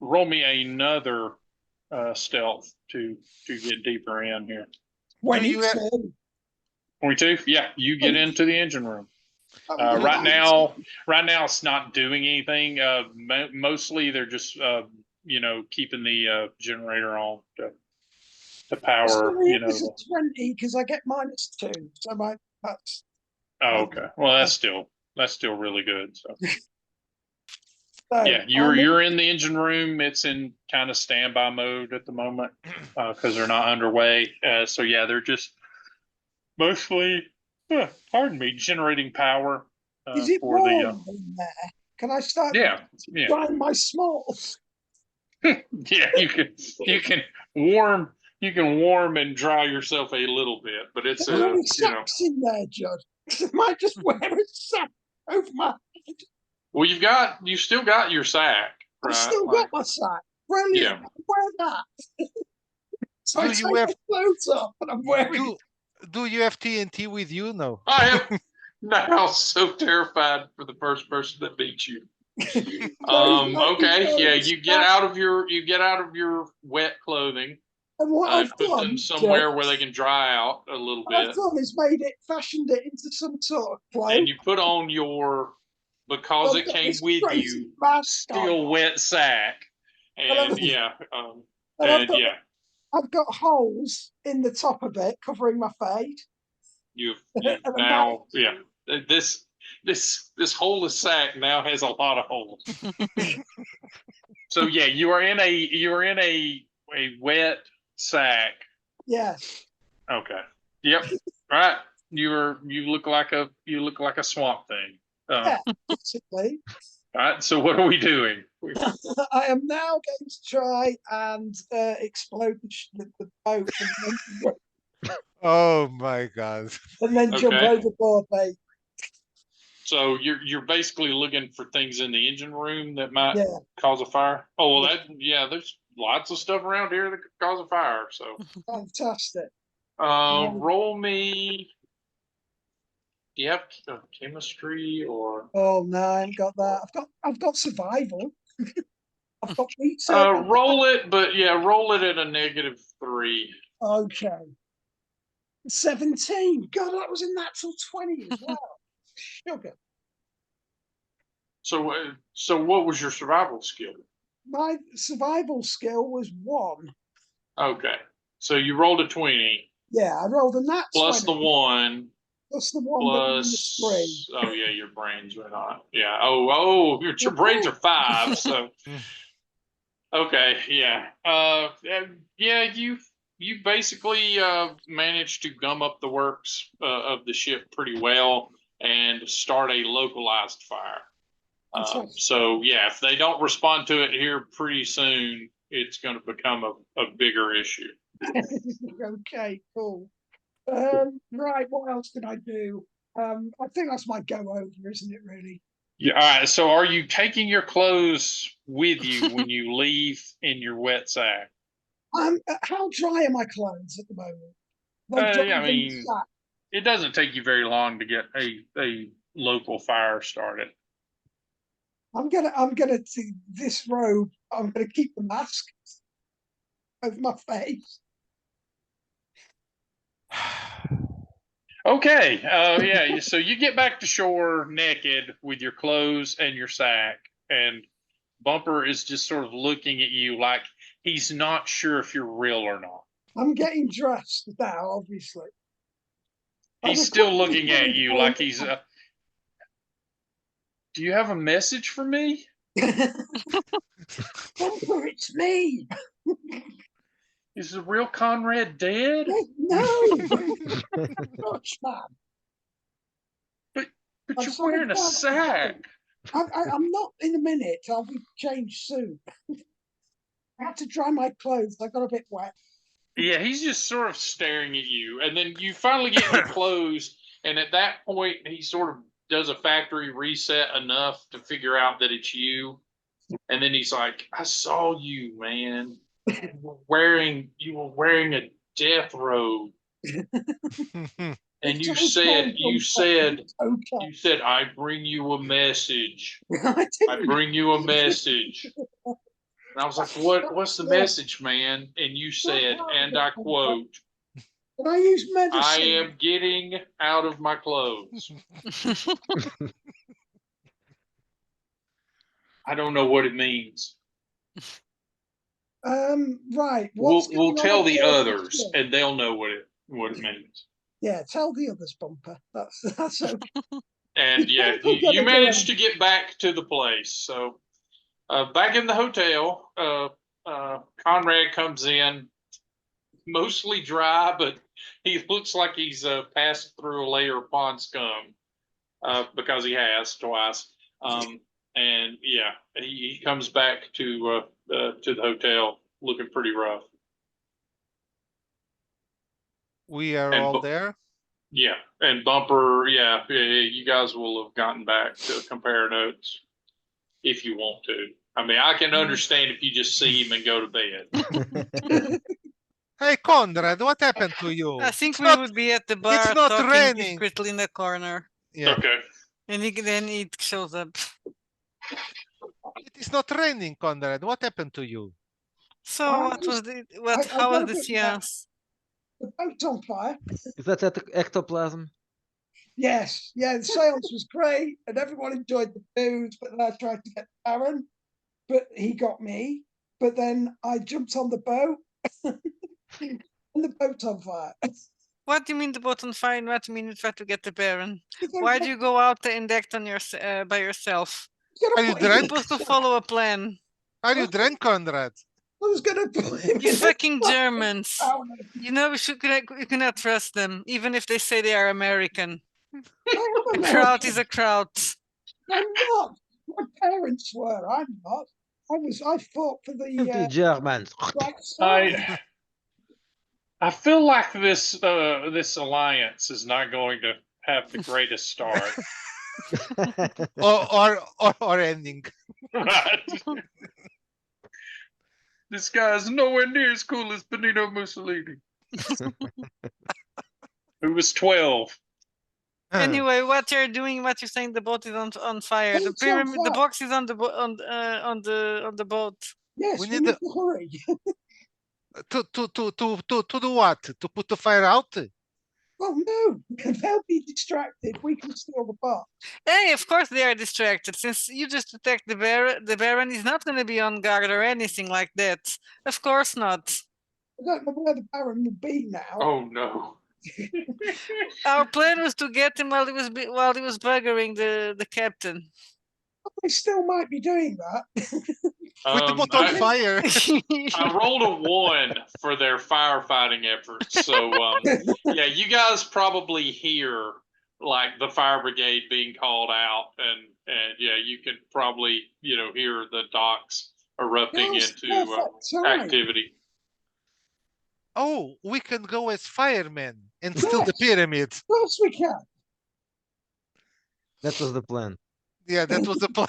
roll me another stealth to get deeper in here. Do you have 22. 22? Yeah, you get into the engine room. Oh, Right nice. now it's not doing anything. Mostly they're just keeping the generator on to power. Sorry, it was a 20 because I get -2. So that's Oh, okay. Well, that's still really good. So so yeah, I'm in, you're in the engine room. It's in kind of standby mode at the moment because they're not underway. So yeah, they're just mostly, pardon me, generating power is it for the. warm in there? Can I start Yeah. drying my smalls? Yeah, you can warm and dry yourself a little bit, but it's Are there any sacks in there, Judd? I might just wear a sack over my head. well, you still got your sack, I've right? still got my sack. Brilliant. Yeah. Wear that. So I do take you my have clothes off and I'm wearing do do you have TNT with you? No. I am now so terrified for the first person that beats you. Okay, yeah, you get out of your wet clothing and what I've put done, them Judd, somewhere where they can dry out a little what I've bit, done is fashioned it into some sort of cloak. and you put on your because I've it got came this with crazy you mask on. still wet sack, And and I've, yeah, and and yeah, I've got holes in the top of it covering my face. you've And now this hole of sack now has a lot of holes. So yeah, you are in a wet sack. yes. Okay. Yep. All right. You look like a swamp thing. Yeah, basically. All right. So what are we doing? I am now going to try and explode the boat Oh my God. and then jump Okay. overboard, mate. So you're basically looking for things in the engine room that might Yeah. cause a fire. Oh well, there's lots of stuff around here that could cause a fire. So Fantastic. roll me. Do you have chemistry or? Oh no, I haven't got that. I've got survival. I've got pizza. Roll it, but yeah, roll it at a -3. Okay. 17. God, that was a natural 20 as well. Sugar. So what was your survival skill? My survival skill was 1. Okay, so you rolled a 20 Yeah, I rolled a nat plus 20 the 1 plus the 1 plus. -3. Oh yeah, your brains are not. Yeah. Oh, your brains are 5. So okay, yeah. Yeah. You basically managed to gum up the works of the ship pretty well and start a localized fire. So yeah, if they don't respond to it here pretty soon, it's going to become a bigger issue. Okay, cool. Right, what else did I do? I think that's my go over, isn't it, really? Yeah. All right. So are you taking your clothes with you when you leave in your wet sack? How dry are my clothes at the moment? Yeah, I mean, it doesn't take you very long to get a local fire started. I'm gonna do this robe. I'm gonna keep the mask over my face. Okay. Yeah. So you get back to shore naked with your clothes and your sack, and Bumper is just sort of looking at you like he's not sure if you're real or not. I'm getting dressed now, obviously. He's still looking at you like he's. Do you have a message for me? Bumper, it's me. Is the real Conrad dead? No, Dutch man. But I'm you're sorry wearing a about sack. I'm not in a minute. I'll be changed soon. I had to dry my clothes. I got a bit wet. Yeah, he's just sort of staring at you, and then you finally get your clothes, and at that point, he sort of does a factory reset enough to figure out that it's you, and then he's like, "I saw you, man. You were wearing a death robe, and It's you okay, Bumper. It's okay. I bring you a message. I I didn't. bring you a message." And I was like, what's the Yeah. message, man? And you said, and I quote, Can I use "I medicine? am getting out of my clothes." I don't know what it means. Right. We'll tell the others, and they'll know what it means. Yeah, tell the others, Bumper. That's okay. And yeah, you managed to get back to the place. So back in the hotel, Conrad comes in, mostly dry, but he looks like he's passed through a layer of pond scum because he has twice. And yeah, he comes back to the hotel looking pretty rough. We are And all there. yeah, and Bumper, yeah, you guys will have gotten back to compare notes if you want to. I mean, I can understand if you just see him and go to bed. Hey, Conrad, what happened to you? I think It's we not, would be at the bar it's not talking raining. discreetly in the corner. Yeah, Okay. And then it shows up. it is not raining, Conrad. What happened to you? So I what was just- the I how got was a the bit seance? The boat's on fire. Is that ectoplasm? Yes, yeah, the seance was great and everyone enjoyed the booze, but then I tried to get Aaron, but he got me. But then I jumped on the boat and the boat's on fire. What do you mean the boat on fire? And what do you mean you try to get the Baron? Why do you go out and act on your by yourself? Are you You're drunk? supposed to follow a plan. Are you drunk, Conrad? I was gonna put him You in a fucking Germans. sauna. You know you cannot trust them, even if they say they are American. I am A crowd American. is a crowd. I'm not. My parents were. I'm not. I fought for the Anti-Germans. right side. I feel like this alliance is not going to have the greatest start. or ending. Right. This guy's nowhere near as cool as Benito Mussolini, who was 12. Anyway, what you're doing, what you're saying, the boat is on fire. The It's on the fire. box is on the on the boat. Yes, We we need need to hurry. to do what? To put the fire out? Oh no, they'll be distracted. We can steal the box. Hey, of course they are distracted. Since you just attacked the Baron is not going to be on guard or anything like that. Of course not. I don't know where the Baron will be now. Oh no. Our plan was to get him while he was buggering the captain. They still might be doing that. With the boat on fire. I rolled a 1 for their firefighting efforts. So yeah, you guys probably hear like the fire brigade being called out, and yeah, you can probably hear the docks erupting Yes, into perfect time. activity. Oh, we can go as firemen and steal the pyramid. Of course we can. That was the plan. Yeah, that was the plan.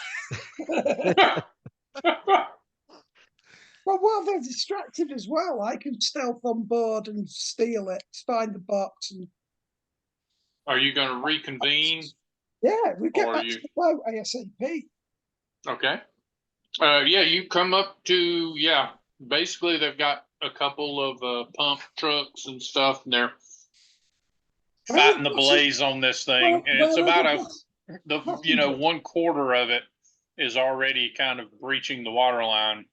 Well, while they're distracted as well, I can stealth on board and steal it, find the box, and Are you going to reconvene? yeah, we get Or back you- to the boat ASAP. Okay. Yeah, you come up to, basically they've got a couple of pump trucks and stuff, and they're Where are fighting the the buses? blaze on this Where, thing, and it's where are about the passengers? 1/4 of it is already kind of breaching the water line.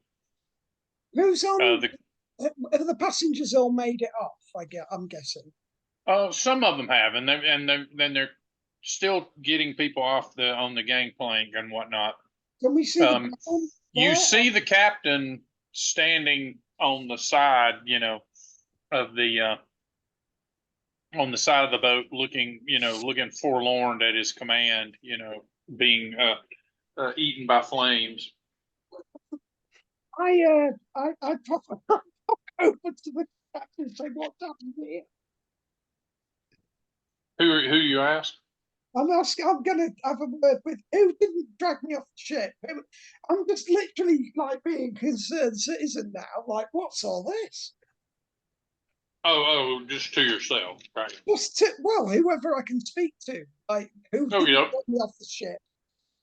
Who's on? The Have the passengers all made it off? I'm guessing. Some of them have, and then they're still getting people off on the gangplank and whatnot. Can we see the You there? see the captain standing on the side, of the on the side of the boat, looking forlorn at his command, being eaten by flames. I pop over to the captain and say, "What's happened here?" Who you ask? I'm gonna have a word with who didn't drag me off the ship. I'm just literally like being a concerned citizen now. Like, what's all this? Oh, just to yourself, right? Well, whoever I can speak to. Like, who didn't Yep. drag me off the ship?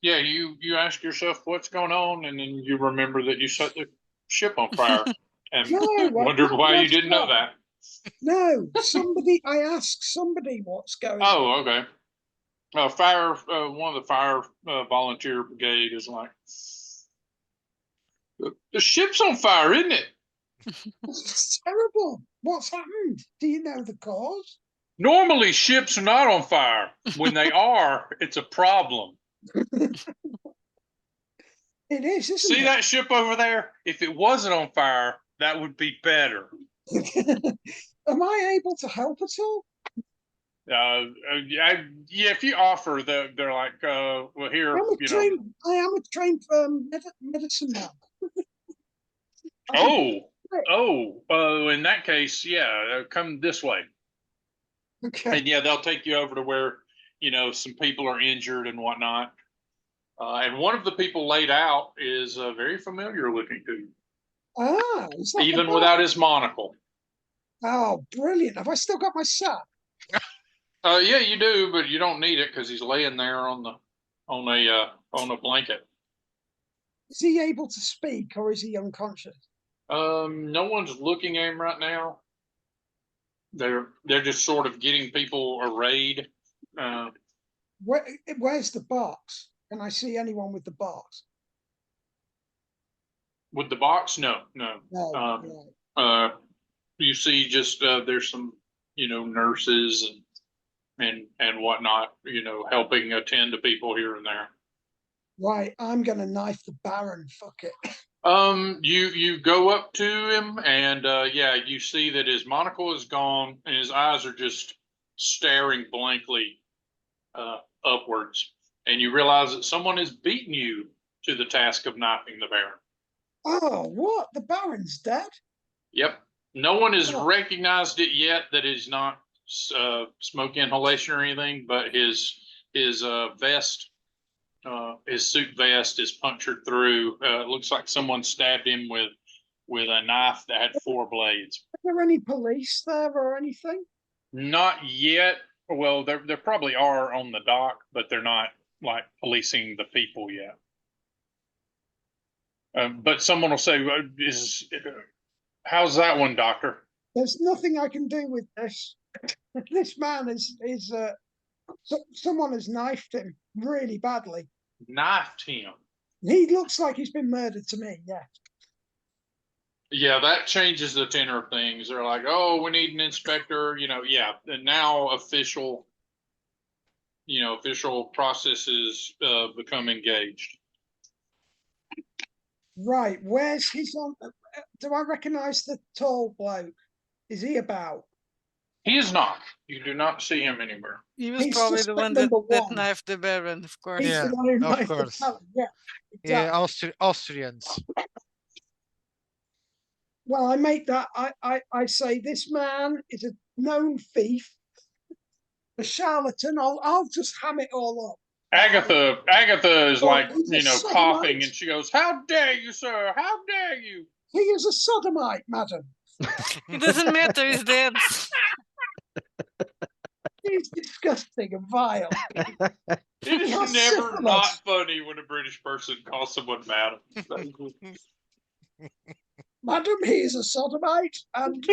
Yeah, you ask yourself what's going on, and then you remember that you set the ship on fire, and No, wondered why you didn't know that. No, I asked somebody what's going on. Oh, okay. One of the fire volunteer brigade is like, the ship's on fire, isn't it? It's terrible. What's happened? Do you know the cause? Normally, ships are not on fire. When they are, it's a problem. It is, isn't See it? that ship over there? If it wasn't on fire, that would be better. Am I able to help at all? Yeah, if you offer, they're like, well, here, I am a trained medicine man. In that case, come this way. Okay. And they'll take you over to where, some people are injured and whatnot. And one of the people laid out is very familiar looking to you. Ah, even without his monocle. Oh, brilliant. Have I still got my sack? Yeah, you do, but you don't need it because he's laying there on a blanket. Is he able to speak or is he unconscious? No one's looking at him right now. They're just sort of getting people arrayed. Where's the box? Can I see anyone with the box? With the box? No. No. You see just there's some nurses and whatnot, helping attend to people here and there. Right, I'm gonna knife the Baron. Fuck it. You go up to him and you see that his monocle is gone and his eyes are just staring blankly upwards, and you realize that someone has beaten you to the task of knifing the Baron. Oh, what? The Baron's dead? Yep. No one has recognized it yet that is not smoke inhalation or anything, but his vest, his suit vest is punctured through. It looks like someone stabbed him with a knife that had 4 blades. Are there any police there or anything? Not yet. Well, there probably are on the dock, but they're not like policing the people yet. But someone will say, how's that one, Doctor? There's nothing I can do with this. This man someone has knifed him really badly. Knifed him? He looks like he's been murdered to me, yeah. Yeah, that changes the tenor of things. They're like, oh, we need an inspector, and now official processes become engaged. Right, where's his on? Do I recognize the tall bloke? Is he about? He is not. You do not see him anywhere. He was He's probably the one that one. knifed the Baron, of course. He's Yeah, the one who of knifed the course. Baron, yeah. Yeah, Exactly. Austrians. Well, I make that. I say this man is a known thief, a charlatan. I'll just ham it all up. Agatha is like, he's a coughing, sodomite. and she goes, "How dare you, sir? How dare you?" He is a sodomite, madam. It doesn't matter, he's dead. He is disgusting and vile. It is You're never syphilis. not funny when a British person calls someone madam. Madam, he is a sodomite, and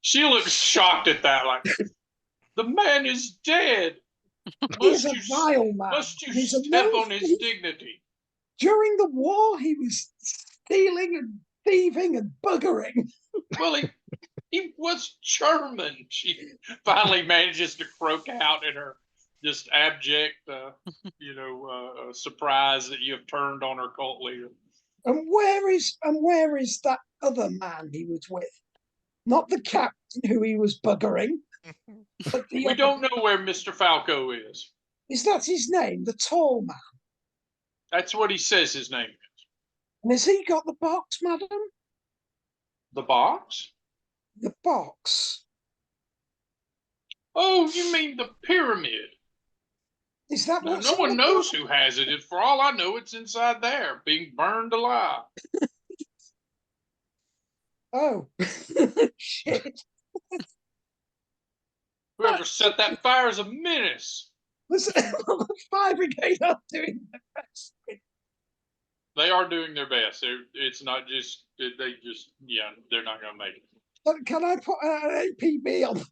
She looks shocked at that, like, the man is dead. he is Must a you, vile man. must you He's a step known on his thief. dignity? During the war, he was stealing and thieving and buggering. Well, he was German. She finally manages to croak out in her just abject, surprise that you have turned on her cult leader. And where is that other man he was with? Not the captain who he was buggering, but the We other. don't know where Mr. Falco is. Is that his name? The tall man. That's what he says his name is. And has he got the box, madam? The box? The box. Oh, you mean the pyramid? Is that No, what's no in one the knows box? who has it. For all I know, it's inside there, being burned alive. Oh, shit. Whoever set that fire is a menace. Was the fire brigade not doing the best? They are doing their best. It's not just they're not going to make it. But can I put an APB on?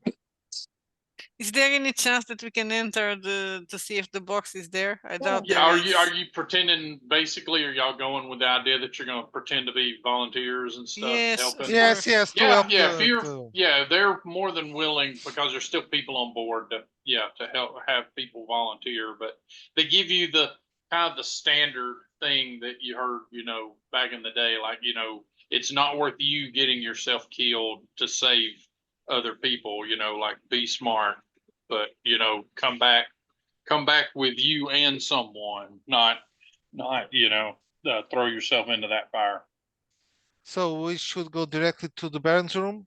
Is there any chance that we can enter to see if the box is there? I doubt Yeah, there are is. you pretending basically? Are y'all going with the idea that you're going to pretend to be volunteers and stuff, Yes, helping? of Yes, course. yes, to Yeah, help yeah. the- If you're, to- yeah, they're more than willing because there's still people on board to help have people volunteer. But they give you the kind of the standard thing that you heard, back in the day, like it's not worth you getting yourself killed to save other people. Like be smart, but come back with you and someone, not throw yourself into that fire. So we should go directly to the Baron's room.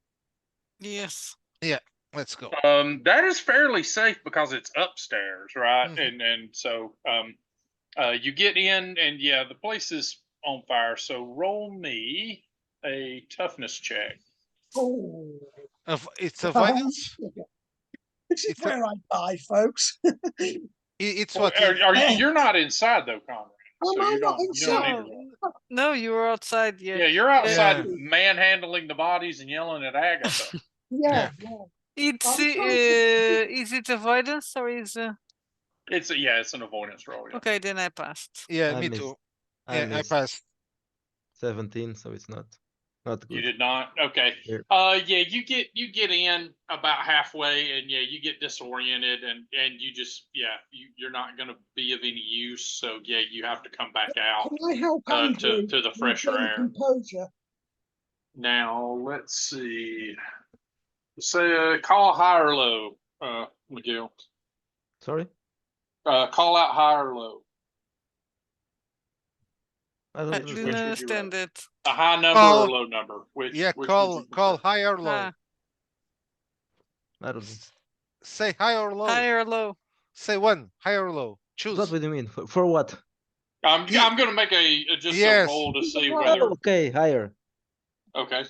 Yes. Let's go. That is fairly safe because it's upstairs, right? Mhm. And so you get in, and yeah, the place is on fire. So roll me a toughness check. Oh, It's avoidance. this is It's a- where I die, folks. It's Well, what? are you? You're not inside though, Conrad. Am So I you not don't inside? need to roll. No, you were outside. Yeah. Yeah, you're outside Yeah. manhandling the bodies and yelling at Agatha. Yeah. It's I'm trying is it avoidance or is It's an avoidance roll. Yeah. okay? Then I passed. Yeah, I me missed. too. I Yeah, I missed passed. 17, so it's not You good. did not? Okay. Here. Yeah, you get in about halfway, and yeah, you get disoriented, and you just you're not going to be of any use. So yeah, you have to come back out Can I help Andrew to the fresher regain air. composure? Now let's see. Say call high or low, McGill. Sorry? Call out high or low. I I don't Which didn't would understand. you understand rather? it. A high number Call- or low number? Which Yeah, would call you prefer? high or low. Ah, I don't know. Say high or low. high or low? Say one, high or low. What Choose. do you mean? For what? I'm He- going to make just Yes. a roll to see Oh, whether. Okay, higher. Okay.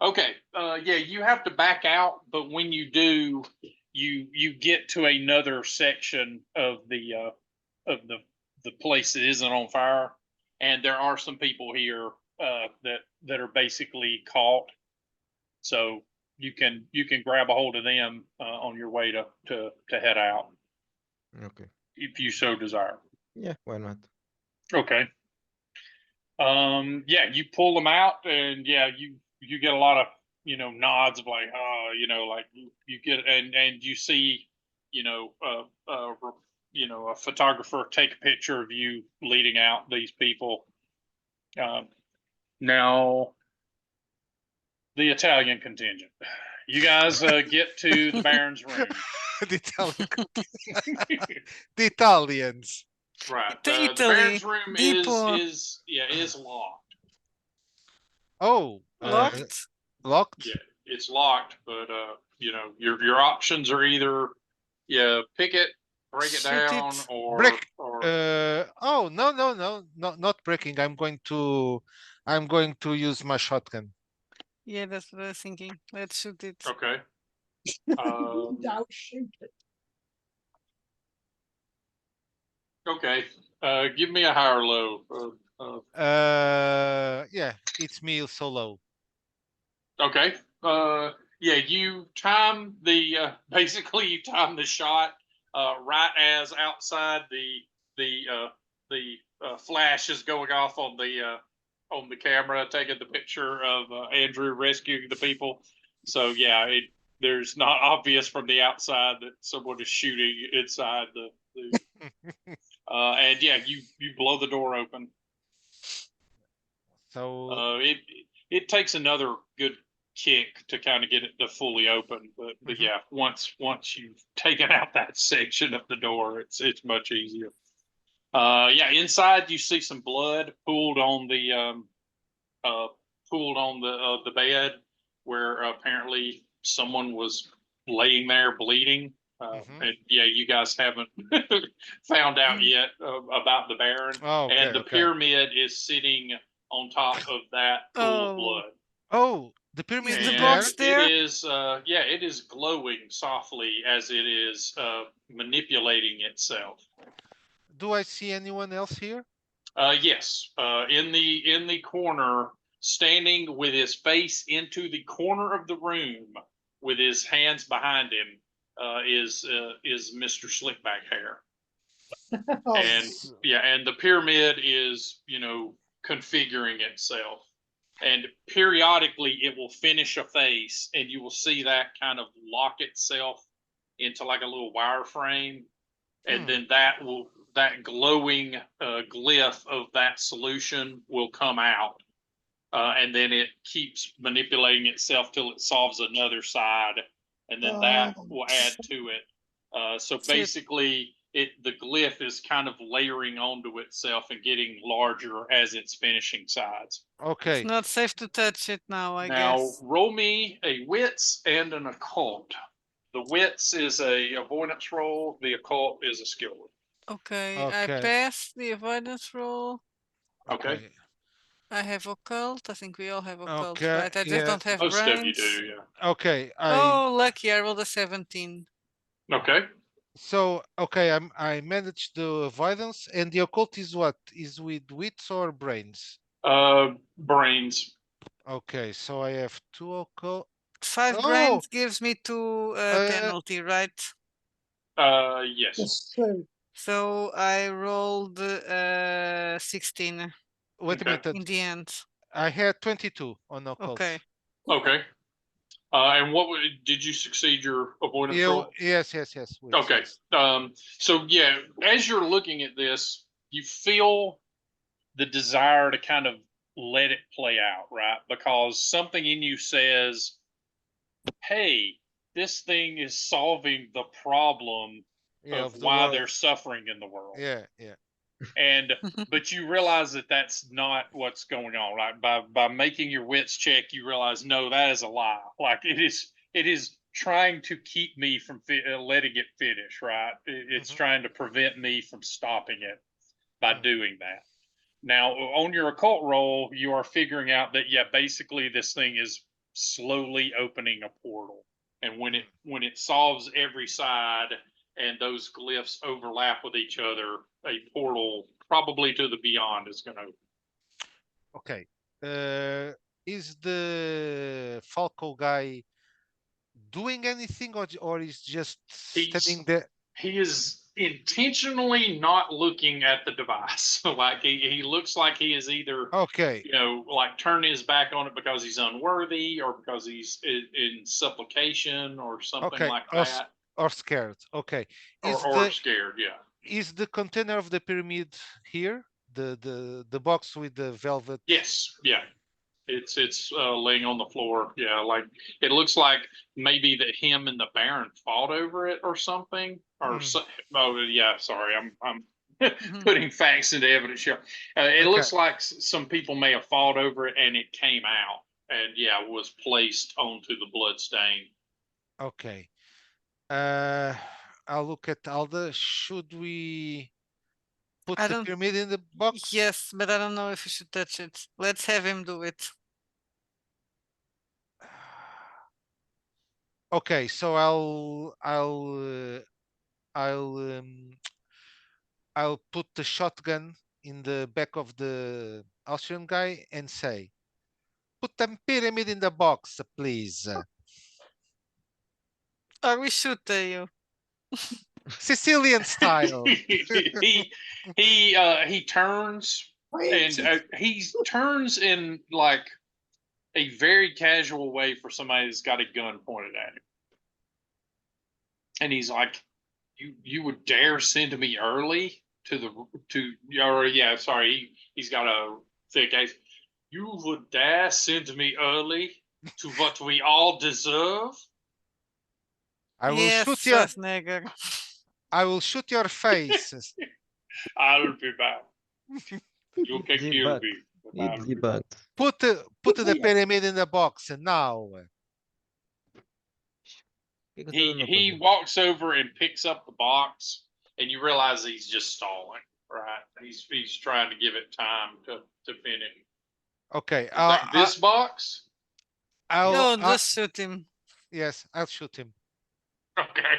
Okay. Yeah, you have to back out, but when you do, you get to another section of the place that isn't on fire, and there are some people here that are basically caught. So you can grab a hold of them on your way to head out Okay. if you so desire. Yeah, why not? Okay. Yeah, you pull them out, and yeah, you get a lot of nods of like, like you get and you see a photographer take a picture of you leading out these people. Now the Italian contingent, you guys get to the Baron's room. the, Italian, the Italians. Right. To The Italy, Baron's room Depot. is locked. Oh, Locked. locked. Yeah, it's locked, but your options are either pick it, break it Shoot down, it. or Break. or Oh no, not breaking. I'm going to use my shotgun. Yeah, that's what I was thinking. Let's shoot it. Okay. Don't shoot it. Okay. Give me a high or low. Yeah, it's me solo. Okay. Yeah, you time the basically you time the shot right as outside the flash is going off on the camera, taking the picture of Andrew rescuing the people. So yeah, there's not obvious from the outside that someone is shooting inside the and yeah, you blow the door open. So It takes another good kick to kind of get it to fully open, but yeah, once you've taken out that section of the door, it's much easier. Yeah, inside you see some blood pooled on the bed where apparently someone was laying there bleeding. And yeah, you guys haven't found out yet about the Baron. Oh, okay, And the okay. pyramid is sitting on top of that pool of blood. Oh, the pyramid Is the is And there. box it there? is, yeah, it is glowing softly as it is manipulating itself. Do I see anyone else here? Yes, in the corner, standing with his face into the corner of the room, with his hands behind him, is Mr. Slickback Hair. Oh, And yeah, and the pyramid is configuring itself, and periodically it will finish a face, and you will see that kind of lock itself into like a little wireframe, and then that glowing glyph of that solution will come out, and then it keeps manipulating itself till it solves another side, and then that will add to it. So That's it. basically, the glyph is kind of layering onto itself and getting larger as it's finishing sides. It's Okay. not safe to touch it now, I Now, guess. roll me a wits and an occult. The wits is a avoidance roll. The occult is a skill roll. Okay, I Okay. passed the avoidance roll. Okay. I have occult. I think we all have occult, Okay, right? I just yeah. don't have Most brains. of you do, yeah. Okay. Oh, lucky! I rolled a 17. Okay. So okay, I managed the avoidance, and the occult is what? Is with wits or brains? Brains. Okay, so I have 2 occult. 5 Oh, brains gives me 2 penalty, right? Yes. that's true. So I rolled 16 wait a Okay. minute. in the end. I had 22 on occult. Okay. Okay. And did you succeed your avoidance roll? Yes. Wits, Okay. yes. So yeah, as you're looking at this, you feel the desire to kind of let it play out, right? Because something in you says, hey, this thing is solving the problem Yeah, of of the why world. they're suffering in the world. Yeah. And but you realize that that's not what's going on, right? By making your wits check, you realize no, that is a lie. Like it is trying to keep me from letting it finish, right? It's trying to prevent me from stopping it by doing that. Now, on your occult roll, you are figuring out that yeah, basically this thing is slowly opening a portal, and when it solves every side and those glyphs overlap with each other, a portal probably to the beyond is going to open. Okay. Is the Falco guy doing anything, or is just standing there? He is intentionally not looking at the device. Like he looks like he is either Okay. like turn his back on it because he's unworthy or because he's in supplication or something Okay. like that. Or scared. Okay. Or scared, yeah. Is the container of the pyramid here? The box with the velvet? Yes, yeah. It's laying on the floor. Yeah, like it looks like maybe that him and the Baron fought over it or something. Or oh yeah, sorry, I'm putting facts into evidence here. It looks like some people may have fought over it and it came out and yeah was placed onto the blood stain. Okay. I'll look at Alda. Should we put I the don't. pyramid in the box? Yes, but I don't know if we should touch it. Let's have him do it. Okay, so I'll put the shotgun in the back of the Austrian guy and say, "Put the pyramid in the box, please." Or we shoot you. Sicilian style. he turns and he turns in like a very casual way for somebody that's got a gun pointed at him, and he's like, "You would dare send me early to the to or yeah sorry he's got a thick ace. You would dare send me early to what we all deserve." I will Yes, shoot your Schwarzenegger. I will shoot your face. I'll be back. You can kill Debug. me. But It I'll be back. debugged. Put the pyramid in the box now. O que que eu tô dando He pra walks over and picks up the box, and you realize he's just stalling. Right? He's trying to give it time to finish. Okay. Like this box. No, I'll just shoot him. yes, I'll shoot him. Okay.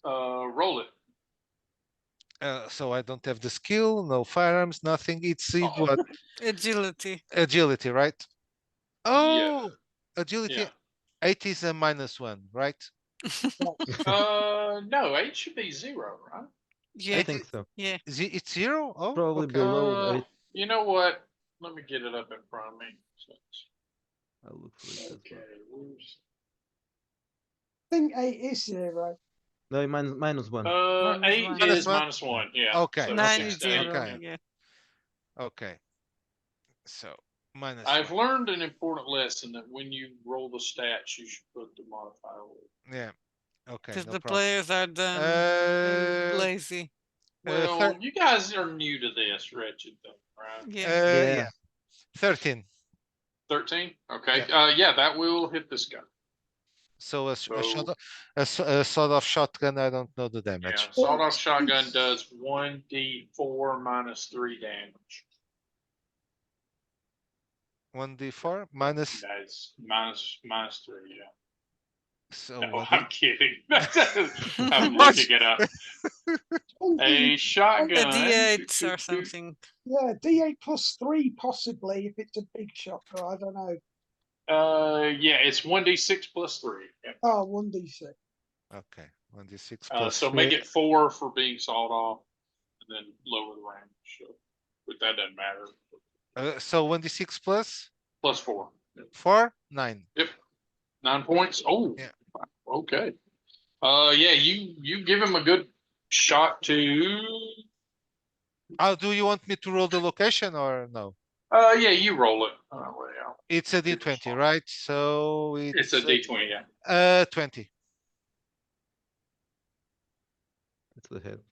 Roll it. So I don't have the skill, no firearms, nothing. It's Uh-oh. what Agility. agility, right? Oh, Yeah. agility. 8 is a -1, right? No, 8 should be 0, right? Yeah. I think so. Yeah. It's 0? Oh, Probably okay. below 8. You know what? Let me get it up in front of me. I'll look for it as Okay. well. I think 8 is 0. No, -1. Eight -1. is -1? -1. Yeah. Okay, So 9 okay, is six to eight, 0. okay. Yeah. Okay. So I've -1. learned an important lesson that when you roll the stats, you should put the modifier with. Yeah. Okay, Because no the problem. players are done lazy. Well, you guys are new to this wretched thing, right? Yeah. yeah. 13. 13. Okay. Yeah. Yeah, that will hit this guy. So a So shot, a sort of shotgun. I don't know the yeah, damage. sawed-off shotgun does 1d4 minus 3 damage. 1d4 minus. That's minus 3. Yeah. So No, what? I'm kidding. I'm What? looking it up. A shotgun. A D8 or something. Yeah, D8 plus 3 possibly if it's a big shot. I don't know. Yeah, it's 1d6 plus 3. Yeah. Oh, 1d6. Okay, 1d6 plus So 3. make it 4 for being sawed off, and then lower the range. So, but that doesn't matter. So 1d6 plus Plus 4. 4, 9. Yep. 9 points. Oh, Yeah. Okay. Yeah, you give him a good shot to. How do you want me to roll the location or no? Yeah, you roll it. It's a d20, right? So It's a D20. Yeah. 20. It's the head.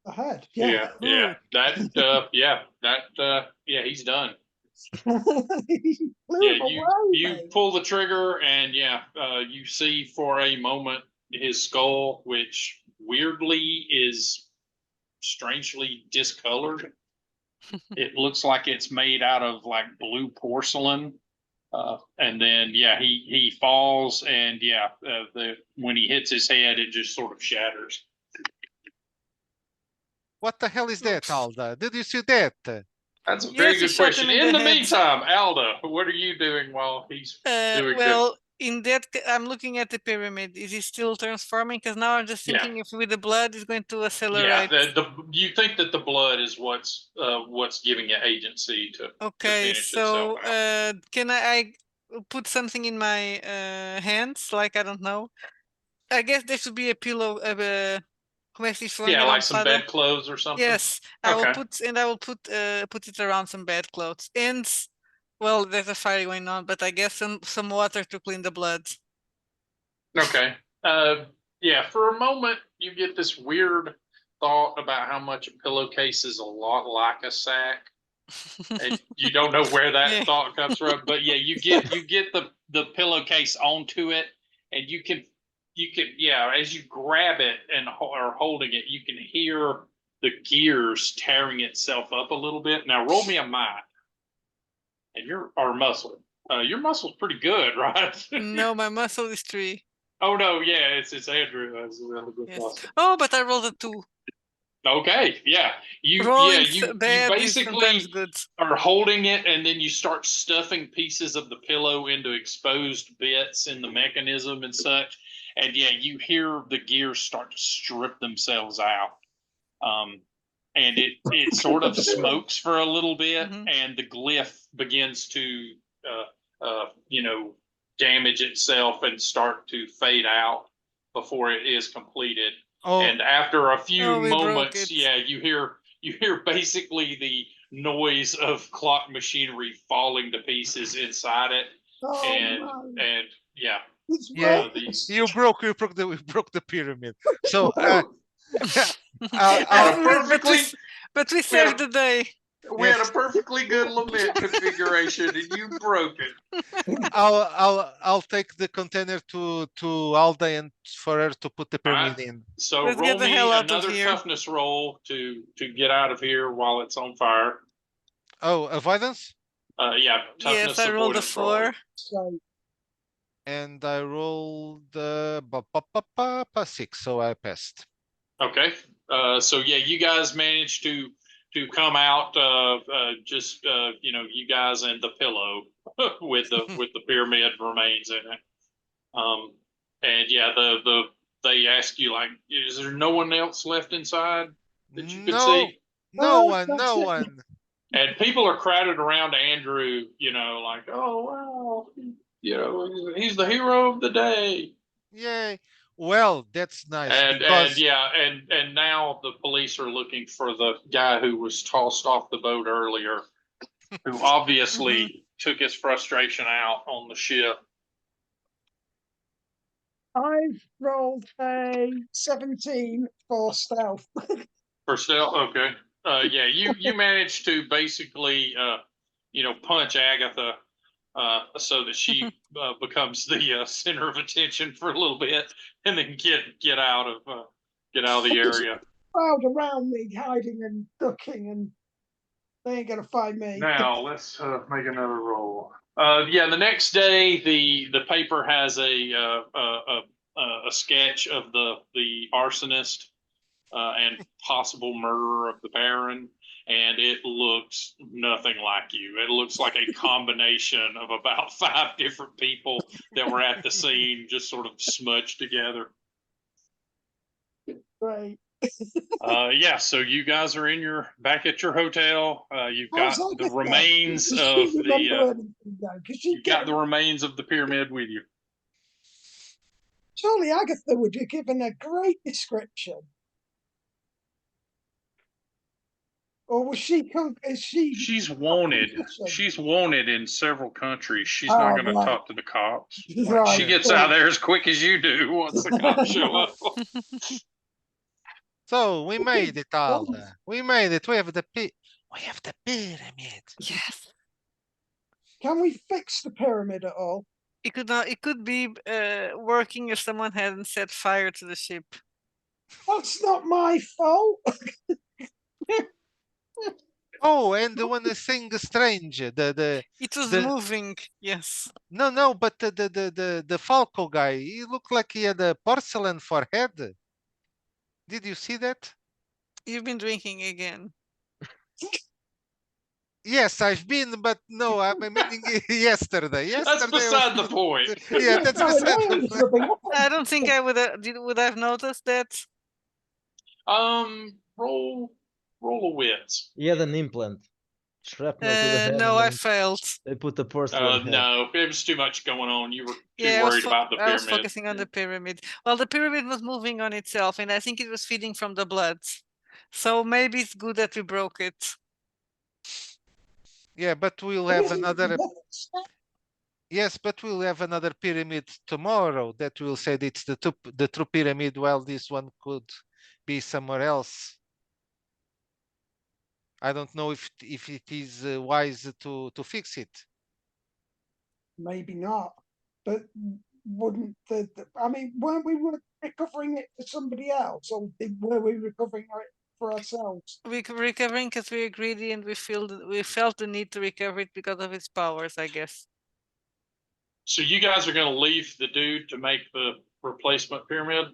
Ahead. Yeah. Yeah. That. Yeah, he's done. He flew Yeah, away, you mate. pull the trigger, and you see for a moment his skull, which weirdly is strangely discolored. It looks like it's made out of like blue porcelain. And then he falls, and when he hits his head, it just sort of shatters. What the hell is that, Alda? Did you see that? That's a Yes, very you good shot question. him in In the the head. meantime, Alda, what are you doing while he's doing Well, in that, I'm looking at the pyramid. Is he still transforming? Because now I'm just Yeah. thinking if with the blood is going to this? accelerate. You think that the blood is what's giving it agency to Okay, finish so itself out. can I put something in my hands? Like, I don't know. I guess there should be a pillow. Como é que se diz? Yeah, Uma like some almofada? bedclothes or something. Yes, I will Okay. put it around some bedclothes. And well, there's a fire going on, but I guess some water to clean the blood. Okay. Yeah, for a moment you get this weird thought about how much a pillowcase is a lot like a sack. And you don't know where that Yeah. thought comes from, but yeah, you get the pillowcase onto it, and you can as you grab it and are holding it, you can hear the gears tearing itself up a little bit. Now roll me a might, and or muscle. Your muscle's pretty good, right? No, my muscle is 3. Oh no, yeah, it's Andrew has a really good Yes. muscle. Oh, but I rolled a 2. Okay, yeah, Rolling you bad is sometimes basically good. are holding it, and then you start stuffing pieces of the pillow into exposed bits in the mechanism and such, and yeah, you hear the gears start to strip themselves out. And it sort of smokes for a little bit, and the glyph begins to damage itself and start to fade out before it is completed. Oh, And after a few we broke moments, it. yeah, you hear basically the noise of clock machinery falling to pieces inside it, Oh, and no. and yeah, It's yeah, worse. you broke the pyramid. So Had a I'll, perfectly but we we had saved a the day. we had Yes. a perfectly good lament configuration, and you broke it. I'll take the container to Alda and for her to put the pyramid Alright. in. So Let's roll get the me hell out of another here. toughness roll to get out of here while it's on fire. Oh, avoidance, Yeah, toughness Yes, I rolled a avoidance roll. 4. So, and I rolled 6, so I passed. Okay. So yeah, you guys managed to come out. Just you guys and the pillow with the pyramid remains in it. And yeah, they ask you like, is there no one else left inside that you could No, see? no oh, one, that's no it. one. And people are crowded around Andrew, like, oh wow, he's the hero of the day. Yay. Well, that's nice And because yeah, and now the police are looking for the guy who was tossed off the boat earlier, who obviously took his frustration out on the ship. I've rolled a 17 for stealth. For stealth, okay. Yeah, you managed to basically punch Agatha so that she becomes the center of attention for a little bit, and then get out of the area. Crowd around me, hiding and ducking, and they ain't gonna find me. Now let's make another roll. Yeah, the next day the paper has a sketch of the arsonist and possible murderer of the Baron, and it looks nothing like you. It looks like a combination of about 5 different people that were at the scene, just sort of smudged together. Great. Yeah, so you guys are back at your hotel. You've got How's the Agatha? remains Does of she remember anything, though? 'Cause she'd you've got get- the remains of the pyramid with you. Surely Agatha would have given a great description. Or was she? Is she? She's wanted. Competition? She's wanted in several countries. She's Oh, not going to right. talk to the cops. Right. She gets out of there as quick as you do once the cops show up. so we made it, Alda. We made it. We have the pyramid. Yes. Can we fix the pyramid at all? It could not. It could be working if someone hadn't set fire to the ship. That's not my fault. Oh, and the one thing strange, the It was the moving. Yes. no, but the Falco guy, he looked like he had a porcelain forehead. Did you see that? You've been drinking again. Yes, I've been, but no, I'm meaning yesterday. That's beside the point. Yeah, that's No, beside no, the it's point. rubbing off. I don't think I would have noticed that. Roll a wits. He had an implant. Shrapnel to the head. No, and I then failed. They put the porcelain head. No, it was too much going on. You were too Yeah, worried about the I was pyramid. focusing on the pyramid. Well, the pyramid was moving on itself, and I think it was feeding from the blood. So maybe it's good that we broke it. Yeah, but we'll have another. Yes, but we'll have another pyramid tomorrow that will say that it's the true pyramid, while this one could be somewhere else. I don't know if it is wise to fix it. Maybe not. But wouldn't I mean, weren't we recovering it for somebody else, or were we recovering it for ourselves? We're recovering because we're greedy and we felt the need to recover it because of its powers, I guess. So you guys are going to leave the dude to make the replacement pyramid?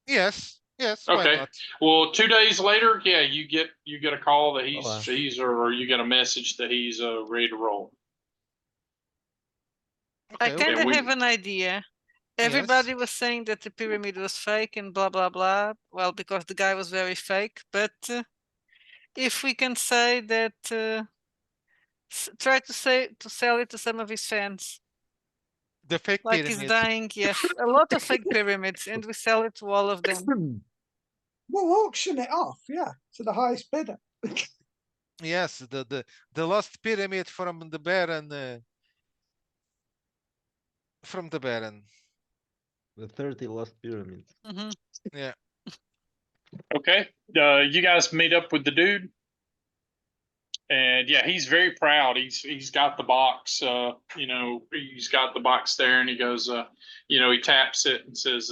Yes, yes, why Okay. not? Well, 2 days later, yeah, you get a call that Hola. he's or you get a message that he's ready to roll. I Okay, kind Yeah, of we- have an idea. Everybody was saying that the pyramid was fake and blah blah blah. Well, because the guy was very fake. But if we can say that, try to sell it to some of his fans, the fake like he's pyramid. dying. Yes, a lot of fake pyramids, and we sell it to all of them. We'll auction it off, yeah, to the highest bidder. Yes, the lost pyramid from the Baron. From the Baron. The 30 lost pyramids. Mhm. Yeah. Okay. You guys meet up with the dude. And yeah, he's very proud. He's got the box, he's got the box there, and he goes, he taps it and says,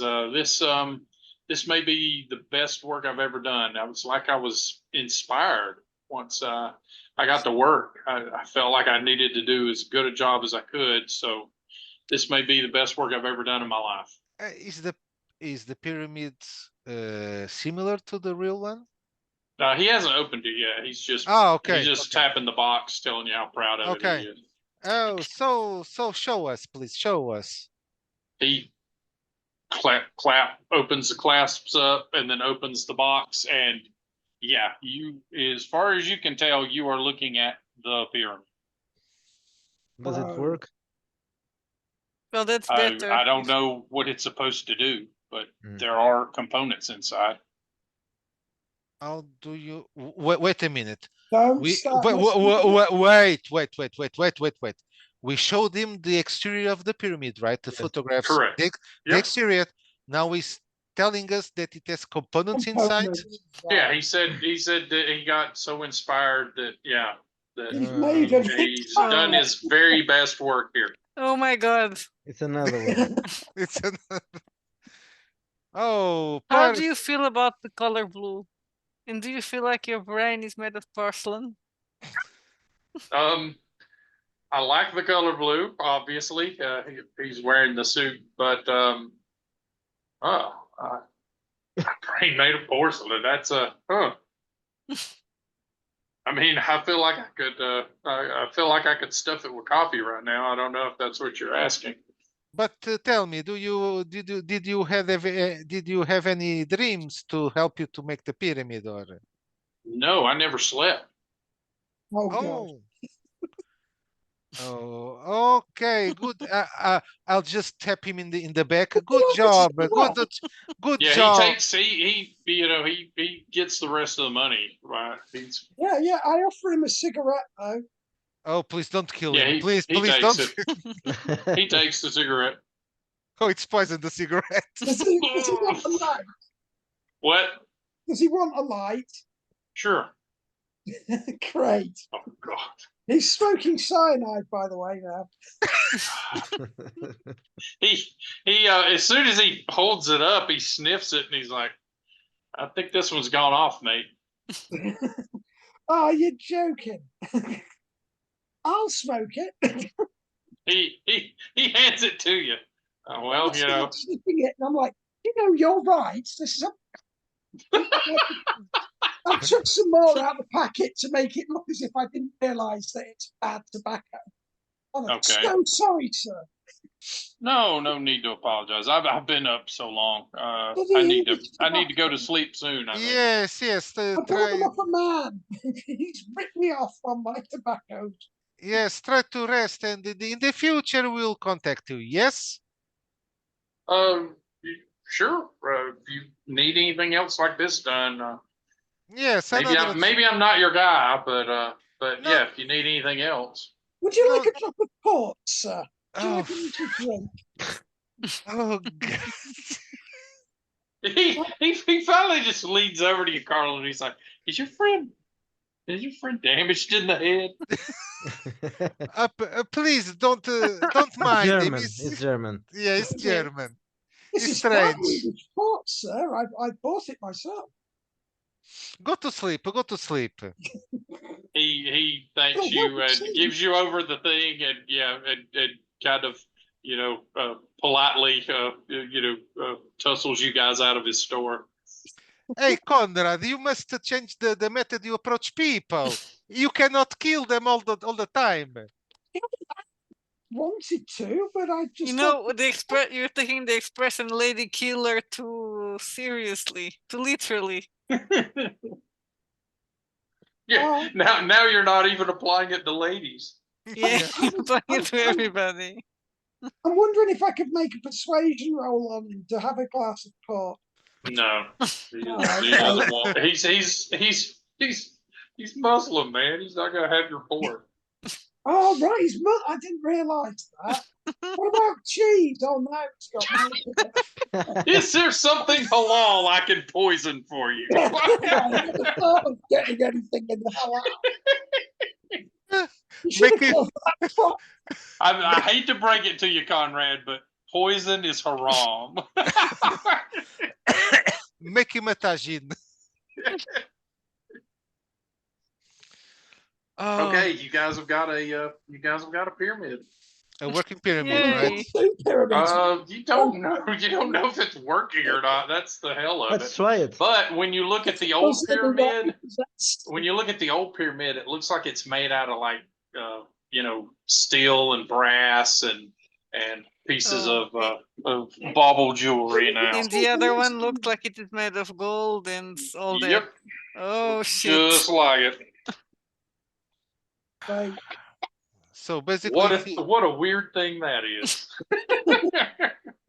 this may be the best work I've ever done. I was inspired once I got to work. I felt like I needed to do as good a job as I could. So this may be the best work I've ever done in my life. Is the pyramid similar to the real one? He hasn't opened it yet. He's just okay. he's just Okay. tapping the box, telling you how proud of it Okay. he is. Oh, so show us, please. Show us. He opens the clasps up and then opens the box, and yeah, you, as far as you can tell, you are looking at the pyramid. Does it Wow. work? Well, that's I better. don't know what it's supposed to do, but Mm. there are components inside. How do you wait a minute? Don't We start wait, messing with wait. We showed him the exterior of the pyramid, right? The Yes. photographs, Correct. the Yep. exterior. Now he's telling us that it has components inside. components. Yeah, he said that he got so inspired that He's made an he's Oh. done his very best work here. Oh my God! It's another one. It's an oh, How do you feel about the color blue? And do you feel like your brain is made of porcelain? I like the color blue, obviously. He's wearing the suit, but brain made of porcelain. That's I mean, I feel like I could. I feel like I could stuff it with coffee right now. I don't know if that's what you're asking. But tell me, did you have any dreams to help you to make the pyramid or? No, I never slept. Oh, God. Oh. Oh, okay, good. I'll just tap him in the back. Good job. Good Yeah, job. he gets the rest of the money, right? Yeah, I offer him a cigarette, though. Oh, please don't kill Yeah, him. Please takes don't. it. He takes the cigarette. Oh, it's poison, the cigarette. Does he want a light? What? Does he want a light? Sure. Great. Oh God. He's smoking cyanide, by the way, now. He as soon as he holds it up, he sniffs it and he's like, I think this one's gone off, mate. Oh, you're joking. I'll smoke it. He hands it to you. Well, you know. Sniffing it, and I'm like, you're right. This is I took some more out of the packet to make it look as if I didn't realise that it's bad tobacco. I'm Okay. so sorry, sir. No need to apologize. I've been up so long. I need to go to sleep soon. I think. Yes. I brought him off a man. He's ripped me off on my tobacco. Yes, try to rest, and in the future we'll contact you. Yes. Sure. If you need anything else like this done, Yes. maybe I'm not your guy, but No. yeah, if you need anything else. Would you No. like a drop of port, sir? Would you Oh, like a little drink? oh God. He finally just leans over to you, Carl, and he's like, Is your friend damaged in the head? Please don't mind him. German. It's German. Yeah, it's German. This It's is fine strange. with port, sir. I bought it myself. Go to sleep. Go to sleep. He thanks you and gives you over the thing, and yeah, and kind of politely, tussles you guys out of his store. Hey, Conrad, you must change the method you approach people. You cannot kill them all the time. Wanted to, but I just You know, you're taking the expression "lady killer" too seriously, too literally. Yeah. Now you're not even applying it to ladies. Yeah, you're applying it to everybody. I'm wondering if I could make a persuasion roll on him to have a glass of port. No, he doesn't want. He's Muslim, man. He's not gonna have your port. Oh, right, I didn't realise that. What about cheese? Oh no, it's got Is there something halal I can poison for you? I never thought of getting anything in the halal. I hate to break it to you, Conrad, but poison is haram. Make him a tagine. Okay, you guys have got a pyramid. A working pyramid, Yay. right? You don't know. You don't know if it's working or not. That's the hell of Let's it. try it. But when you look at the old pyramid, it looks like it's made out of like steel and brass and pieces of bauble jewelry now. And the other one looked like it is made of gold and all that. Yep. Oh shit! Just like it. Right. So basically, what a weird thing that is.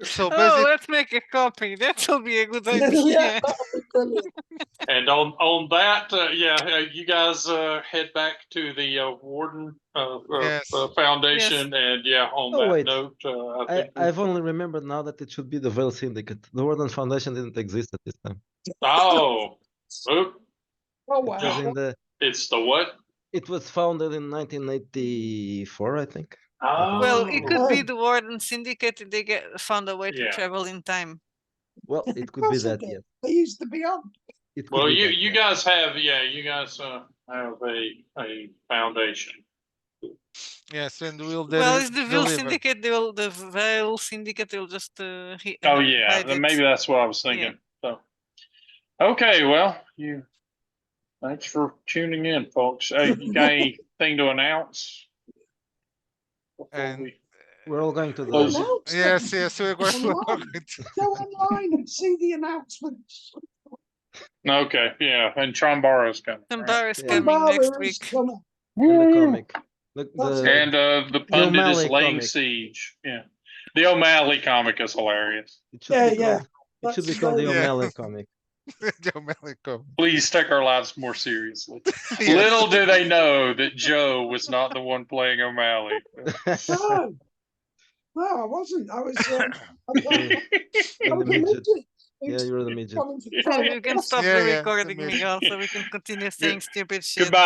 so Oh, basically, let's make a copy. That will be a good Yeah, idea. that'll be brilliant. And on that, you guys head back to the Warden Yes. Foundation, and on Oh, that wait. note, I think I've only remembered now that it should be the Veil Syndicate. The Warden Foundation didn't exist at this time. oh, Oh It was wow. in the. it's the what? It was founded in 1984, I think. Oh, Well, it could be the Warden Syndicate. They found a way to Yeah. travel in time. Well, it could be course they that, did. yes. They used the Beyond. It could well, be you that, you yes. guys have a foundation. yes, and we'll Well, it's the Veil deliver. Syndicate. The Veil Syndicate will just. Oh yeah, hide then it. maybe that's what I was thinking. So, okay, well, thanks for tuning in, folks. Hey, you got anything to announce? And We're all going to the. Close it. Announcement. yes, we're going Online. to. Go online and see the announcements. Okay, yeah, and Trombara's coming. right? Tambara is Yeah. coming next Tambara is week. coming. And the comic. That's And the pundit O'Malley is laying comic. siege. Yeah, the O'Malley comic is hilarious. It should Yeah, be yeah. called. It should be That's called the very- Yeah. O'Malley comic. Joe Malico. Please take our lives more seriously. Yes. Little do they know that Joe was not the one playing O'Malley. No. No, I wasn't. I was. I was In the a midget. midget. Yeah, you're the midget. Coming to You play. can stop Yeah, the yeah, recording, the midget. Miguel, so we can continue saying stupid shit. Goodbye.